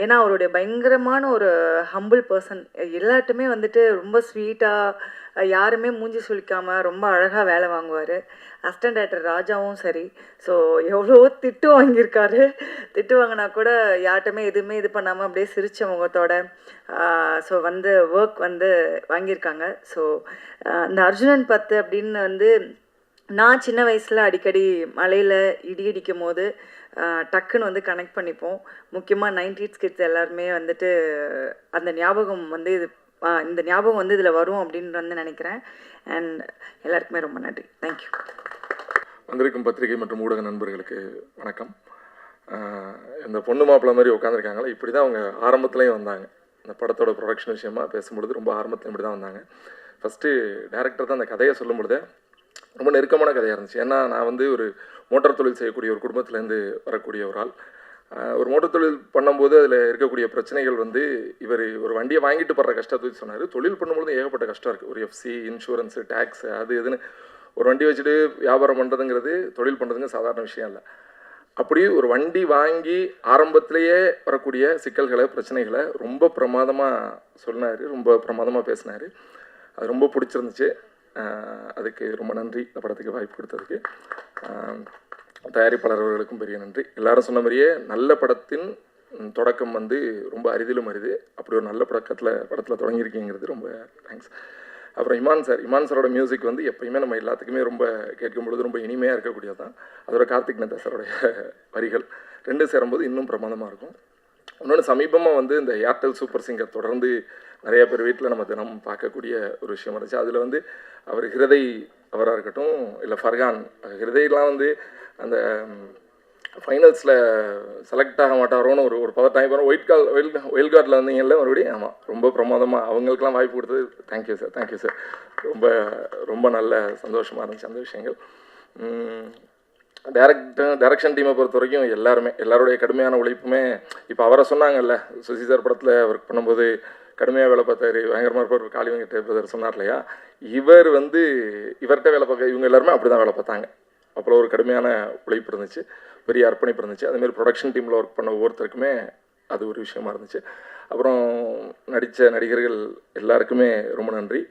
ஏன்னா அவருடைய பயங்கரமான ஒரு ஹம்பிள் பர்சன், எல்லாட்டுமே வந்துட்டு ரொம்ப ஸ்வீட்டாக, யாருமே மூஞ்சி சுளிக்காமல் ரொம்ப அழகாக வேலை வாங்குவார். அசிஸ்டன்ட் டைரக்டர் ராஜாவும் சரி. ஸோ எவ்வளோ திட்டு வாங்கியிருக்காரு, திட்டு வாங்கினா கூட யார்கிட்டமே எதுவுமே இது பண்ணாமல் அப்படியே சிரித்த முகத்தோட ஸோ வந்து ஒர்க் வந்து வாங்கியிருக்காங்க. ஸோ இந்த அர்ஜுனன் 10 அப்படின்னு வந்து நான் சின்ன வயசில் அடிக்கடி மலையில் இடி இடிக்கும் போது டக்குன்னு வந்து கனெக்ட் பண்ணிப்போம். முக்கியமாக 90s கிட்ஸ் எல்லாருமே வந்துட்டு அந்த ஞாபகம் வந்து இந்த ஞாபகம் வந்து இதில் வரும் அப்படின்னு வந்து நினைக்கிறேன். அண்ட் எல்லாருக்குமே ரொம்ப நன்றி. தேங்க்யூ. வந்திருக்கும் பத்திரிகை மற்றும் ஊடக நண்பர்களுக்கு வணக்கம். இந்த பொண்ணு மாப்பிள்ளை மாதிரி உட்காந்துருக்காங்களா, இப்படி தான் அவங்க ஆரம்பத்துலேயும் வந்தாங்க. இந்த படத்தோட ப்ரொடக்ஷன் விஷயமா பேசும்பொழுது ரொம்ப ஆரம்பத்துலையும் இப்படி தான் வந்தாங்க. ஃபஸ்ட்டு டேரக்டர் தான் அந்த கதையை சொல்லும் பொழுதே ரொம்ப நெருக்கமான கதையாக இருந்துச்சு. ஏன்னா நான் வந்து ஒரு மோட்டார் தொழில் செய்யக்கூடிய ஒரு குடும்பத்துலேருந்து வரக்கூடிய ஒரு ஆள். ஒரு மோட்டார் தொழில் பண்ணும்போது அதில் இருக்கக்கூடிய பிரச்சனைகள் வந்து இவர் ஒரு வண்டியை வாங்கிட்டு படுற கஷ்டத்தை சொன்னார். தொழில் பண்ணும்போது ஏகப்பட்ட கஷ்டம் இருக்குது. ஒரு எஃப்சி, இன்சூரன்ஸு, டேக்ஸு, அது இதுன்னு ஒரு வண்டி வச்சுட்டு வியாபாரம் பண்ணுறதுங்கிறது, தொழில் பண்ணுறதுங்க சாதாரண விஷயம் இல்லை. அப்படி ஒரு வண்டி வாங்கி ஆரம்பத்திலேயே வரக்கூடிய சிக்கல்களை, பிரச்சனைகளை ரொம்ப பிரமாதமாக சொன்னார், ரொம்ப பிரமாதமாக பேசினார். அது ரொம்ப பிடிச்சிருந்துச்சு. அதுக்கு ரொம்ப நன்றி, இந்த படத்துக்கு வாய்ப்பு கொடுத்ததுக்கு. தயாரிப்பாளர் அவர்களுக்கும் பெரிய நன்றி. எல்லாரும் சொன்ன மாதிரியே நல்ல படத்தின் தொடக்கம் வந்து ரொம்ப அரிதிலும் அரிது. அப்படி ஒரு நல்ல படத்தில் தொடங்கியிருக்கீங்கிறது ரொம்ப தேங்க்ஸ். அப்புறம் இமான் சாரோட மியூசிக் வந்து எப்பயுமே நம்ம எல்லாத்துக்குமே ரொம்ப கேட்கும் பொழுது ரொம்ப இனிமையாக இருக்கக்கூடியது தான். அதோட கார்த்திக் நேதா சாரோடைய வரிகள் ரெண்டும் சேரும்போது இன்னும் பிரமாதமாக இருக்கும். இன்னொன்று சமீபமாக வந்து இந்த ஏர்டெல் சூப்பர் சிங்கர் தொடர்ந்து நிறைய பேர் வீட்டில் நம்ம தினம் பார்க்கக்கூடிய ஒரு விஷயம் இருந்துச்சு. அதில் வந்து அவர் ஹிருதய் அவராக இருக்கட்டும், இல்லை ஃபர்கான், ஹிருதயெலாம் வந்து அந்த ஃபைனல்ஸில் செலக்ட் ஆக மாட்டாரோன்னு ஒரு பதட்டாயம். ஒயில் கார்டில் வந்தீங்கல்ல மறுபடியும். ஆமாம், ரொம்ப பிரமாதமாக அவங்களுக்கெல்லாம் வாய்ப்பு கொடுத்தது. Thank you sir. ரொம்ப ரொம்ப நல்ல சந்தோஷமாக இருந்துச்சு அந்த விஷயங்கள். டைரக்ஷன் டீமை பொறுத்த வரைக்கும் எல்லாருடைய கடுமையான உழைப்புமே, இப்போ அவரை சொன்னாங்கல்ல, சுசி சார் படத்தில் ஒர்க் பண்ணும்போது கடுமையாக வேலை பார்த்தாரு, பயங்கரமாக இருப்பார், காளி வெங்கட் பிரதர் சொன்னார் இல்லையா, இவர் வந்து இவர்கிட்ட வேலை பார்க்க இவங்க எல்லாருமே அப்படி தான் வேலை பார்த்தாங்க. அப்புறம் ஒரு கடுமையான உழைப்பு இருந்துச்சு, பெரிய அர்ப்பணிப்பு இருந்துச்சு. அதேமாதிரி ப்ரொடக்ஷன் டீமில் ஒர்க் பண்ண ஒவ்வொருத்தருக்குமே அது ஒரு விஷயமா இருந்துச்சு. அப்புறம் நடித்த நடிகர்கள் எல்லாருக்குமே ரொம்ப நன்றி.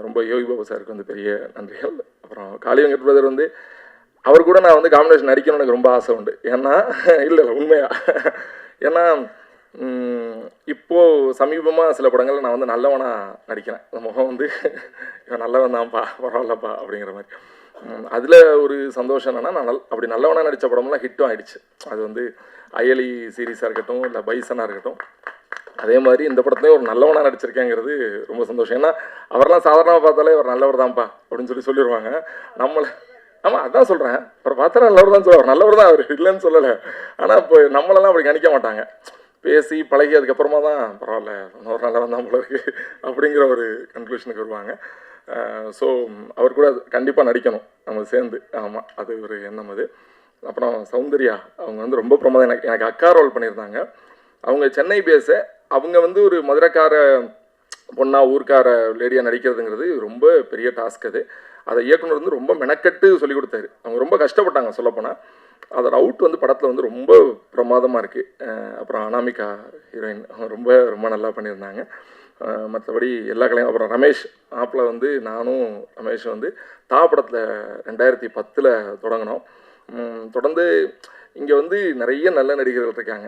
ரொம்ப யோகி பாபு சாருக்கு வந்து பெரிய நன்றிகள். அப்புறம் காளி வெங்கட் பிரதர் வந்து அவர் கூட நான் வந்து காம்பினேஷன் நடிக்கணும்னு எனக்கு ரொம்ப ஆசை உண்டு. ஏன்னா இல்லை உண்மையாக, ஏன்னா இப்போது சமீபமாக சில படங்களில் நான் வந்து நல்லவனாக நடிக்கிறேன். அந்த முகம் வந்து இவன் நல்லவன் தான்ப்பா, பரவாயில்லப்பா அப்படிங்கிற மாதிரி. அதில் ஒரு சந்தோஷம் என்னென்னா, நான் அப்படி நல்லவனாக நடித்த படம்லாம் ஹிட்டும் ஆகிடுச்சு. அது வந்து அயலி சீரீஸாக இருக்கட்டும், இல்லை பைசனாக இருக்கட்டும். அதே மாதிரி இந்த படத்துலேயும் ஒரு நல்லவனாக நடிச்சிருக்கேங்கிறது ரொம்ப சந்தோஷம். ஏன்னா அவரெல்லாம் சாதாரணமாக பார்த்தாலே அவர் நல்லவர் தான்ப்பா அப்படின்னு சொல்லிடுவாங்க. நம்மளை ஆமாம் அதான் சொல்கிறேன், அப்புறம் பார்த்தா நல்லவர் தான் சொல்லுவார், நல்லவர் தான் அவர், இல்லைன்னு சொல்லலை. ஆனால் இப்போ நம்மளெல்லாம் அப்படி கணிக்க மாட்டாங்க. பேசி பழகி அதுக்கப்புறமா தான் பரவாயில்ல ஒரு நல்லவன் தான் போல இருக்குது அப்படிங்கிற ஒரு கன்க்ளூஷனுக்கு வருவாங்க. ஸோ அவர் கூட கண்டிப்பாக நடிக்கணும் நம்ம சேர்ந்து. ஆமாம், அது ஒரு எண்ணம் அது. அப்புறம் சௌந்தர்யா அவங்க வந்து ரொம்ப பிரமாதம். எனக்கு அக்கா ரோல் பண்ணியிருந்தாங்க. அவங்க சென்னை பேஸ, அவங்க வந்து ஒரு மதுரைக்கார பொண்ணா, ஊர்க்கார லேடியாக நடிக்கிறதுங்கிறது ரொம்ப பெரிய டாஸ்க். அதை இயக்குனர் வந்து ரொம்ப மெனக்கட்டு சொல்லி கொடுத்தாரு. அவங்க ரொம்ப கஷ்டப்பட்டாங்க சொல்லப்போனால். அதோட அவுட் வந்து படத்தில் வந்து ரொம்ப பிரமாதமாக இருக்குது. அப்புறம் அனாமிகா ஹீரோயின் ரொம்ப ரொம்ப நல்லா பண்ணியிருந்தாங்க. மற்றபடி எல்லா கலையும். அப்புறம் ரமேஷ் ஆப்பில் வந்து நானும் ரமேஷும் வந்து படத்தில் 2010 தொடங்கினோம். தொடர்ந்து இங்கே வந்து நிறைய நல்ல நடிகர்கள் இருக்காங்க.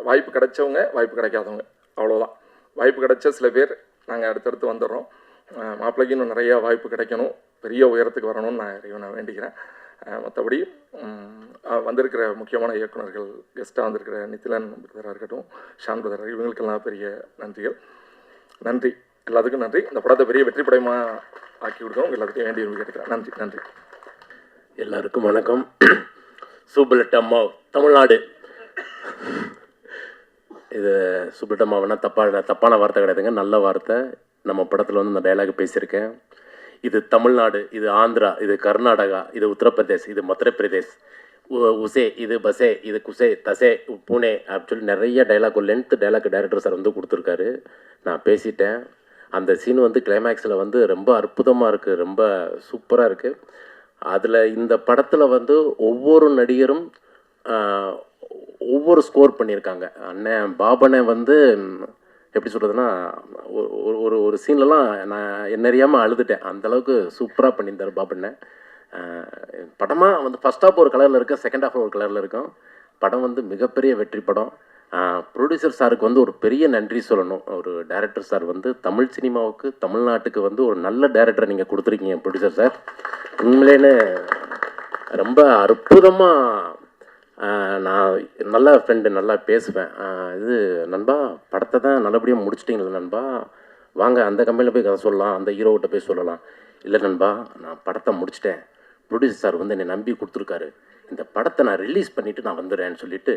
வாய்ப்பு கிடைச்சவங்க, வாய்ப்பு கிடைக்காதவங்க, அவ்வளோதான். வாய்ப்பு கிடைச்ச சில பேர் நாங்கள் அடுத்தடுத்து வந்துடுறோம். மாப்பிள்ளைக்கு இன்னும் நிறையா வாய்ப்பு கிடைக்கணும், பெரிய உயரத்துக்கு வரணும்னு நான் வேண்டிக்கிறேன். மற்றபடி வந்திருக்கிற முக்கியமான இயக்குநர்கள், கெஸ்ட்டாக வந்திருக்கிற நித்திலன் பிரதராக இருக்கட்டும், ஷான் பிரதர், இவங்களுக்கெல்லாம் பெரிய நன்றிகள். நன்றி, எல்லாத்துக்கும் நன்றி. இந்த படத்தை பெரிய வெற்றி படமாக ஆக்கி கொடுக்கணும் எல்லாத்துக்கும் வேண்டிய கேட்டுக்கிறேன். நன்றி. எல்லாருக்கும் வணக்கம். சூப்பர்லெட் அம்மா தமிழ்நாடு இது சுப்பிரமணியம்னா தப்பான வார்த்தை கிடையாதுங்க, நல்ல வார்த்தை. நம்ம படத்தில் வந்து இந்த டைலாக் பேசியிருக்கேன். இது தமிழ்நாடு, இது ஆந்திரா, இது கர்நாடகா, இது உத்தரப்பிரதேஷ், இது மத்திய பிரதேஷ், உசே, இது பசே, இது குசே, தசே, பூனே அப்படின்னு சொல்லி நிறைய டைலாக், ஒரு லென்த் டைலாக் டைரக்டர் சார் வந்து கொடுத்துருக்காரு. நான் பேசிட்டேன். அந்த சீன் வந்து கிளைமேக்ஸில் வந்து ரொம்ப அற்புதமாக இருக்குது, ரொம்ப சூப்பராக இருக்குது. அதில் இந்த படத்தில் வந்து ஒவ்வொரு நடிகரும் ஒவ்வொரு ஸ்கோர் பண்ணியிருக்காங்க. அண்ணன் பாபனை வந்து எப்படி சொல்கிறதுனா, ஒரு சீன்லலாம் நான் என்ன அறியாமல் அழுதுட்டேன். அந்தளவுக்கு சூப்பராக பண்ணியிருந்தார் பாபண்ண. படமாக வந்து ஃபஸ்ட் ஹாஃப் ஒரு கலரில் இருக்கும், செகண்ட் ஹாஃப் ஒரு கலரில் இருக்கும். படம் வந்து மிகப்பெரிய வெற்றி படம். ப்ரொடியூசர் சாருக்கு வந்து ஒரு பெரிய நன்றி சொல்லணும். ஒரு டைரக்டர் சார் வந்து தமிழ் சினிமாவுக்கு, தமிழ்நாட்டுக்கு வந்து ஒரு நல்ல டைரக்டரை நீங்கள் கொடுத்துருக்கீங்க ப்ரொடியூசர் சார். உண்மையிலேன்னு ரொம்ப அற்புதமாக. நான் நல்ல ஃப்ரெண்டு, நல்லா பேசுவேன். இது நண்பா, படத்தை தான் நல்லபடியாக முடிச்சிட்டிங்களா நண்பா, வாங்க அந்த கம்பெனியில் போய் கதை சொல்லலாம், அந்த ஹீரோகிட்ட போய் சொல்லலாம். இல்லை நண்பா, நான் படத்தை முடிச்சிட்டேன், ப்ரொடியூசர் சார் வந்து என்னை நம்பி கொடுத்துருக்காரு, இந்த படத்தை நான் ரிலீஸ் பண்ணிவிட்டு நான் வந்துடுறேன்னு சொல்லிவிட்டு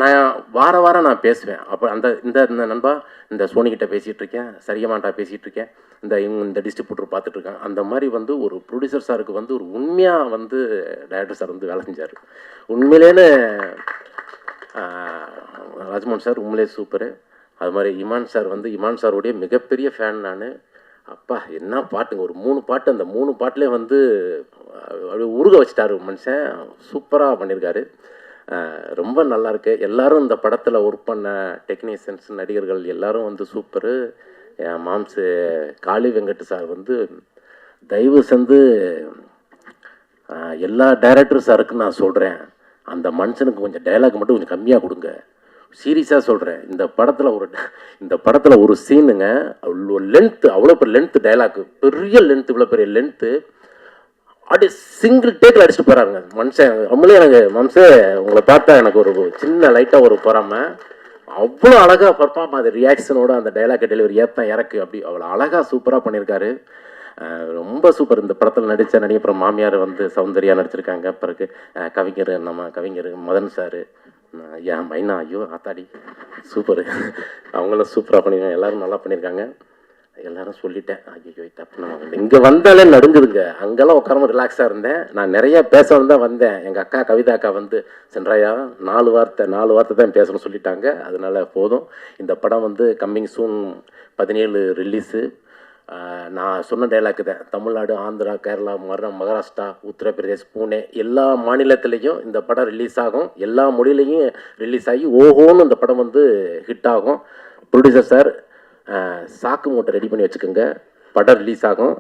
நான் வாரம் நான் பேசுவேன். அப்போ இந்த நண்பா, இந்த சோனிக்கிட்ட பேசிகிட்டு இருக்கேன், சரியமான்ட்டா பேசிகிட்டு இருக்கேன், இந்த டிஸ்ட்ரிபியூட்டர் பார்த்துட்ருக்கேன். அந்த மாதிரி வந்து ஒரு ப்ரொடியூசர் சாருக்கு வந்து ஒரு உண்மையாக வந்து டைரக்டர் சார் வந்து வேலை செஞ்சார். உண்மையிலேன்னு ராஜ்மோகன் சார் உண்மையிலே சூப்பரு. அது மாதிரி இமான் சார் வந்து, இமான் சாருடைய மிகப்பெரிய ஃபேன் நான். அப்பா என்ன பாட்டுங்க, ஒரு 3 பாட்டு, அந்த 3 பாட்டிலே வந்து அப்படியே உருக வச்சிட்டாரு மனுஷன். சூப்பராக பண்ணியிருக்காரு. ரொம்ப நல்லாயிருக்கு. எல்லோரும் இந்த படத்தில் ஒர்க் பண்ண டெக்னீஷியன்ஸ், நடிகர்கள் எல்லோரும் வந்து சூப்பரு. என் மாம்சு காளி வெங்கட் சார் வந்து தயவு செஞ்சு எல்லா டைரக்டர் சாருக்கு நான் சொல்கிறேன், அந்த மனுஷனுக்கு கொஞ்சம் டைலாக் மட்டும் கொஞ்சம் கம்மியாக கொடுங்க. சீரியஸாக சொல்கிறேன். இந்த படத்தில் ஒரு சீனுங்க, அவ்வளோ லென்த்து, அவ்வளோ பெரிய லென்த்து டைலாக்கு, பெரிய லென்த்து, இவ்வளோ பெரிய லென்த்து, அப்படியே சிங்கிள் டேக்கில் அடிச்சுட்டு போகிறாருங்க மனுஷன். நம்மளே எனக்கு மனுஷே உங்களை பார்த்தா எனக்கு ஒரு சின்ன லைட்டாக ஒரு பொறாமல். அவ்வளோ அழகாக பர்ஃபார்ம், அது ரியாக்ஷனோட அந்த டைலாக் டெலிவரி ஏற்ற இறக்கு அப்படி அவ்வளோ அழகாக சூப்பராக பண்ணியிருக்காரு. ரொம்ப சூப்பர். இந்த படத்தில் நடித்த நடிகை, அப்புறம் மாமியார் வந்து சௌந்தர்யா நடிச்சிருக்காங்க, பிறகு நம்ம கவிஞர் மதன் சார், என் மைனா, ஐயோ ஆத்தாடி சூப்பரு, அவங்களும் சூப்பராக பண்ணியிருக்காங்க. எல்லோரும் நல்லா பண்ணியிருக்காங்க. எல்லோரும் சொல்லிட்டேன். ஐயோ தப்பு, நம்ம இங்கே வந்தாலே நடுங்குதுங்க. அங்கெல்லாம் உட்காரமா ரிலாக்ஸாக இருந்தேன். நான் நிறையா பேசணும் தான் வந்தேன். எங்கள் அக்கா கவிதா அக்கா வந்து, சென்றாயா 4 வார்த்தை தான் பேசணும்னு சொல்லிட்டாங்க. அதனால் போதும். இந்த படம் வந்து கம்மிங் சூன் 17 ரிலீஸு. நான் சொன்ன டைலாக்கு தான். தமிழ்நாடு, ஆந்திரா, கேரளா, மகாராஷ்டிரா, உத்தரப்பிரதேஷ், பூனே எல்லா மாநிலத்திலையும் இந்த படம் ரிலீஸ் ஆகும். எல்லா மொழியிலையும் ரிலீஸ் ஆகி ஓஹோன்னு இந்த படம் வந்து ஹிட் ஆகும். ப்ரொடியூசர் சார், சாக்கு மூட்டை ரெடி பண்ணி வச்சுக்கோங்க, படம் ரிலீஸ் ஆகும்.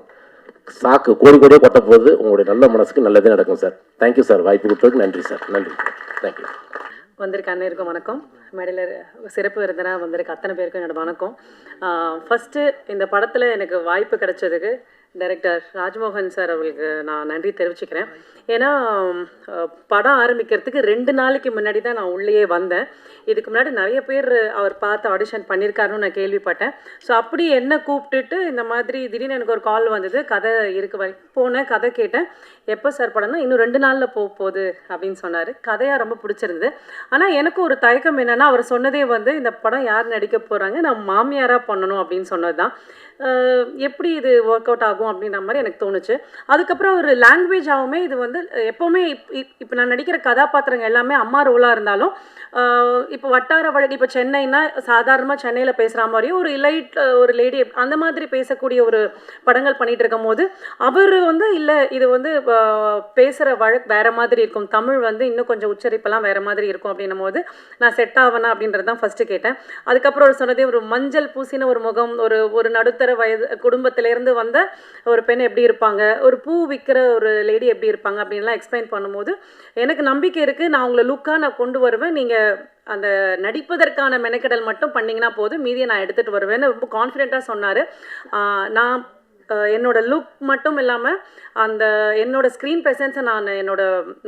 சாக்கு கோடியே கொட்ட போகுது. உங்களுடைய நல்ல மனசுக்கு நல்லதே நடக்கும் சார். தேங்க்யூ சார், வாய்ப்பு கொடுத்ததுக்கு நன்றி சார். நன்றி, தேங்க்யூ. வந்திருக்க அனைவருக்கும் வணக்கம். மேடையில் சிறப்பு விருந்தினாக வந்திருக்க அத்தனை பேருக்கும் என்னோட வணக்கம். ஃபஸ்ட்டு இந்த படத்தில் எனக்கு வாய்ப்பு கிடைச்சதுக்கு டைரக்டர் ராஜ்மோகன் சார் அவர்களுக்கு நான் நன்றி தெரிவிச்சுக்கிறேன். ஏன்னா படம் ஆரம்பிக்கிறதுக்கு 2 நாளைக்கு முன்னாடி தான் நான் உள்ளேயே வந்தேன். இதுக்கு முன்னாடி நிறைய பேர் அவர் பார்த்து ஆடிஷன் பண்ணியிருக்காருன்னு நான் கேள்விப்பட்டேன். ஸோ அப்படி என்ன கூப்பிட்டுட்டு இந்த மாதிரி திடீர்னு எனக்கு ஒரு கால் வந்தது, கதை இருக்கு போனேன், கதை கேட்டேன். எப்போ சார் படம்னா இன்னும் 2 நாளில் போகுது அப்படின்னு சொன்னார். கதையாக ரொம்ப பிடிச்சிருந்தது. ஆனால் எனக்கு ஒரு தயக்கம் என்னென்னா, அவர் சொன்னதே வந்து இந்த படம் யார் நடிக்க போகிறாங்க, நான் மாமியாராக பண்ணணும் அப்படின்னு சொன்னது தான். எப்படி இது ஒர்க் அவுட் ஆகும் அப்படின்ற மாதிரி எனக்கு தோணுச்சு. அதுக்கப்புறம் ஒரு லாங்குவேஜாகவுமே இது வந்து எப்போவுமே இப்போ நான் நடிக்கிற கதாபாத்திரங்கள் எல்லாமே அம்மா ரோலாக இருந்தாலும், இப்போ வட்டார வழக்கு, இப்போ சென்னைனா சாதாரணமாக சென்னையில் பேசுகிற மாதிரியும் ஒரு லேடி அந்த மாதிரி பேசக்கூடிய ஒரு படங்கள் பண்ணிகிட்டு இருக்கும் போது, அவர் வந்து இல்லை இது வந்து பேசுகிற வழக்கு வேறு மாதிரி இருக்கும், தமிழ் வந்து இன்னும் கொஞ்சம் உச்சரிப்பெல்லாம் வேறு மாதிரி இருக்கும் அப்படின்னும் போது நான் செட் ஆவேனா அப்படின்றது தான் ஃபஸ்ட்டு கேட்டேன். அதுக்கப்புறம் ஒரு சொன்னதே, ஒரு மஞ்சள் பூசின ஒரு முகம், ஒரு நடுத்தர வயது குடும்பத்திலேருந்து வந்த ஒரு பெண் எப்படி இருப்பாங்க, ஒரு பூ விற்கிற ஒரு லேடி எப்படி இருப்பாங்க அப்படின்லாம் எக்ஸ்பிளைன் பண்ணும்போது எனக்கு நம்பிக்கை இருக்குது. நான் உங்களை லுக்காக நான் கொண்டு வருவேன், நீங்கள் அந்த நடிப்பதற்கான மெனக்கெடல் மட்டும் பண்ணிங்கன்னா போதும், மீதியை நான் எடுத்துகிட்டு வருவேன்னு ரொம்ப கான்ஃபிடென்ட்டாக சொன்னார். நான் என்னோட லுக் மட்டும் இல்லாமல் அந்த என்னோட ஸ்க்ரீன் ப்ரெசன்ஸை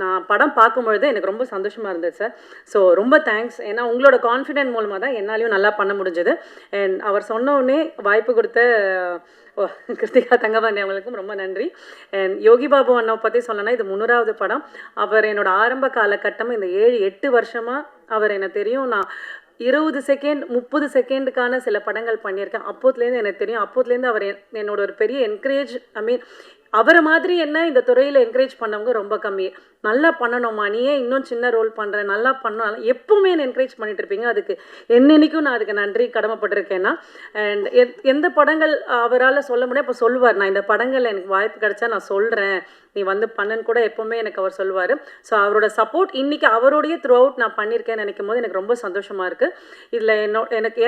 நான் படம் பார்க்கும்பொழுது எனக்கு ரொம்ப சந்தோஷமாக இருந்தது சார். ஸோ ரொம்ப தேங்க்ஸ். ஏன்னா உங்களோட கான்ஃபிடென்ட் மூலமாக தான் என்னாலையும் நல்லா பண்ண முடிஞ்சது. அண்ட் அவர் சொன்னோடனே வாய்ப்பு கொடுத்த கிருத்திகா தங்கபாண்டி அவங்களுக்கும் ரொம்ப நன்றி. அண்ட் யோகி பாபு அண்ணாவை பற்றி சொல்லணும்னா, இது 300வது படம். அவர் என்னோட ஆரம்ப காலகட்டம் இந்த 7-8 வருஷமாக அவர் எனக்கு தெரியும். நான் 20 செகண்ட் 30 செகண்டுக்கான சில படங்கள் பண்ணியிருக்கேன். அப்போத்துலேருந்து எனக்கு தெரியும். அப்போத்துலேருந்து அவர் என்னோட ஒரு பெரிய என்கரேஜ், ஐ மீன் அவரை மாதிரி என்ன இந்த துறையில் என்கரேஜ் பண்ணவங்க ரொம்ப கம்மி. நல்லா பண்ணணும்மா, நீயே இன்னும் சின்ன ரோல் பண்ணுற, நல்லா பண்ணணும், எப்பவுமே என்னை என்கரேஜ் பண்ணிட்டு இருப்பீங்க. அதுக்கு என்னன்னைக்கும் நான் அதுக்கு நன்றி கடமைப்பட்டிருக்கேன்னா. அண்ட் எந்த படங்கள் அவரால் சொல்ல முடியும் இப்போ சொல்லுவார், நான் இந்த படங்கள் எனக்கு வாய்ப்பு கிடைச்சா நான் சொல்கிறேன், நீ வந்து பண்ணுன்னு கூட எப்போவுமே எனக்கு அவர் சொல்லுவார். ஸோ அவரோட சப்போர்ட் இன்றைக்கி அவரோடைய த்ரூ அவுட் நான் பண்ணியிருக்கேன்னு நினைக்கும் போது எனக்கு ரொம்ப சந்தோஷமாக இருக்குது. இதில்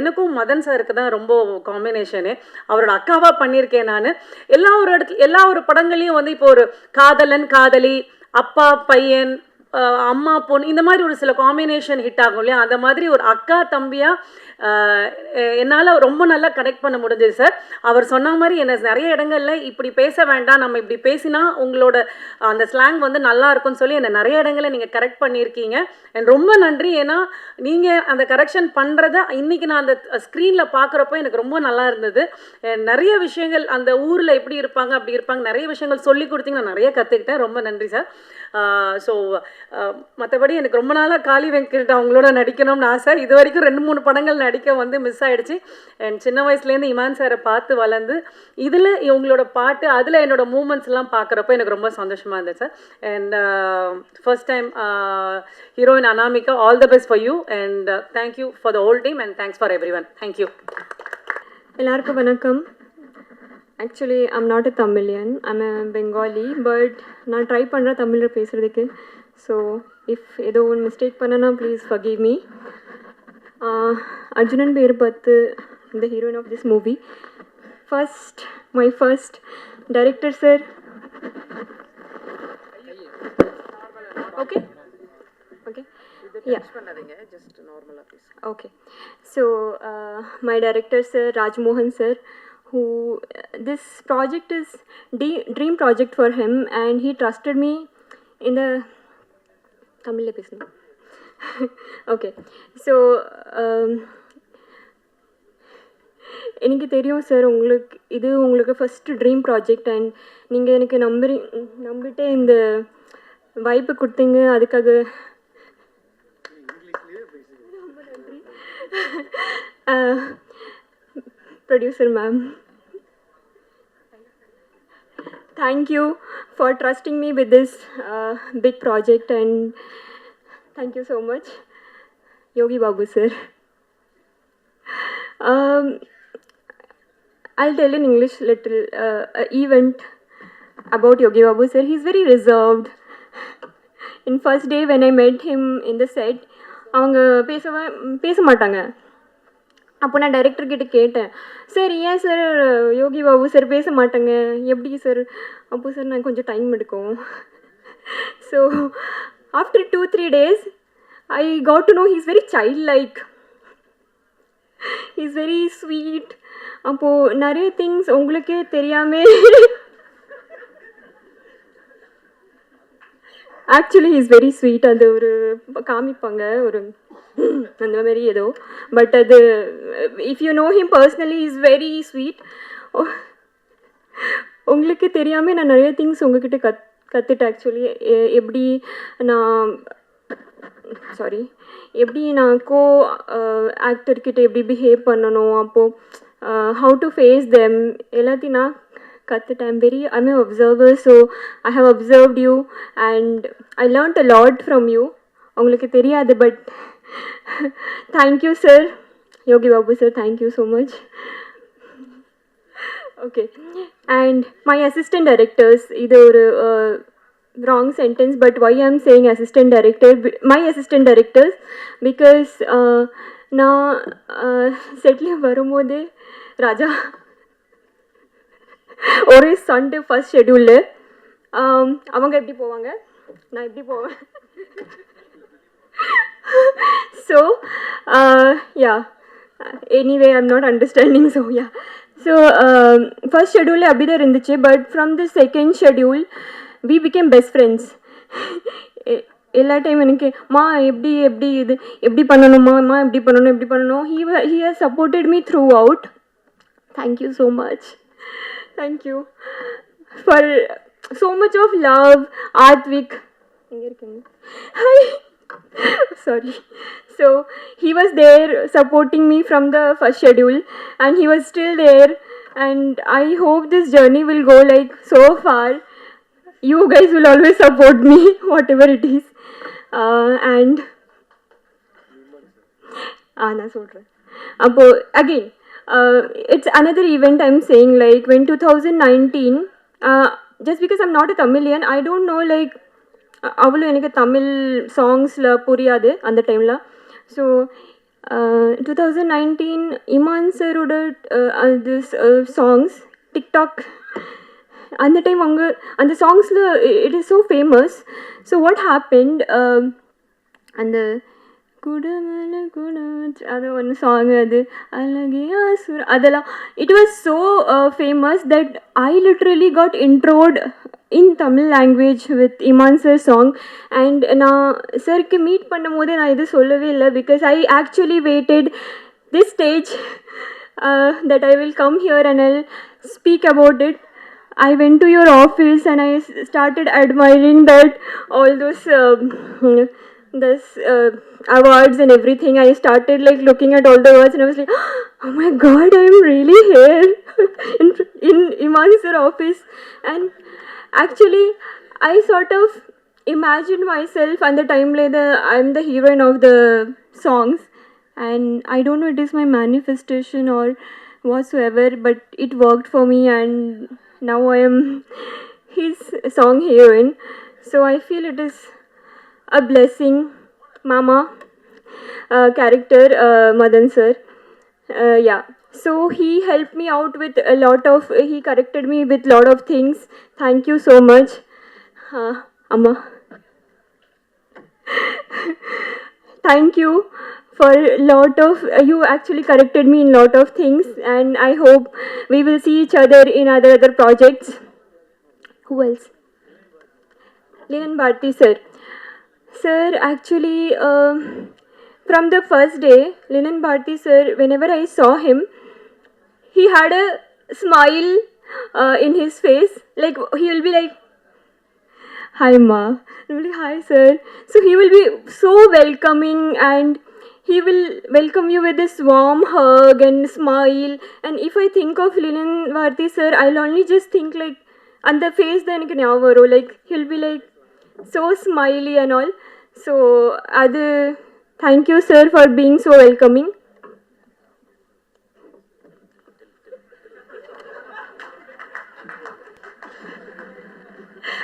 எனக்கும் மதன் சாருக்கு தான் ரொம்ப காம்பினேஷனு. அவரோட அக்காவாக பண்ணியிருக்கேன் நான். எல்லா ஒரு படங்களையும் வந்து இப்போ ஒரு காதலன் காதலி, அப்பா பையன், அம்மா பொண்ணு, இந்த மாதிரி ஒரு சில காம்பினேஷன் ஹிட் ஆகும் இல்லையா, அந்த மாதிரி ஒரு அக்கா தம்பியாக என்னால் ரொம்ப நல்லா கனெக்ட் பண்ண முடிஞ்சது சார். அவர் சொன்ன மாதிரி என்னை நிறைய இடங்களில் இப்படி பேச வேண்டாம், நம்ம இப்படி பேசினா உங்களோட அந்த ஸ்லாங் வந்து நல்லா இருக்கும்னு சொல்லி என்னை நிறைய இடங்களில் நீங்கள் கரெக்ட் பண்ணியிருக்கீங்க. அண்ட் ரொம்ப நன்றி. ஏன்னா நீங்கள் அந்த கரெக்ஷன் பண்ணுறத இன்றைக்கி நான் அந்த ஸ்க்ரீனில் பார்க்குறப்போ எனக்கு ரொம்ப நல்லா இருந்தது. நிறைய விஷயங்கள் அந்த ஊரில் எப்படி இருப்பாங்க அப்படி இருப்பாங்க, நிறைய விஷயங்கள் சொல்லி கொடுத்தீங்க, நான் நிறைய கற்றுக்கிட்டேன். ரொம்ப நன்றி சார். ஸோ மற்றபடி எனக்கு ரொம்ப நாளாக காளி வெங்கட் அவங்களோட நடிக்கணும்னு ஆசை. இது வரைக்கும் 2-3 படங்கள் நடிக்க வந்து மிஸ் ஆகிடுச்சு. அண்ட் சின்ன வயசுலேருந்து இமான் சாரை பார்த்து வளர்ந்து இதில் இவங்களோட பாட்டு, அதில் என்னோட மூமெண்ட்ஸ்லாம் பார்க்குறப்போ எனக்கு ரொம்ப சந்தோஷமாக இருந்தது sir. And first time heroine Anamika, all the best for you and thank you for the whole team and thanks for every one. Thank you. எல்லாருக்கும் வணக்கம். Actually I'm not a Tamilian, I'm a Bengali. But நான் ட்ரை பண்ணுறேன் தமிழில் பேசுகிறதுக்கு. ஸோ இஃப் ஏதோ ஒன்று மிஸ்டேக் பண்ணனா ப்ளீஸ் ஃபர்கிவ் மீ. அர்ஜுனன் பேர் பத்து, இந்த heroine of this movie. My first director sir. Okay okay yeah okay. So my director sir Rajmohan sir, who this project is dream project for him, and he trusted me in the Tamil pesna. Okay, so எனக்கு தெரியும் சார், உங்களுக்கு ஃபஸ்ட்டு ட்ரீம் ப்ராஜெக்ட். அண்ட் நீங்கள் எனக்கு நம்பிட்டு இந்த வாய்ப்பு கொடுத்தீங்க, அதுக்காக producer ma'am, thank you for trusting me with this big project, and thank you so much Yogi Babu sir. I'll tell in English little event about Yogi Babu sir. He's very reserved. In first day when I met him in the set, அவங்க பேச மாட்டாங்க. அப்போ நான் டைரக்டர்கிட்ட கேட்டேன், சார் ஏன் சார் யோகி பாபு சார் பேச மாட்டாங்க, எப்படி சார்? அப்போ சார் நான் கொஞ்சம் டைம் எடுக்கும். So after 2-3 days I got to know he's very child like, he's very sweet. அப்போது நிறைய திங்ஸ் உங்களுக்கே தெரியாமல், ஆக்சுவலி இஸ் வெரி ஸ்வீட். அது ஒரு காமிப்பாங்க ஒரு அந்த மாதிரி ஏதோ, பட் அது if you know him personally is very sweet. உங்களுக்கு தெரியாமல் நான் நிறைய திங்ஸ் உங்ககிட்ட கற்றுட்டேன். ஆக்சுவலி எப்படி நான் கோ ஆக்டர்கிட்ட எப்படி பிஹேவ் பண்ணணும், அப்போது ஹவு டு ஃபேஸ் தெம், எல்லாத்தையும் நான் கற்றுட்டேன். I'm an observer, so I have observed you and I learned a lot from you. உங்களுக்கு தெரியாது, but thank you sir, Yogi Babu sir, thank you so much. Okay, and my assistant directors, இது ஒரு wrong sentence, but why I'm saying assistant director, my assistant directors, because நான் செட்டில் வரும்போது ராஜா ஒரே சண்டே ஃபர்ஸ்ட் ஷெட்யூலில் அவங்க எப்படி போவாங்க, நான் எப்படி போவேன். So yeah anyway I'm not understanding. So yeah so first ஷெட்யூலில் அப்படி தான் இருந்துச்சு. But from the second schedule we became best friends. எல்லா டைம் எனக்கு எப்படி இது எப்படி பண்ணணுமா எப்படி பண்ணணும். He has supported me throughout. Thank you so much. Thank you for so much of love. Advik, hi. Sorry. So he was there supporting me from the first schedule, and he was still there. And I hope this journey will go like so far. You guys will always support me, whatever it is. And நான் சொல்கிறேன் அப்போ again it's another event I'm saying, like when 2019 just because I'm not a Tamilian, I don't know, like அவ்வளோ எனக்கு தமிழ் சாங்ஸில் புரியாது அந்த டைமில். ஸோ 2019 இமான் சரோட திஸ் சாங்ஸ் டிக்டாக் அந்த டைம் அவங்க அந்த சாங்ஸில் it is so famous. So what happened, அந்த குடமல குட அது ஒன்று சாங், அது அழகியா சுர அதெல்லாம் it was so famous that I literally got introed in Tamil language with Imman sir song. And நான் சருக்கு மீட் பண்ணும் போதே நான் இது சொல்லவே இல்லை, because I actually waited this stage that I will come here and I'll speak about it. I went to your office and I started admiring that all those awards and everything. I started like looking at all the awards and I was like, oh my god, I am really here in Iman sir office. And actually I sort of imagined myself and the time like I'm the heroine of the songs, and I don't know, it is my manifestation or whatsoever, but it worked for me and now I am his song heroine. So I feel it is a blessing. Mama character Madan sir, yeah, so he helped me out with a lot of, he corrected me with lot of things. Thank you so much, Amma. Thank you for lot of you actually corrected me in lot of things, and I hope we will see each other in other projects. Who else? Linan Bharti sir. Sir, actually from the first day, Linan Bharti sir, whenever I saw him, he had a smile in his face, like he will be like, hi ma, I will be like, hi sir. So he will be so welcoming and he will welcome you with this warm hug and smile. And if I think of Linan Bharti sir, I'll only just think like, and the face then like he'll be like so smiley and all. So thank you sir for being so welcoming.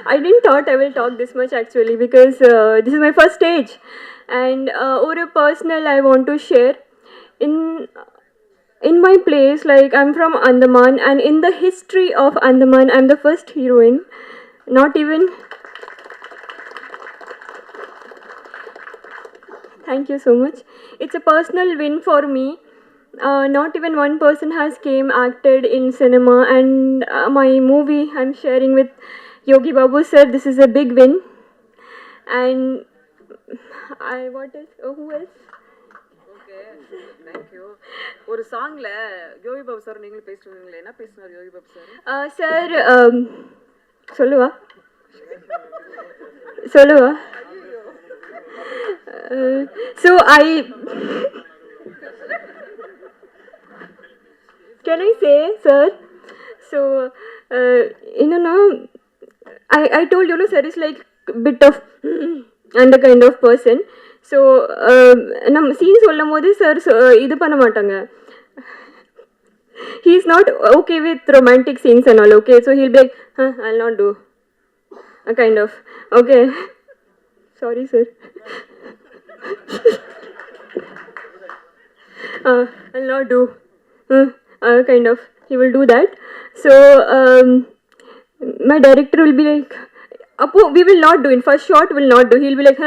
I didn't thought I will talk this much actually, because this is my first stage, and over a personal I want to share in my place, like I'm from Andaman, and in the history of Andaman I'm the first heroine. Not even thank you so much. It's a personal win for me. Not even one person has came acted in cinema, and my movie I'm sharing with Yogi Babu sir. This is a big win. And what else? Who else? Okay, thank you. ஒரு சாங்ல யோகி பாபு சார் நீங்களும் பேசுவீங்களே, என்ன பேசினார் யோகி பாபு சார்? சார் சொல்லுவா. So can I say, sir? So I told you, sir is like bit of and the kind of person. So நம்ம சீன் சொல்லும் போது சார் இது பண்ண மாட்டாங்க. He is not okay with romantic scenes and all. Okay, so he'll be like, I'll not do. A kind of, okay. Sorry, sir. I'll not do. Kind of, he will do that. So my director will be like, Appo, we will not do. In first shot, will not do. He'll be like,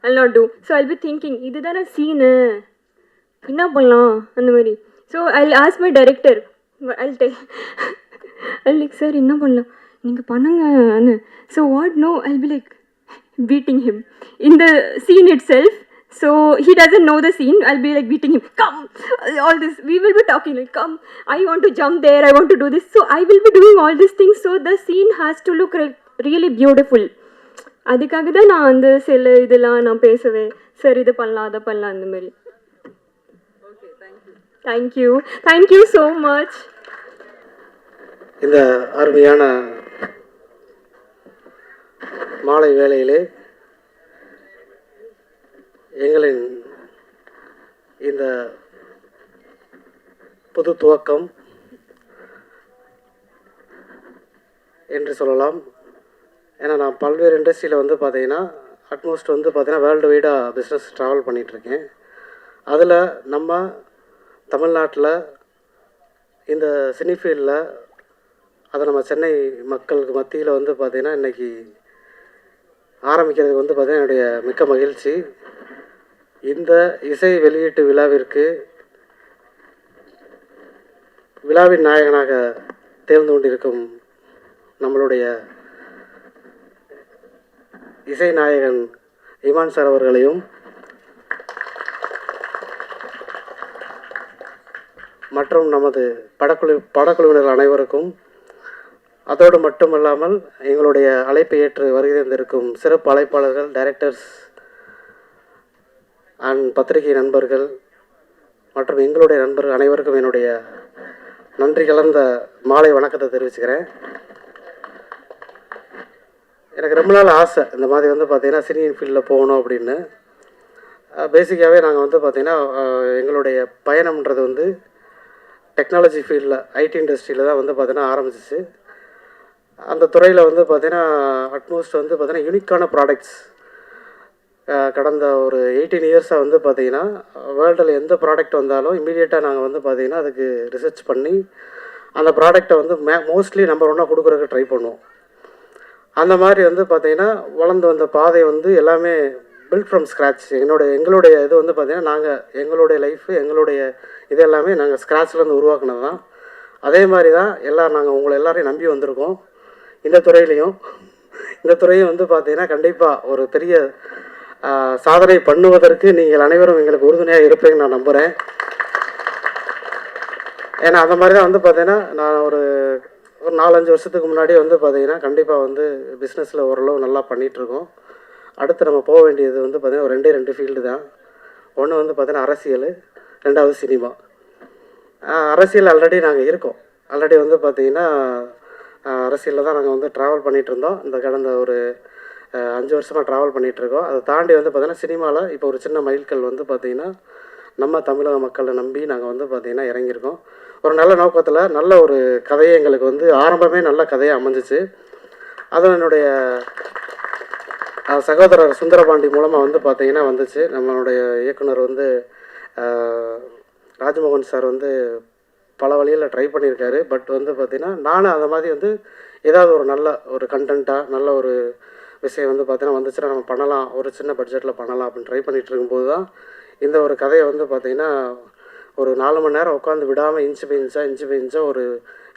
I'll not do. So I'll be thinking, இதுதான scene, என்ன பண்ணலாம் அந்த மாதிரி. So I'll ask my director. I'll like, sir, என்ன பண்ணலாம் நீங்கள் பண்ணுங்க. So what? No, I'll be like beating him in the scene itself. So he doesn't know the scene. I'll be like beating him. Come, all this. We will be talking like, come, I want to jump there. I want to do this. So I will be doing all these things. So the scene has to look really beautiful. அதுக்காக தான் நான் அந்த சில இதெல்லாம் நான் பேசுவேன். சார் இது பண்ணலாம் அதை பண்ணலாம் அந்த மாதிரி. Thank you so much. இந்த அருமையான மாலை வேளையிலே எங்களின் இந்த புது துவக்கம் என்று சொல்லலாம். ஏன்னா நான் பல்வேறு இண்டஸ்ட்ரியில் வந்து பார்த்தீங்கன்னா அட்மோஸ்ட் வந்து பார்த்தீங்கன்னா வேர்ல்டு வைடாக பிஸ்னஸ் ட்ராவல் பண்ணிகிட்ருக்கேன். அதில் நம்ம தமிழ்நாட்டில் இந்த சினிஃபீல்டில் அதை நம்ம சென்னை மக்களுக்கு மத்தியில் வந்து பார்த்திங்கன்னா இன்றைக்கி ஆரம்பிக்கிறதுக்கு வந்து பார்த்திங்கன்னா என்னுடைய மிக்க மகிழ்ச்சி. இந்த இசை வெளியீட்டு விழாவின் நாயகனாக தேர்ந்து கொண்டிருக்கும் நம்மளுடைய இசை நாயகன் இமான் சார் அவர்களையும் மற்றும் நமது படக்குழுவினர் அனைவருக்கும், அதோடு மட்டுமல்லாமல் எங்களுடைய அழைப்பை ஏற்று வருகை தந்திருக்கும் சிறப்பு அழைப்பாளர்கள், டைரக்டர்ஸ் அண்ட் பத்திரிகை நண்பர்கள் மற்றும் எங்களுடைய நண்பர்கள் அனைவருக்கும் என்னுடைய நன்றி கலந்த மாலை வணக்கத்தை தெரிவிச்சுக்கிறேன். எனக்கு ரொம்ப நாள் ஆசை இந்த மாதிரி வந்து பார்த்திங்கன்னா சினி ஃபீல்டில் போகணும் அப்படின்னு. பேசிக்காகவே நாங்கள் வந்து பார்த்திங்கன்னா எங்களுடைய பயணம்ன்றது வந்து டெக்னாலஜி ஃபீல்டில் ஐடி இண்டஸ்ட்ரியில் தான் வந்து பார்த்திங்கன்னா ஆரம்பிச்சிச்சு. அந்த துறையில் வந்து பார்த்திங்கன்னா அட்மோஸ்ட் வந்து பார்த்திங்கன்னா யூனிக்கான ப்ராடக்ட்ஸ் கடந்த ஒரு 18 இயர்ஸாக வந்து பார்த்திங்கன்னா வேர்ல்டில் எந்த ப்ராடக்ட் வந்தாலும் இம்மீடியட்டாக நாங்கள் வந்து பார்த்திங்கன்னா அதுக்கு ரிசர்ச் பண்ணி அந்த ப்ராடக்டை வந்து மோஸ்ட்லி நம்பர் 1 கொடுக்குறதுக்கு ட்ரை பண்ணுவோம். அந்த மாதிரி வந்து பார்த்திங்கன்னா வளர்ந்து வந்த பாதை வந்து எல்லாமே பில்ட் ஃப்ரம் ஸ்க்ராட்ச். எங்களுடைய இது வந்து பார்த்திங்கன்னா நாங்கள் எங்களுடைய லைஃபு எங்களுடைய இது எல்லாமே நாங்கள் ஸ்க்ராட்ச்லேருந்து உருவாக்குனது தான். அதே மாதிரி தான் நாங்கள் உங்களை எல்லாரையும் நம்பி வந்திருக்கோம். இந்த துறையும் வந்து பார்த்திங்கன்னா கண்டிப்பாக ஒரு பெரிய சாதனை பண்ணுவதற்கு நீங்கள் அனைவரும் எங்களுக்கு உறுதுணையாக இருப்பீங்கன்னு நான் நம்புகிறேன். ஏன்னா அந்த மாதிரி தான் வந்து பார்த்திங்கன்னா நான் ஒரு 4-5 வருஷத்துக்கு முன்னாடியே வந்து பார்த்திங்கன்னா கண்டிப்பாக வந்து பிஸ்னஸில் ஓரளவு நல்லா பண்ணிகிட்ருக்கோம். அடுத்து நம்ம போக வேண்டியது வந்து பார்த்திங்கன்னா ஒரு 2 ஃபீல்டு தான். ஒன்று வந்து பார்த்திங்கன்னா அரசியல், 2வது சினிமா. அரசியல் ஆல்ரெடி நாங்கள் இருக்கோம். ஆல்ரெடி வந்து பார்த்திங்கன்னா அரசியலில் தான் நாங்கள் வந்து ட்ராவல் பண்ணிகிட்ருந்தோம். இந்த கடந்த ஒரு 5 வருஷமாக ட்ராவல் பண்ணிகிட்ருக்கோம். அதை தாண்டி வந்து பார்த்திங்கன்னா சினிமாவில் இப்போ ஒரு சின்ன மைல்கல் வந்து பார்த்திங்கன்னா நம்ம தமிழக மக்களை நம்பி நாங்கள் வந்து பார்த்திங்கன்னா இறங்கியிருக்கோம். ஒரு நல்ல நோக்கத்தில் நல்ல ஒரு கதையை எங்களுக்கு வந்து ஆரம்பமே நல்ல கதையாக அமைஞ்சிச்சு. அதுவும் என்னுடைய சகோதரர் சுந்தரபாண்டி மூலமாக வந்து பார்த்திங்கன்னா வந்துச்சு. நம்மளுடைய இயக்குனர் வந்து ராஜ்மோகன் சார் வந்து பல வழியில் ட்ரை பண்ணியிருக்காரு. பட் வந்து பார்த்திங்கன்னா நானும் அந்த மாதிரி வந்து ஏதாவது ஒரு நல்ல ஒரு கண்டென்ட்டாக நல்ல ஒரு விஷயம் வந்து பார்த்திங்கன்னா வந்துச்சுன்னா நம்ம பண்ணலாம், ஒரு சின்ன பட்ஜெட்டில் பண்ணலாம் அப்படின்னு ட்ரை பண்ணிகிட்டு இருக்கும்போது தான் இந்த ஒரு கதையை வந்து பார்த்திங்கன்னா ஒரு 4 மணி நேரம் உட்காந்து விடாமல் இன்ச்சு பை இன்ச்சாக ஒரு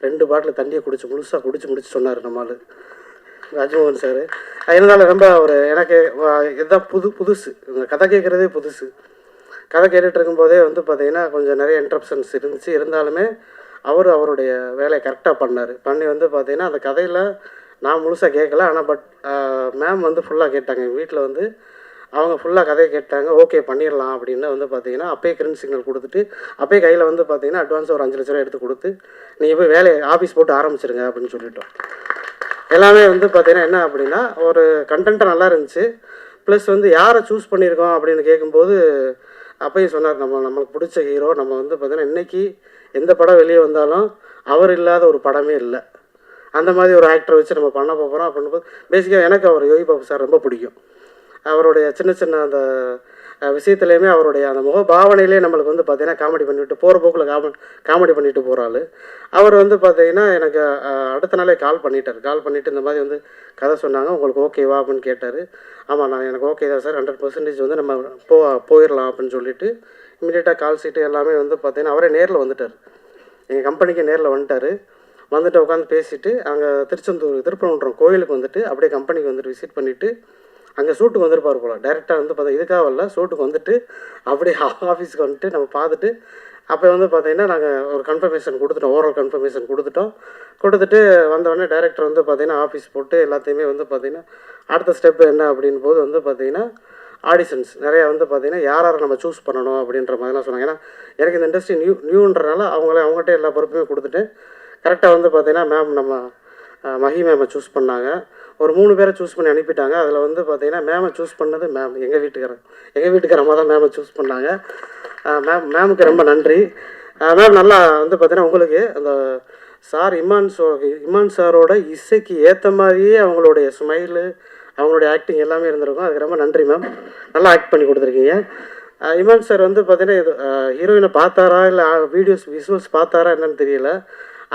2 பாட்டில் தண்ணியை முழுசாக குடிச்சு முடிச்சு சொன்னார் நம்மால் ராஜ்மோகன் சார். இருந்தாலும் ரொம்ப ஒரு எனக்கு இதுதான் புதுசு இந்த கதை கேட்குறதே புதுசு. கதை கேட்டுட்டு இருக்கும்போதே வந்து பார்த்திங்கன்னா கொஞ்சம் நிறைய இன்ட்ரப்ஷன்ஸ் இருந்தாலுமே அவருடைய வேலையை கரெக்டாக பண்ணி வந்து பார்த்திங்கன்னா அந்த கதையில் நான் முழுசாக கேட்கல. ஆனால் மேம் வந்து ஃபுல்லாக கேட்டாங்க. எங்கள் வீட்டில் வந்து அவங்க ஃபுல்லாக கதையை கேட்டாங்க. ஓகே பண்ணிடலாம் அப்படின்னு வந்து பார்த்திங்கன்னா அப்பயே கிரீன் சிக்னல் கொடுத்துட்டு அப்பயே கையில் வந்து பார்த்திங்கன்னா அட்வான்ஸ் ஒரு 5 லட்ச ரூபா எடுத்து கொடுத்து நீங்கள் போய் வேலையை ஆஃபீஸ் போட்டு ஆரம்பிச்சிருங்க அப்படின்னு சொல்லிட்டோம். எல்லாமே வந்து பார்த்திங்கன்னா என்ன அப்படின்னா ஒரு கண்டென்ட்டாக நல்லா இருந்துச்சு. ப்ளஸ் வந்து யாரை சூஸ் பண்ணியிருக்கோம் அப்படின்னு கேட்கும்போது அப்பயும் சொன்னார், நம்மளுக்கு பிடிச்ச ஹீரோ. நம்ம வந்து பார்த்திங்கன்னா இன்றைக்கி எந்த படம் வெளியே வந்தாலும் அவர் இல்லாத ஒரு படமே இல்லை. அந்த மாதிரி ஒரு ஆக்டரை வச்சு நம்ம பண்ண போகிறோம் அப்படின்போது பேசிக்காக எனக்கு அவர் யோகி பாபு சார் ரொம்ப பிடிக்கும். அவருடைய சின்ன அந்த விஷயத்துலையுமே அவருடைய அந்த முக பாவனையிலே நம்மளுக்கு வந்து பார்த்திங்கன்னா காமெடி பண்ணிவிட்டு போகிற போக்கில் காமெடி பண்ணிட்டு போகிறாள். அவர் வந்து பார்த்திங்கன்னா எனக்கு அடுத்த நாளே கால் பண்ணிவிட்டு இந்த மாதிரி வந்து கதை சொன்னாங்க, உங்களுக்கு ஓகேவா அப்படின்னு கேட்டார். ஆமாம் எனக்கு ஓகே தான் சார், 100% வந்து நம்ம போயிடலாம் அப்படின்னு சொல்லிட்டு இமீடியட்டாக கால் சீட்டு எல்லாமே வந்து பார்த்திங்கன்னா அவரே நேரில் வந்துட்டார். எங்கள் கம்பெனிக்கு நேரில் வந்துட்டு உட்காந்து பேசிவிட்டு அங்கே திருப்பரங்குன்றம் கோயிலுக்கு வந்துட்டு அப்படியே கம்பெனிக்கு வந்துட்டு விசிட் பண்ணிவிட்டு அங்கே ஷூட்டுக்கு வந்துருப்பார் போல். டைரெக்டாக வந்து பார்த்தா இதுக்காக வரல, ஷூட்டுக்கு வந்துட்டு அப்படியே ஆஃபீஸுக்கு வந்துட்டு நம்ம பார்த்துட்டு அப்போ வந்து பார்த்திங்கன்னா நாங்கள் ஒரு கன்ஃபர்மேஷன் கொடுத்துட்டோம், ஓரல் கன்ஃபர்மேஷன் கொடுத்துட்டு வந்தோடனே டைரக்டர் வந்து பார்த்திங்கன்னா ஆஃபீஸ் போட்டு எல்லாத்தையுமே வந்து பார்த்திங்கன்னா அடுத்த ஸ்டெப்பு என்ன அப்படின் போது வந்து பார்த்திங்கன்னா ஆடிஷன்ஸ் நிறையா வந்து பார்த்திங்கன்னா யார் யாரை நம்ம சூஸ் பண்ணணும் அப்படின்ற மாதிரிலாம் சொன்னாங்க. ஏன்னா எனக்கு இந்த இண்டஸ்ட்ரி நியூன்றனால அவங்கள்ட்ட எல்லா பொறுப்பையுமே கொடுத்துட்டு கரெக்டாக வந்து பார்த்திங்கன்னா மேம் நம்ம மஹி மேமை சூஸ் பண்ணாங்க. ஒரு 3 பேரை சூஸ் பண்ணி அனுப்பிட்டாங்க. அதில் வந்து பார்த்திங்கன்னா மேமை சூஸ் பண்ணது மேம் எங்கள் வீட்டுக்காரம்மா தான் மேமை சூஸ் பண்ணாங்க. மேமுக்கு ரொம்ப நன்றி. மேம் நல்லா வந்து பார்த்திங்கன்னா உங்களுக்கு அந்த சார் இமான் சாரோட இசைக்கு ஏற்ற மாதிரியே அவங்களுடைய ஸ்மைலு அவங்களுடைய ஆக்டிங் எல்லாமே இருந்திருக்கும். அதுக்கு ரொம்ப நன்றி மேம். நல்லா ஆக்ட் பண்ணி கொடுத்துருக்கீங்க. இமான் சார் வந்து பார்த்திங்கன்னா இது ஹீரோயினை பார்த்தாரா இல்லை விஷுவல்ஸ் பார்த்தாரா என்னன்னு தெரியல.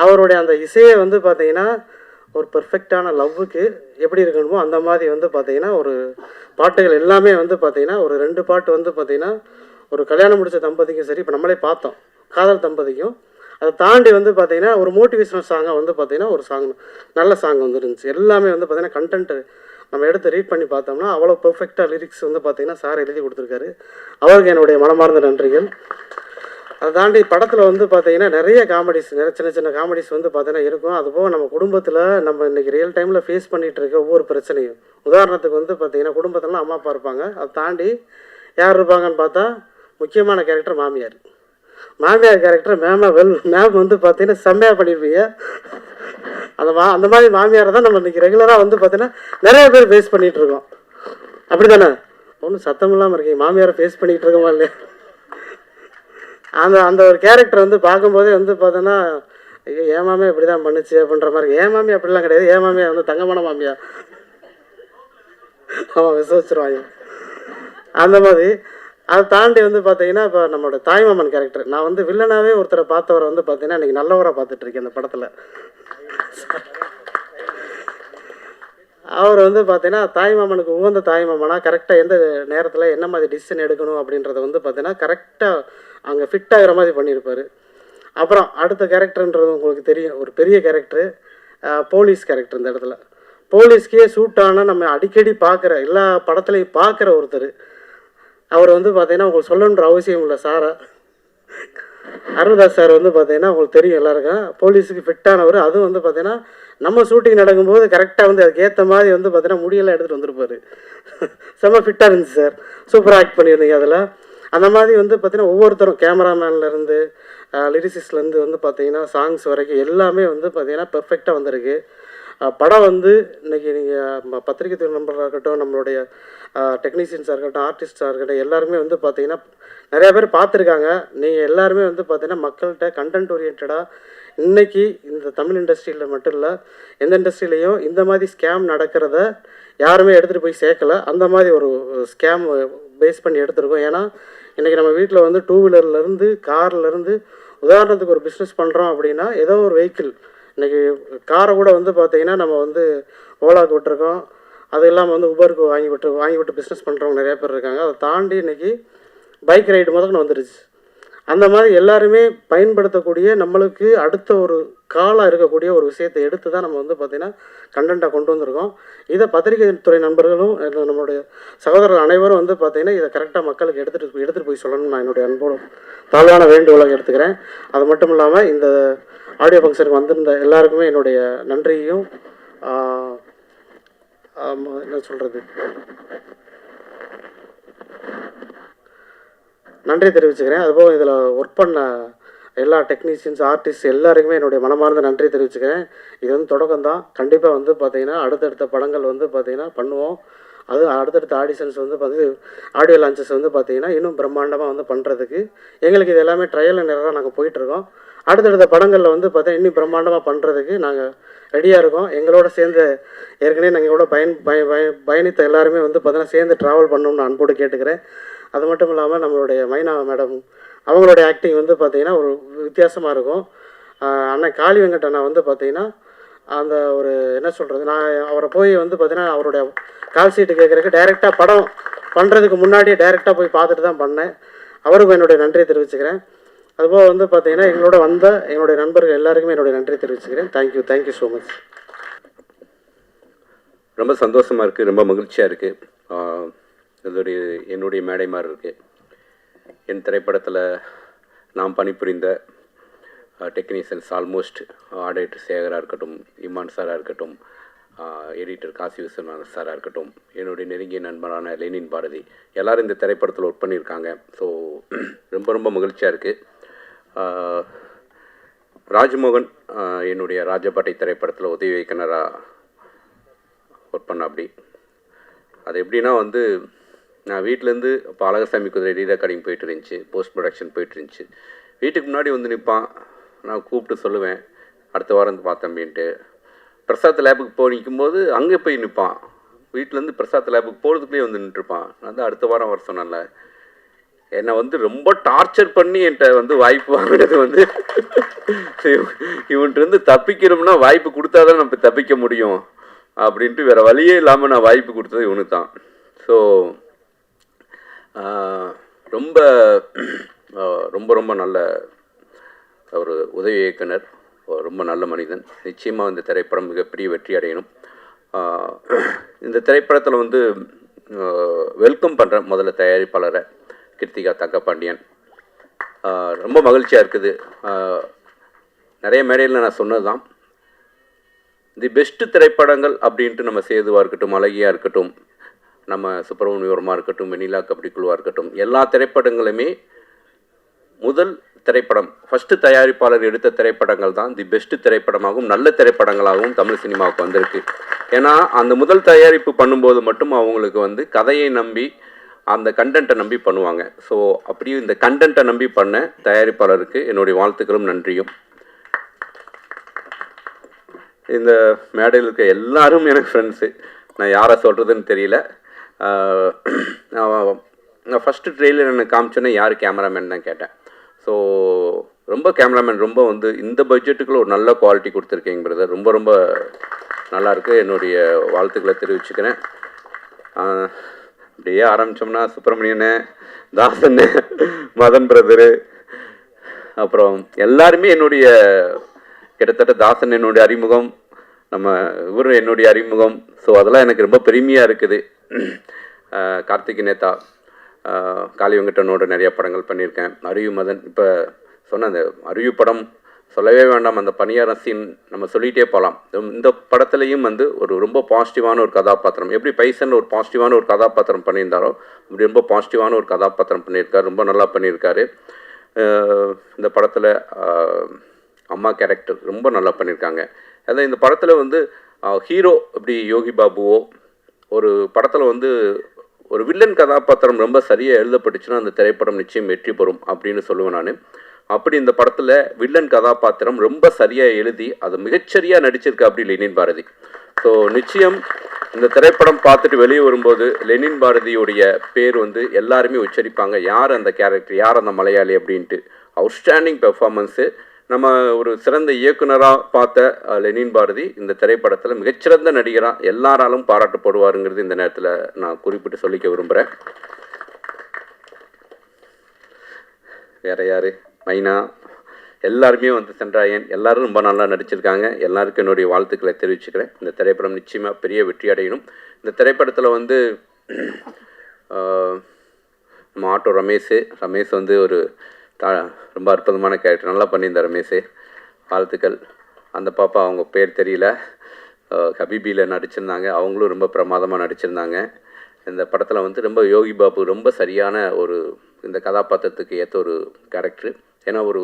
அவருடைய அந்த இசையை வந்து பார்த்திங்கன்னா ஒரு பெர்ஃபெக்டான லவ்வுக்கு எப்படி இருக்கணுமோ அந்த மாதிரி வந்து பார்த்திங்கன்னா ஒரு பாட்டுகள் எல்லாமே வந்து பார்த்திங்கன்னா ஒரு 2 பாட்டு வந்து பார்த்திங்கன்னா ஒரு கல்யாணம் முடித்த தம்பதிக்கும் சரி, இப்போ நம்மளே பார்த்தோம் காதல் தம்பதிக்கும், அதை தாண்டி வந்து பார்த்திங்கன்னா ஒரு மோட்டிவேஷனல் சாங்காக வந்து பார்த்திங்கன்னா ஒரு சாங் நல்ல சாங் வந்து இருந்துச்சு. எல்லாமே வந்து பார்த்திங்கன்னா கண்டென்ட்டு நம்ம எடுத்து ரீட் பண்ணி பார்த்தோம்னா அவ்வளோ பெர்ஃபெக்டாக லிரிக்ஸ் வந்து பார்த்திங்கன்னா சார் எழுதி கொடுத்துருக்காரு. அவருக்கு என்னுடைய மனமார்ந்த நன்றிகள். அதை தாண்டி படத்தில் வந்து பார்த்திங்கன்னா நிறைய காமெடிஸ் சின்ன சின்ன காமெடிஸ் வந்து பார்த்திங்கன்னா இருக்கும். அதுபோக நம்ம குடும்பத்தில் நம்ம இன்றைக்கி ரியல் டைமில் ஃபேஸ் பண்ணிகிட்டு இருக்க ஒவ்வொரு பிரச்சனையும், உதாரணத்துக்கு வந்து பார்த்திங்கன்னா குடும்பத்திலலாம் அம்மா அப்பா இருப்பாங்க. அதை தாண்டி யார் இருப்பாங்கன்னு பார்த்தா முக்கியமான கேரக்டர் மாமியார் கேரக்டர் மேம் வந்து பார்த்தீங்கன்னா செம்மையாக பண்ணியிருப்பீங்க. அந்த மாதிரி மாமியாரை தான் நம்ம இன்றைக்கி ரெகுலராக வந்து பார்த்தீங்கன்னா நிறைய பேர் ஃபேஸ் பண்ணிகிட்டு இருக்கோம். அப்படி தானே? ஒன்றும் சத்தம் இல்லாமல் இருக்கீங்க. மாமியாரை ஃபேஸ் பண்ணிகிட்டு இருக்கோமா இல்லையா? அந்த ஒரு கேரக்டர் வந்து பார்க்கும்போதே வந்து பார்த்தோன்னா ஐயோ ஏன் மாமியா இப்படி தான் பண்ணுச்சு அப்படின்ற மாதிரி. ஏன் மாமியா அப்படிலாம் கிடையாது. ஏன் மாமியா வந்து தங்கமான மாமியா. ஆமாம் விசுவச்சிருவாங்க அந்த மாதிரி. அதை தாண்டி வந்து பார்த்தீங்கன்னா இப்போ நம்மளோட தாய்மாமன் கேரக்டர், நான் வந்து வில்லனாகவே ஒருத்தரை பார்த்தவரை வந்து பார்த்தீங்கன்னா இன்றைக்கி நல்லவராக பார்த்துட்ருக்கேன் அந்த படத்தில். அவர் வந்து பார்த்தீங்கன்னா தாய்மாமனுக்கு உகந்த தாய்மாமனா கரெக்டாக எந்த நேரத்தில் என்ன மாதிரி டிசிஷன் எடுக்கணும் அப்படின்றத வந்து பார்த்தீங்கன்னா கரெக்டாக அங்கே ஃபிட் ஆகிற மாதிரி பண்ணியிருப்பார். அப்புறம் அடுத்த கேரக்டர்ன்றது உங்களுக்கு தெரியும், ஒரு பெரிய கேரக்டரு போலீஸ் கேரக்டர். இந்த இடத்துல போலீஸ்க்கே சூட்டான நம்ம அடிக்கடி பார்க்குற எல்லா படத்துலையும் பார்க்குற ஒருத்தர். அவர் வந்து பார்த்தீங்கன்னா உங்களுக்கு சொல்லணுன்ற அவசியம் இல்லை. சாரா அருள்தாஸ் சார் வந்து பார்த்தீங்கன்னா உங்களுக்கு தெரியும் எல்லாருக்கும், போலீஸுக்கு ஃபிட்டானவர். அதுவும் வந்து பார்த்தீங்கன்னா நம்ம ஷூட்டிங் நடக்கும்போது கரெக்டாக வந்து அதுக்கு ஏற்ற மாதிரி வந்து பார்த்தீங்கன்னா முடியெல்லாம் எடுத்துகிட்டு வந்திருப்பார். செம்ம ஃபிட்டாக இருந்துச்சு சார். சூப்பராக ஆக்ட் பண்ணியிருந்தீங்க அதில். அந்த மாதிரி வந்து பார்த்தீங்கன்னா ஒவ்வொருத்தரும் கேமராமேன்லேருந்து லிரிசிஸ்ட்லேருந்து வந்து பார்த்தீங்கன்னா சாங்ஸ் வரைக்கும் எல்லாமே வந்து பார்த்தீங்கன்னா பெர்ஃபெக்டாக வந்திருக்கு. படம் வந்து இன்றைக்கி நீங்கள் பத்திரிகை துறை நண்பர்களாக இருக்கட்டும், நம்மளுடைய டெக்னீஷியன்ஸாக இருக்கட்டும், ஆர்டிஸ்டாக இருக்கட்டும், எல்லாருமே வந்து பார்த்திங்கன்னா நிறையா பேர் பார்த்துருக்காங்க. நீங்கள் எல்லாருமே வந்து பார்த்திங்கன்னா மக்கள்கிட்ட கண்டென்ட் ஓரியன்டாக இன்றைக்கி இந்த தமிழ் இண்டஸ்ட்ரியில் மட்டும் இல்லை எந்த இண்டஸ்ட்ரியிலையும் இந்த மாதிரி ஸ்கேம் நடக்கிறத யாருமே எடுத்துகிட்டு போய் சேர்க்கலை. அந்த மாதிரி ஒரு ஸ்கேம் பேஸ் பண்ணி எடுத்துருக்கோம். ஏன்னா இன்றைக்கி நம்ம வீட்டில் வந்து 2 வீலர்லேருந்து கார்லேருந்து உதாரணத்துக்கு ஒரு பிஸ்னஸ் பண்ணுறோம் அப்படின்னா ஏதோ ஒரு வெஹிக்கிள், இன்றைக்கி காரை கூட வந்து பார்த்திங்கன்னா நம்ம வந்து ஓலாவுக்கு விட்டுருக்கோம். அது இல்லாமல் வந்து உபருக்கு வாங்கி விட்டு பிஸ்னஸ் பண்ணுறவங்க நிறையா பேர் இருக்காங்க. அதை தாண்டி இன்றைக்கி பைக் ரைடு முதல்ல வந்துடுச்சு. அந்த மாதிரி எல்லாருமே பயன்படுத்தக்கூடிய நம்மளுக்கு அடுத்த ஒரு காலாக இருக்கக்கூடிய ஒரு விஷயத்தை எடுத்து தான் நம்ம வந்து பார்த்திங்கன்னா கண்டென்ட்டாக கொண்டு வந்திருக்கோம். இதை பத்திரிகை துறை நண்பர்களும் நம்மளுடைய சகோதரர்கள் அனைவரும் வந்து பார்த்திங்கன்னா இதை கரெக்டாக மக்களுக்கு எடுத்துகிட்டு போய் சொல்லணும்னு நான் என்னுடைய அன்போடு தாழ்வான வேண்டுகோளாக எடுத்துக்கிறேன். அது மட்டும் இல்லாமல் இந்த ஆடியோ ஃபங்க்ஷனுக்கு வந்திருந்த எல்லாருக்குமே என்னுடைய நன்றியையும் என்ன சொல்கிறது நன்றி தெரிவிச்சுக்கிறேன். அதுபோக இதில் ஒர்க் பண்ண எல்லா டெக்னீஷியன்ஸ் ஆர்டிஸ்ட் எல்லாருக்குமே என்னுடைய மனமார்ந்த நன்றி தெரிவிச்சுக்கிறேன். இது வந்து தொடக்கம் தான். கண்டிப்பாக வந்து பார்த்திங்கன்னா அடுத்தடுத்த படங்கள் வந்து பார்த்திங்கன்னா பண்ணுவோம். அது அடுத்தடுத்த ஆடிஷன்ஸ் வந்து ஆடியோ லான்ச்சஸ் வந்து பார்த்திங்கன்னா இன்னும் பிரம்மாண்டமாக வந்து பண்ணுறதுக்கு எங்களுக்கு இது எல்லாமே ட்ரையல் அண்ட் எரராக நாங்கள் போயிட்டுருக்கோம். அடுத்தடுத்த படங்களில் வந்து பார்த்தீங்கன்னா இன்னும் பிரம்மாண்டமாக பண்ணுறதுக்கு நாங்கள் ரெடியாக இருக்கோம். எங்களோட சேர்ந்து ஏற்கனவே நாங்கள் கூட பயணித்த எல்லாருமே வந்து பார்த்தீங்கன்னா சேர்ந்து ட்ராவல் பண்ணணும்னு அன்போடு கேட்டுக்கிறேன். அது மட்டும் இல்லாமல் நம்மளுடைய மைனா மேடம் அவங்களுடைய ஆக்டிங் வந்து பார்த்திங்கன்னா ஒரு வித்தியாசமாக இருக்கும். அண்ணன் காளி வெங்கட் அண்ணா வந்து பார்த்திங்கன்னா அந்த ஒரு என்ன சொல்கிறது, நான் அவரை போய் வந்து பார்த்திங்கன்னா அவருடைய கால் சீட்டு கேட்குறதுக்கு டைரெக்டாக படம் பண்ணுறதுக்கு முன்னாடியே டைரெக்டாக போய் பார்த்துட்டு தான் பண்ணேன். அவருக்கும் என்னுடைய நன்றியை தெரிவிச்சுக்கிறேன். அதுபோல் வந்து பார்த்திங்கன்னா எங்களோட வந்த என்னுடைய நண்பர்கள் எல்லாருக்குமே என்னுடைய நன்றியை தெரிவிச்சுக்கிறேன். Thank you so much. ரொம்ப சந்தோஷமாக இருக்குது, ரொம்ப மகிழ்ச்சியாக இருக்குது. இதோடைய என்னுடைய மேடை மாதிரி இருக்குது. என் திரைப்படத்தில் நாம் பணிபுரிந்த டெக்னீஷியன்ஸ் ஆல்மோஸ்ட் ஆடிட்டர் சேகராக இருக்கட்டும், இமான் சாராக இருக்கட்டும், எடிட்டர் காசி விஸ்வநாதன் சாராக இருக்கட்டும், என்னுடைய நெருங்கிய நண்பரான லெனின் பாரதி, எல்லோரும் இந்த திரைப்படத்தில் ஒர்க் பண்ணியிருக்காங்க. ஸோ ரொம்ப ரொம்ப மகிழ்ச்சியாக இருக்குது. ராஜ்மோகன் என்னுடைய ராஜபாட்டை திரைப்படத்தில் உதவி இயக்குனராக ஒர்க் பண்ண. அப்படி அது எப்படின்னா வந்து நான் வீட்டிலேருந்து இப்போ அழகசாமி குதிரை ரீரெக்கார்டிங் போயிட்டு இருந்துச்சு, போஸ்ட் ப்ரொடக்ஷன் போயிட்டு இருந்துச்சு. வீட்டுக்கு முன்னாடி வந்து நிற்பான், நான் கூப்பிட்டு சொல்லுவேன் அடுத்த வாரம் வந்து பார்த்தேன் அப்படின்ட்டு. பிரசாத் லேபுக்கு போய் நிற்கும்போது அங்கே போய் நிற்பான், வீட்டிலேருந்து பிரசாத் லேபுக்கு போகிறதுக்குள்ளேயே வந்து நின்றுருப்பான். நான் தான் அடுத்த வாரம் வர சொன்னேன்ல. என்னை வந்து ரொம்ப டார்ச்சர் பண்ணி என்கிட்ட வந்து வாய்ப்பு வாங்கினது வந்து இவன்ட்டு தப்பிக்கணும்னா வாய்ப்பு கொடுத்தா தான் நம்ம தப்பிக்க முடியும் அப்படின்ட்டு வேறு வழியே இல்லாமல் நான் வாய்ப்பு கொடுத்தது இவனுக்கு தான். ஸோ ரொம்ப ரொம்ப ரொம்ப நல்ல ஒரு உதவி இயக்குனர், ரொம்ப நல்ல மனிதன். நிச்சயமாக இந்த திரைப்படம் மிகப்பெரிய வெற்றி அடையணும். இந்த திரைப்படத்தில் வந்து வெல்கம் பண்ணுறேன் முதல்ல தயாரிப்பாளரை கிருத்திகா தங்கபாண்டியன். ரொம்ப மகிழ்ச்சியாக இருக்குது. நிறைய மேடையில் நான் சொன்னது தான், தி பெஸ்ட்டு திரைப்படங்கள் அப்படின்ட்டு நம்ம சேதுவாக இருக்கட்டும், அழகியாக இருக்கட்டும், நம்ம சுப்பிரமணியவரமாக இருக்கட்டும், வெண்ணிலா கபடி குழுவாக இருக்கட்டும், எல்லா திரைப்படங்களுமே முதல் திரைப்படம் ஃபஸ்ட்டு தயாரிப்பாளர் எடுத்த திரைப்படங்கள் தான் தி பெஸ்ட்டு திரைப்படமாகவும் நல்ல திரைப்படங்களாகவும் தமிழ் சினிமாவுக்கு வந்திருக்கு. ஏன்னா அந்த முதல் தயாரிப்பு பண்ணும்போது மட்டும் அவங்களுக்கு வந்து கதையை நம்பி அந்த கண்டென்ட்டை நம்பி பண்ணுவாங்க. ஸோ அப்படியே இந்த கண்டென்ட்டை நம்பி பண்ண தயாரிப்பாளருக்கு என்னுடைய வாழ்த்துக்களும் நன்றியும். இந்த மேடையில் இருக்க எல்லாரும் எனக்கு ஃப்ரெண்ட்ஸு, நான் யாரை சொல்கிறதுன்னு தெரியல. நான் ஃபஸ்ட்டு ட்ரெயிலர் எனக்கு காமிச்சோன்னே யார் கேமராமேன் தான் கேட்டேன். ஸோ ரொம்ப கேமராமேன் ரொம்ப வந்து இந்த பட்ஜெட்டுக்குள்ள ஒரு நல்ல குவாலிட்டி கொடுத்துருக்கீங்க பிரதர், ரொம்ப ரொம்ப நல்லாயிருக்கு. என்னுடைய வாழ்த்துக்களை தெரிவிச்சுக்கிறேன். அப்படியே ஆரம்பித்தோம்னா சுப்பிரமணியனு, தாசன்னு, மதன் பிரதரு, அப்புறம் எல்லாருமே என்னுடைய கிட்டத்தட்ட தாசன் என்னுடைய அறிமுகம், நம்ம இவரு என்னுடைய அறிமுகம். ஸோ அதெல்லாம் எனக்கு ரொம்ப பெருமையாக இருக்குது. கார்த்திக் நேதா, காளி வெங்கடனோட நிறைய படங்கள் பண்ணியிருக்கேன். அரியு மதன், இப்போ சொன்ன அந்த அரியு படம் சொல்லவே வேண்டாம், அந்த பணியாரம் சீன் நம்ம சொல்லிகிட்டே போகலாம். இந்த படத்துலையும் வந்து ஒரு ரொம்ப பாசிட்டிவான ஒரு கதாபாத்திரம், எப்படி பைசன் ஒரு பாசிட்டிவான ஒரு கதாபாத்திரம் பண்ணியிருந்தாரோ அப்படி ரொம்ப பாசிட்டிவான ஒரு கதாபாத்திரம் பண்ணியிருக்காரு, ரொம்ப நல்லா பண்ணியிருக்காரு. இந்த படத்தில் அம்மா கேரக்டர் ரொம்ப நல்லா பண்ணியிருக்காங்க. அதான் இந்த படத்தில் வந்து ஹீரோ எப்படி யோகி பாபுவோ, ஒரு படத்தில் வந்து ஒரு வில்லன் கதாபாத்திரம் ரொம்ப சரியாக எழுதப்பட்டுச்சுன்னா அந்த திரைப்படம் நிச்சயம் வெற்றி பெறும் அப்படின்னு சொல்லுவேன் நான். அப்படி இந்த படத்தில் வில்லன் கதாபாத்திரம் ரொம்ப சரியாக எழுதி அதை மிகச்சரியாக நடிச்சிருக்கா அப்படி லெனின் பாரதி. ஸோ நிச்சயம் இந்த திரைப்படம் பார்த்துட்டு வெளியே வரும்போது லெனின் பாரதியுடைய பேர் வந்து எல்லாருமே உச்சரிப்பாங்க, யார் அந்த கேரக்டர், யார் அந்த மலையாளி அப்படின்ட்டு. Outstanding performance. நம்ம ஒரு சிறந்த இயக்குனராக பார்த்த லெனின் பாரதி இந்த திரைப்படத்தில் மிகச்சிறந்த நடிகராக எல்லாராலும் பாராட்டப்படுவாருங்கிறது இந்த நேரத்தில் நான் குறிப்பிட்டு சொல்லிக்க விரும்புகிறேன். வேறு யார், மைனா, எல்லாருமே வந்து சென்றாயன், எல்லோரும் ரொம்ப நல்லா நடிச்சிருக்காங்க. எல்லாருக்கும் என்னுடைய வாழ்த்துக்களை தெரிவிச்சுக்கிறேன். இந்த திரைப்படம் நிச்சயமாக பெரிய வெற்றி அடையணும். இந்த திரைப்படத்தில் வந்து நம்ம ஆட்டோ ரமேஷ் வந்து ஒரு ரொம்ப அற்புதமான கேரக்டர், நல்லா பண்ணியிருந்தார் ரமேஷ், வாழ்த்துக்கள். அந்த பாப்பா அவங்க பேர் தெரியல, ஹபீபியில் நடிச்சிருந்தாங்க, அவங்களும் ரொம்ப பிரமாதமாக நடிச்சிருந்தாங்க. இந்த படத்தில் வந்து ரொம்ப யோகி பாபு ரொம்ப சரியான ஒரு இந்த கதாபாத்திரத்துக்கு ஏற்ற ஒரு கேரக்டரு. ஏன்னா ஒரு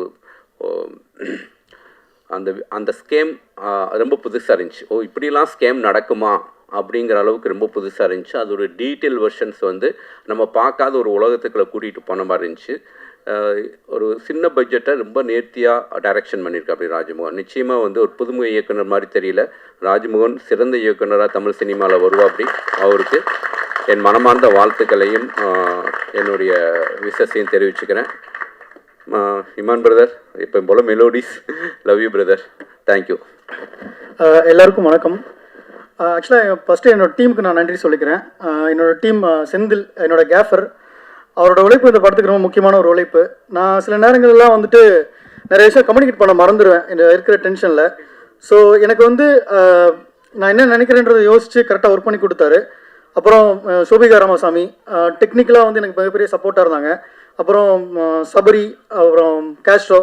அந்த ஸ்கேம் ரொம்ப புதுசாக இருந்துச்சு. இப்படிலாம் ஸ்கேம் நடக்குமா அப்படிங்கிற அளவுக்கு ரொம்ப புதுசாக இருந்துச்சு. அது ஒரு டீட்டெயில் வெர்ஷன்ஸ் வந்து நம்ம பார்க்காத ஒரு உலகத்துக்குள்ளே கூட்டிகிட்டு போன மாதிரி இருந்துச்சு. ஒரு சின்ன பட்ஜெட்டை ரொம்ப நேர்த்தியாக டைரக்ஷன் பண்ணியிருக்கா அப்படி ராஜ்மோகன். நிச்சயமாக வந்து ஒரு புதுமுக இயக்குனர் மாதிரி தெரியல, ராஜ்மோகன் சிறந்த இயக்குனராக தமிழ் சினிமாவில் வருவா. அப்படி அவருக்கு என் மனமார்ந்த வாழ்த்துக்களையும் என்னுடைய விஷஸையும் தெரிவிச்சுக்கிறேன். இமான் பிரதர், இப்போ போல் melodies, love you brother, thank you. எல்லாருக்கும் வணக்கம். ஆக்சுவலாக ஃபஸ்ட்டு என்னோடய டீமுக்கு நான் நன்றி சொல்லிக்கிறேன். என்னோடய டீம் செந்தில், என்னோடய கேஃபர், அவரோட உழைப்பு இந்த படத்துக்கு ரொம்ப முக்கியமான ஒரு உழைப்பு. நான் சில நேரங்கள்லாம் வந்துட்டு நிறைய விஷயம் கம்யூனிகேட் பண்ண மறந்துடுவேன் இந்த இருக்கிற டென்ஷனில். ஸோ எனக்கு வந்து நான் என்ன நினைக்கிறேன்றதை யோசித்து கரெக்டாக ஒர்க் பண்ணி கொடுத்தாரு. அப்புறம் சோபிகா ராமசாமி டெக்னிக்கலாக வந்து எனக்கு மிகப்பெரிய சப்போர்ட்டாக இருந்தாங்க. அப்புறம் சபரி, அப்புறம் கேஸ்ட்ரோ,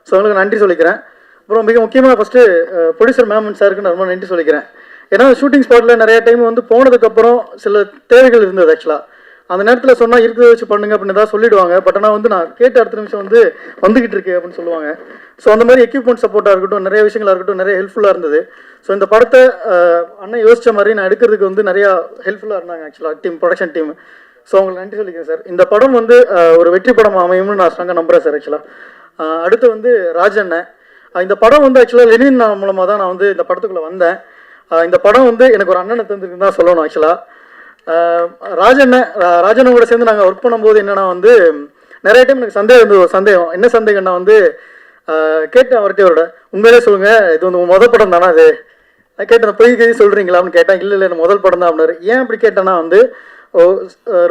ஸோ அவங்களுக்கு நன்றி சொல்லிக்கிறேன். அப்புறம் மிக முக்கியமாக ஃபஸ்ட்டு ப்ரொடியூசர் மேமன் சாருக்கு நான் ரொம்ப நன்றி சொல்லிக்கிறேன். ஏன்னா ஷூட்டிங் ஸ்பாட்டில் நிறைய டைம் வந்து போனதுக்கப்புறம் சில தேவைகள் இருந்தது ஆக்சுவலாக. அந்த நேரத்தில் சொன்னால் இருக்கிறத வச்சு பண்ணுங்க அப்படின்னு தான் சொல்லிடுவாங்க. பட் ஆனால் வந்து நான் கேட்ட அடுத்த நிமிஷம் வந்து வந்துக்கிட்டு இருக்கு அப்படின்னு சொல்லுவாங்க. ஸோ அந்த மாதிரி எக்யூப்மெண்ட் சப்போர்ட்டாக இருக்கட்டும், நிறைய விஷயங்களாக இருக்கட்டும், நிறைய ஹெல்ப்ஃபுல்லாக இருந்தது. ஸோ இந்த படத்தை அண்ணன் யோசித்த மாதிரி நான் எடுக்கிறதுக்கு வந்து நிறையா ஹெல்ப்ஃபுல்லாக இருந்தாங்க ஆக்சுவலாக ப்ரொடக்ஷன் டீம். ஸோ அவங்களுக்கு நன்றி சொல்லிக்கிறேன் சார். இந்த படம் வந்து ஒரு வெற்றி படம் அமையும்னு நான் ஸ்ட்ராங்காக நம்புகிறேன் சார் ஆக்சுவலாக. அடுத்து வந்து ராஜண்ணன். இந்த படம் வந்து ஆக்சுவலாக லெனின் மூலமாக தான் நான் வந்து இந்த படத்துக்குள்ளே வந்தேன். இந்த படம் வந்து எனக்கு ஒரு அண்ணனை தந்துருக்கு தான் சொல்லணும் ஆக்சுவலாக. ராஜண்ணன் கூட சேர்ந்து நாங்கள் ஒர்க் பண்ணும்போது என்னென்னா வந்து நிறைய டைம் எனக்கு சந்தேகம் இருந்தது. ஒரு சந்தேகம் என்ன சந்தேகம்னா வந்து கேட்டேன் அவர்கிட்ட, அவரோட உண்மையிலே சொல்லுங்கள் இது வந்து முதல் படம் தானே அது கேட்டேன், பொய் கை சொல்கிறீங்களா அப்படின்னு கேட்டேன். இல்லை எனக்கு முதல் படம் தான் அப்படின்னாரு. ஏன் அப்படி கேட்டேன்னா வந்து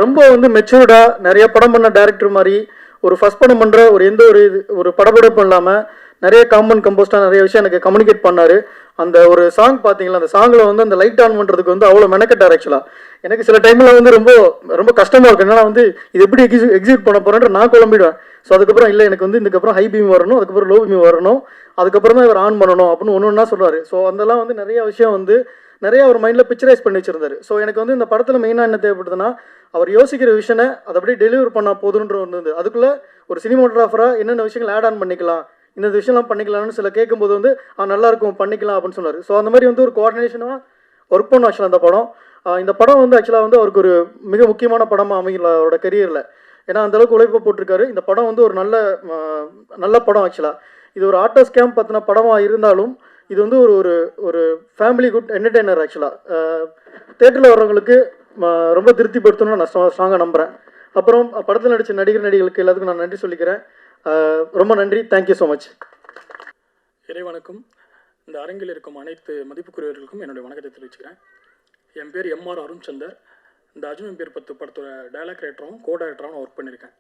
ரொம்ப வந்து மெச்சூர்டாக நிறைய படம் பண்ண டேரக்டர் மாதிரி ஒரு ஃபஸ்ட் படம் பண்ணுற ஒரு எந்த ஒரு படப்படப்பும் இல்லாமல் நிறைய காமன் கம்போஸ்டாக நிறைய விஷயம் எனக்கு கம்யூனிகேட் பண்ணார். அந்த ஒரு சாங் பார்த்தீங்களா, அந்த சாங்கில் வந்து அந்த லைட் ஆன் பண்ணுறதுக்கு வந்து அவ்வளோ மெனக்கட்டார் ஆக்சுவலாக. எனக்கு சில டைமில் வந்து ரொம்ப ரொம்ப கஷ்டமாக இருக்கும். என்னன்னா வந்து இது எப்படி எக்ஸிக்யூட் பண்ண போகிறேன்ற நான் குழம்பிடுவேன். ஸோ அதுக்கப்புறம் இல்லை எனக்கு வந்து இதுக்கப்புறம் ஹை பீம் வரணும், அதுக்கப்புறம் லோ பீம் வரணும், அதுக்கப்புறம் தான் இவர் ஆன் பண்ணணும் அப்படின்னு ஒன்று ஒன்றா சொல்கிறாரு. ஸோ அதெல்லாம் வந்து நிறைய விஷயம் வந்து நிறைய அவர் மைண்டில் பிக்சரைஸ் பண்ணி வச்சிருந்தாரு. ஸோ எனக்கு வந்து இந்த படத்தில் மெயினாக என்ன தேவைப்படுதுன்னா அவர் யோசிக்கிற விஷனை அதை அப்படியே டெலிவர் பண்ணால் போதுன்ற ஒன்று இருந்தது. அதுக்குள்ளே ஒரு சினிமாட்டோகிராஃபராக என்னென்ன விஷயங்கள் ஆட் ஆன் பண்ணிக்கலாம், இந்த விஷயம்லாம் பண்ணிக்கலாம்னு சில கேட்கும்போது வந்து நல்லாயிருக்கும் பண்ணிக்கலாம் அப்படின்னு சொன்னார். ஸோ அந்த மாதிரி வந்து ஒரு கோஆர்டினேஷனாக ஒர்க் பண்ணும் ஆக்சுவலாக அந்த படம். இந்த படம் வந்து ஆக்சுவலாக வந்து அவருக்கு ஒரு மிக முக்கியமான படமாக அமையல அவரோட கெரியரில். ஏன்னா அந்தளவுக்கு உழைப்பு போட்டிருக்காரு. இந்த படம் வந்து ஒரு நல்ல படம் ஆக்சுவலாக. இது ஒரு ஆட்டோ ஸ்கேம் பற்றின படமாக இருந்தாலும் இது வந்து ஒரு ஒரு ஃபேமிலி குட் என்டர்டெய்னர் ஆக்சுவலாக. தேட்டரில் வர்றவங்களுக்கு ரொம்ப திருப்திப்படுத்தணும்னு நான் ஸ்ட்ராங்காக நம்புகிறேன். அப்புறம் படத்தில் நடித்த நடிகர்களுக்கு எல்லாத்துக்கும் நான் நன்றி சொல்லிக்கிறேன். ரொம்ப நன்றி. Thank you so much. இறைவணக்கம். இந்த அரங்கில் இருக்கும் அனைத்து மதிப்புக்குரியவர்களுக்கும் என்னுடைய வணக்கத்தை தெரிவிச்சுக்கிறேன். என் பேர் எம்ஆர் அருண்சந்தர். இந்த அர்ஜுன் பேர் 10 படத்தோட டைலாக் ரைட்டராகவும் கோ டைரக்டராகவும் ஒர்க் பண்ணியிருக்கேன்.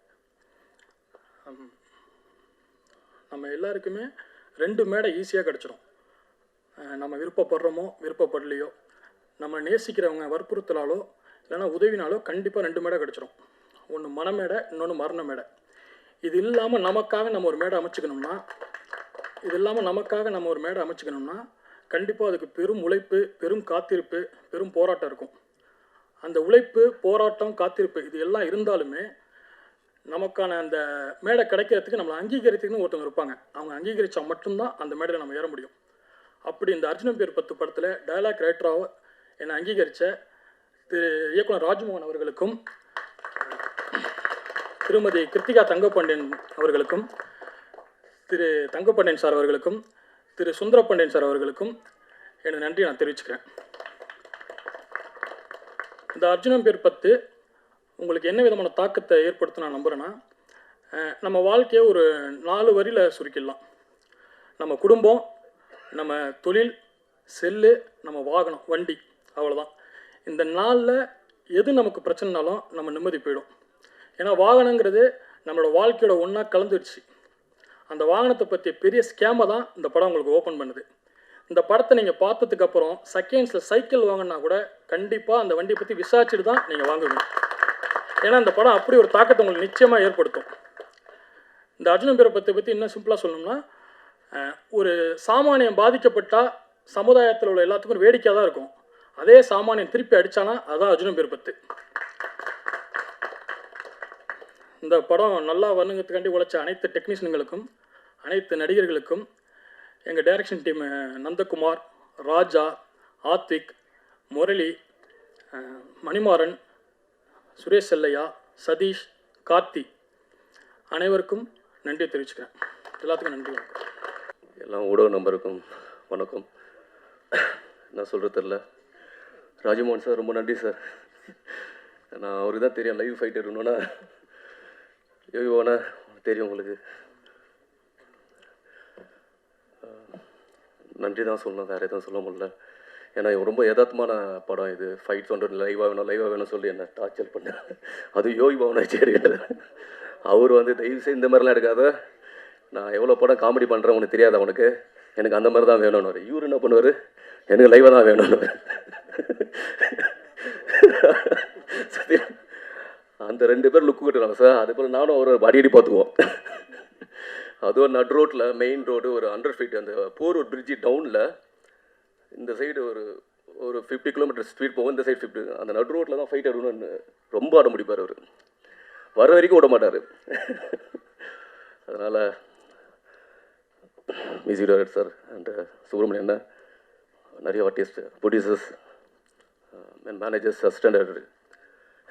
நம்ம எல்லாருக்குமே 2 மேடை ஈஸியாக கிடச்சிரும். நம்ம விருப்பப்படுறோமோ விருப்பப்படலையோ, நம்ம நேசிக்கிறவங்க வற்புறுத்தலாலோ இல்லைனா உதவினாலோ கண்டிப்பாக 2 மேடை கிடச்சிரும். ஒன்று மனமேடை, இன்னொன்று மரண மேடை. இது இல்லாமல் நமக்காக நம்ம ஒரு மேடை அமைச்சுக்கணும்னா கண்டிப்பாக அதுக்கு பெரும் உழைப்பு, பெரும் காத்திருப்பு, பெரும் போராட்டம் இருக்கும். அந்த உழைப்பு, போராட்டம், காத்திருப்பு இது எல்லாம் இருந்தாலுமே நமக்கான அந்த மேடை கிடைக்கிறதுக்கு நம்மளை அங்கீகரித்துக்குன்னு ஒருத்தவங்க இருப்பாங்க. அவங்க அங்கீகரித்தா மட்டும்தான் அந்த மேடையில் நம்ம ஏற முடியும். அப்படி இந்த அர்ஜுனன் பேர் 10 படத்தில் டைலாக் ரைட்டராக என்னை அங்கீகரித்த திரு இயக்குனர் ராஜ்மோகன் அவர்களுக்கும், திருமதி கிருத்திகா தங்கப்பாண்டியன் அவர்களுக்கும், திரு தங்கப்பாண்டியன் சார் அவர்களுக்கும், திரு சுந்தரபாண்டியன் சார் அவர்களுக்கும் எனது நன்றி நான் தெரிவிச்சுக்கிறேன். இந்த அர்ஜுனன் பேர் 10 உங்களுக்கு என்ன விதமான தாக்கத்தை ஏற்படுத்த நான் நம்புகிறேன்னா, நம்ம வாழ்க்கையை ஒரு 4 வரியில் சுருக்கிடலாம். நம்ம குடும்பம், நம்ம தொழில், செல்லு, நம்ம வாகனம், வண்டி, அவ்வளோதான். இந்த 4ல் எது நமக்கு பிரச்சனைனாலும் நம்ம நிம்மதி போயிடும். ஏன்னா வாகனங்கிறது நம்மளோட வாழ்க்கையோட ஒன்றா கலந்துடுச்சு. அந்த வாகனத்தை பற்றிய பெரிய ஸ்கேமை தான் இந்த படம் உங்களுக்கு ஓப்பன் பண்ணுது. இந்த படத்தை நீங்கள் பார்த்ததுக்கப்புறம் செகண்ட்ஸில் சைக்கிள் வாங்கினா கூட கண்டிப்பாக அந்த வண்டியை பற்றி விசாரிச்சுட்டு தான் நீங்கள் வாங்குவீங்க. ஏன்னா இந்த படம் அப்படி ஒரு தாக்கத்தை உங்களுக்கு நிச்சயமாக ஏற்படுத்தும். இந்த அர்ஜுனன் பேரை பற்றி இன்னும் சிம்பிளாக சொல்லணும்னா, ஒரு சாமானியம் பாதிக்கப்பட்டால் சமுதாயத்தில் உள்ள எல்லாத்துக்கும் ஒரு வேடிக்கையாக தான் இருக்கும். அதே சாமானியம் திருப்பி அடித்தானா அதுதான் அர்ஜுனன் பேர் 10. இந்த படம் நல்லா வரணுங்கிறதுக்காண்டி உழைச்ச அனைத்து டெக்னீஷியன்களுக்கும், அனைத்து நடிகர்களுக்கும், எங்கள் டைரக்ஷன் டீம் நந்தகுமார், ராஜா, ஆத்விக், முரளி, மணிமாறன், சுரேஷ் செல்லையா, சதீஷ், கார்த்தி அனைவருக்கும் நன்றி தெரிவிச்சுக்கிறேன். எல்லாத்துக்கும் நன்றி. வணக்கம். எல்லாம் ஊடக நம்பருக்கும் வணக்கம். என்ன சொல்கிறது தெரில. ராஜமோகன் சார் ரொம்ப நன்றி சார். நான் அவருக்கு தான் தெரியும் லைவ் ஃபைட் இருக்கணும்னா யோகிவானா தெரியும் உங்களுக்கு. நன்றி தான் சொல்லணும், வேறு எதுவும் சொல்ல முடியல. ஏன்னா ரொம்ப யதார்த்தமான படம் இது. ஃபைட்ஸ் ஒன்று லைவாக வேணும் சொல்லி என்ன டார்ச்சர் பண்ணேன். அதுவும் யோகி பவனா சரி. அவர் தயவு செய்து இந்த மாதிரிலாம் எடுக்காத, நான் எவ்வளோ படம் காமெடி பண்ணுறேன் உனக்கு தெரியாது, அவனுக்கு எனக்கு அந்த மாதிரி தான் வேணும்னு. இவர் என்ன பண்ணுவார், எனக்கு லைவாக தான் வேணும்னு. சரி, அந்த 2 பேர் லுக்கு கட்டுறாங்க சார். அது போல் நானும் ஒரு அடிக்கடி பார்த்துக்குவோம். அதுவும் நட் ரோட்டில் மெயின் ரோடு ஒரு 100 ஃபீட் அந்த போரூர் பிரிட்ஜி டவுனில் இந்த சைடு ஒரு 50 கிலோமீட்டர் ஸ்பீட் போகும், இந்த சைடு 50, அந்த நடு ரோட்டில் தான் ஃபைட் ஆடணும்னு ரொம்ப ஆட முடிப்பார் அவர். வர வரைக்கும் விட மாட்டார். அதனால் மியூசிக் டைரக்டர் அண்ட் சுப்ரமணியன் அண்ணா, நிறைய artist, producers and managers, assistant director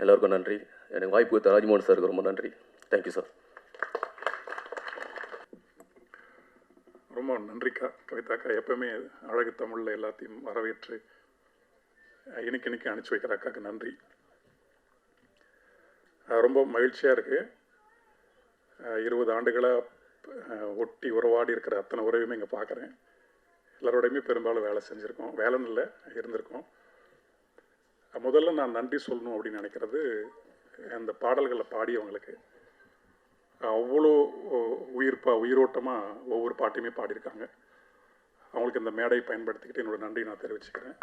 எல்லாருக்கும் நன்றி. எனக்கு வாய்ப்பு கொடுத்த ராஜ்மோகன் சாருக்கு ரொம்ப நன்றி. Thank you sir. ரொம்ப நன்றிக்கா. கவிதாக்கா எப்பவுமே அழகு தமிழில் எல்லாத்தையும் வரவேற்று இன்னைக்கு அனுப்பிச்சி வைக்கிற அக்காவுக்கு நன்றி. ரொம்ப மகிழ்ச்சியாக இருக்குது. 20 ஆண்டுகளாக ஒட்டி உறவாடி இருக்கிற அத்தனை உறவையுமே இங்கே பார்க்குறேன். எல்லாரோடையுமே பெரும்பாலும் வேலை செஞ்சுருக்கோம், வேலைன்னு இல்லை இருந்திருக்கோம். முதல்ல நான் நன்றி சொல்லணும் அப்படின்னு நினைக்கிறது அந்த பாடல்களை பாடியவங்களுக்கு. அவ்வளோ உயிரோட்டமாக ஒவ்வொரு பாட்டையுமே பாடியிருக்காங்க. அவங்களுக்கு இந்த மேடையை பயன்படுத்திக்கிட்டு என்னோடய நன்றி நான் தெரிவிச்சுக்கிறேன்.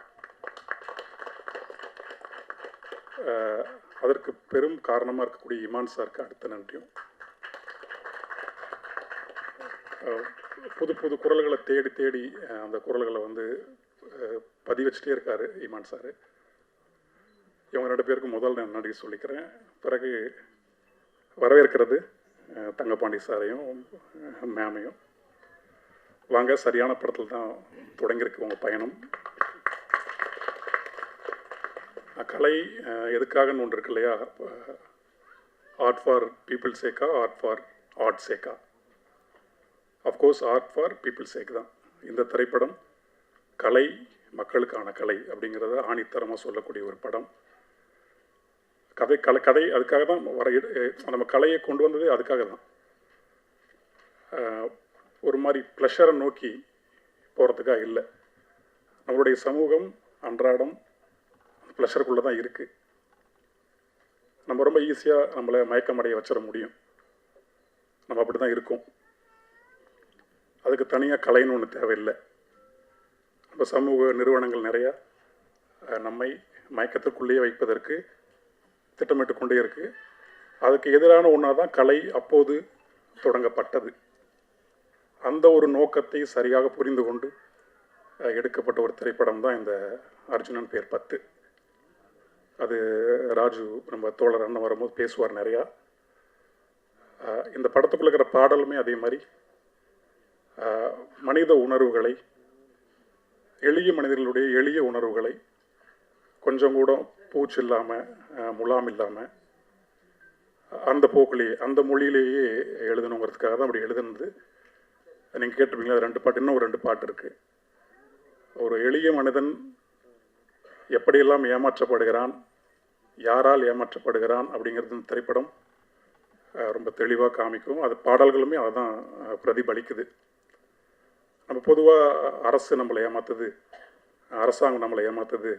அதற்கு பெரும் காரணமாக இருக்கக்கூடிய இமான் சாருக்கு அடுத்த நன்றியும். புது புது குரல்களை தேடி அந்த குரல்களை வந்து பதிவச்சிட்டே இருக்கார் இமான் சார். இவங்க 2 பேருக்கும் முதல் நான் நன்றி சொல்லிக்கிறேன். பிறகு வரவேற்கிறது தங்கப்பாண்டி சாரையும் மேமையும். வாங்க, சரியான படத்தில் தான் தொடங்கியிருக்கு உங்கள் பயணம். கலை எதுக்காகன்னு ஒன்று இருக்கு இல்லையா, ஆர்ட் ஃபார் பீப்புள் சேக்கா, ஆர்ட் ஃபார் ஆர்ட் சேக்கா? Of course art for people sake தான். இந்த திரைப்படம் கலை மக்களுக்கான கலை அப்படிங்கிறத ஆணித்தரமாக சொல்லக்கூடிய ஒரு படம். கதை அதுக்காக தான் நம்ம கலையை கொண்டு வந்தது அதுக்காக தான். ஒரு மாதிரி ப்ளஷரை நோக்கி போகிறதுக்காக இல்லை. நம்மளுடைய சமூகம் அன்றாடம் ப்ளஷருக்குள்ளே தான் இருக்குது. நம்ம ரொம்ப ஈஸியாக நம்மளை மயக்கமடைய வச்சிட முடியும். நம்ம அப்படி தான் இருக்கோம். அதுக்கு தனியாக கலைன்னு ஒன்று தேவையில்லை. நம்ம சமூக நிறுவனங்கள் நிறையா நம்மை மயக்கத்திற்குள்ளேயே வைப்பதற்கு திட்டமிட்டு கொண்டே இருக்குது. அதுக்கு எதிரான ஒன்றாக தான் கலை அப்போது தொடங்கப்பட்டது. அந்த ஒரு நோக்கத்தை சரியாக புரிந்து கொண்டு எடுக்கப்பட்ட ஒரு திரைப்படம் தான் இந்த அர்ஜுனன் பேர் 10. அது ராஜு நம்ம தோழர் அண்ணன் வரும்போது பேசுவார் நிறையா. இந்த படத்துக்குள்ள இருக்கிற பாடலுமே அதே மாதிரி மனித உணர்வுகளை, எளிய மனிதர்களுடைய எளிய உணர்வுகளை கொஞ்சம் கூட பூச்சு இல்லாமல் முலாம் இல்லாமல் அந்த போக்கிலேயே அந்த மொழியிலேயே எழுதணுங்கிறதுக்காக தான் அப்படி எழுதுனது. நீங்கள் கேட்டிருப்பீங்களா, 2 பாட்டு, இன்னும் ஒரு 2 பாட்டு இருக்குது. ஒரு எளிய மனிதன் எப்படியெல்லாம் ஏமாற்றப்படுகிறான், யாரால் ஏமாற்றப்படுகிறான் அப்படிங்கிறது இந்த திரைப்படம் ரொம்ப தெளிவாக காமிக்கும். அது பாடல்களுமே அதை தான் பிரதிபலிக்குது. நம்ம பொதுவாக அரசு நம்மளை ஏமாத்துது, அரசாங்கம் நம்மளை ஏமாத்துது,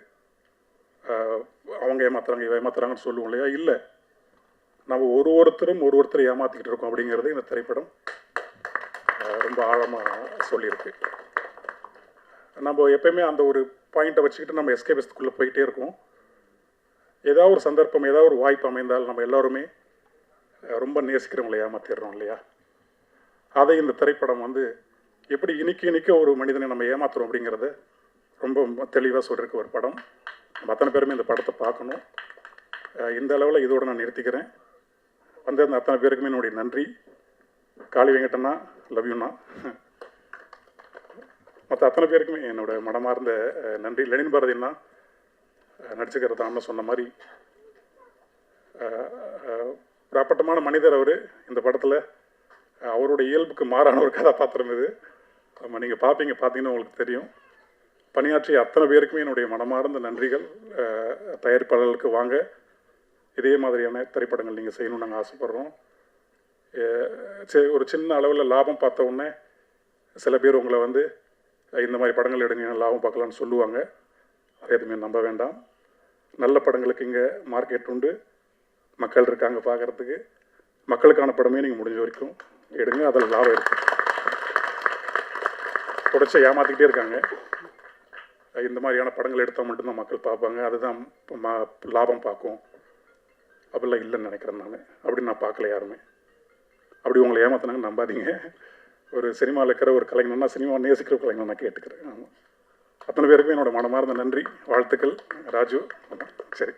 அவங்க ஏமாத்துறாங்க இவ ஏமாத்துறாங்கன்னு சொல்லுவோம் இல்லையா? இல்லை, நம்ம ஒருத்தரை ஏமாற்றிக்கிட்டு இருக்கோம் அப்படிங்கிறது இந்த திரைப்படம் ரொம்ப ஆழமாக சொல்லியிருக்கு. நம்ம எப்பயுமே அந்த ஒரு பாயிண்ட்டை வச்சுக்கிட்டு நம்ம எஸ்கேபிஸ்டுக்குள்ளே போயிட்டே இருக்கோம். ஏதாவது ஒரு சந்தர்ப்பம், ஏதாவது ஒரு வாய்ப்பு அமைந்தால் நம்ம எல்லாருமே ரொம்ப நேசிக்கிறவங்களை ஏமாத்திடுறோம் இல்லையா? அதை இந்த திரைப்படம் வந்து எப்படி இனிக்க ஒரு மனிதனை நம்ம ஏமாத்துறோம் அப்படிங்கிறத ரொம்ப தெளிவாக சொல்லியிருக்க ஒரு படம். நம்ம அத்தனை பேருமே இந்த படத்தை பார்க்கணும். இந்த அளவில் இதோடு நான் நிறுத்திக்கிறேன். வந்திருந்த அத்தனை பேருக்குமே என்னுடைய நன்றி. காளி வெங்கடண்ணா, லவ் யூண்ணா. மற்ற அத்தனை பேருக்குமே என்னோடய மனமார்ந்த நன்றி. லெனின் பாரதிண்ணா நடிச்சுக்கிறதா அண்ணன் சொன்ன மாதிரி பிராப்பட்டமான மனிதர் அவர். இந்த படத்தில் அவருடைய இயல்புக்கு மாறான ஒரு கதாபாத்திரம் இது. ஆமாம், நீங்கள் பார்த்தீங்கன்னா உங்களுக்கு தெரியும். பணியாற்றிய அத்தனை பேருக்குமே என்னுடைய மனமார்ந்த நன்றிகள். தயாரிப்பாளர்களுக்கு வாங்க, இதே மாதிரியான திரைப்படங்கள் நீங்கள் செய்யணும்னு நாங்கள் ஆசைப்பட்றோம். ஒரு சின்ன அளவில் லாபம் பார்த்த உடனே சில பேர் உங்களை வந்து இந்த மாதிரி படங்கள் எடுங்க லாபம் பார்க்கலான்னு சொல்லுவாங்க. அதை எதுவுமே நம்ப வேண்டாம். நல்ல படங்களுக்கு இங்கே மார்க்கெட் உண்டு, மக்கள் இருக்காங்க பார்க்குறதுக்கு. மக்களுக்கான படமே நீங்கள் முடிஞ்ச வரைக்கும் எடுங்க, அதில் லாபம் இருக்குது. தொடர்ச்சி ஏமாற்றிக்கிட்டே இருக்காங்க. இந்த மாதிரியான படங்கள் எடுத்தால் மட்டும்தான் மக்கள் பார்ப்பாங்க, அதுதான் லாபம் பார்க்கும். அப்படிலாம் இல்லைன்னு நினைக்கிறேன் நான். அப்படி நான் பார்க்கல யாருமே. அப்படி உங்களை ஏமாத்தினாங்க நம்பாதீங்க. ஒரு சினிமாவில் இருக்கிற ஒரு கலைஞனா, சினிமா நேசிக்கிற கலைஞனா நான் கேட்டுக்கிறேன். ஆமாம். அத்தனை பேருக்கும் என்னோட மனமார்ந்த நன்றி, வாழ்த்துக்கள். ராஜு, சரி.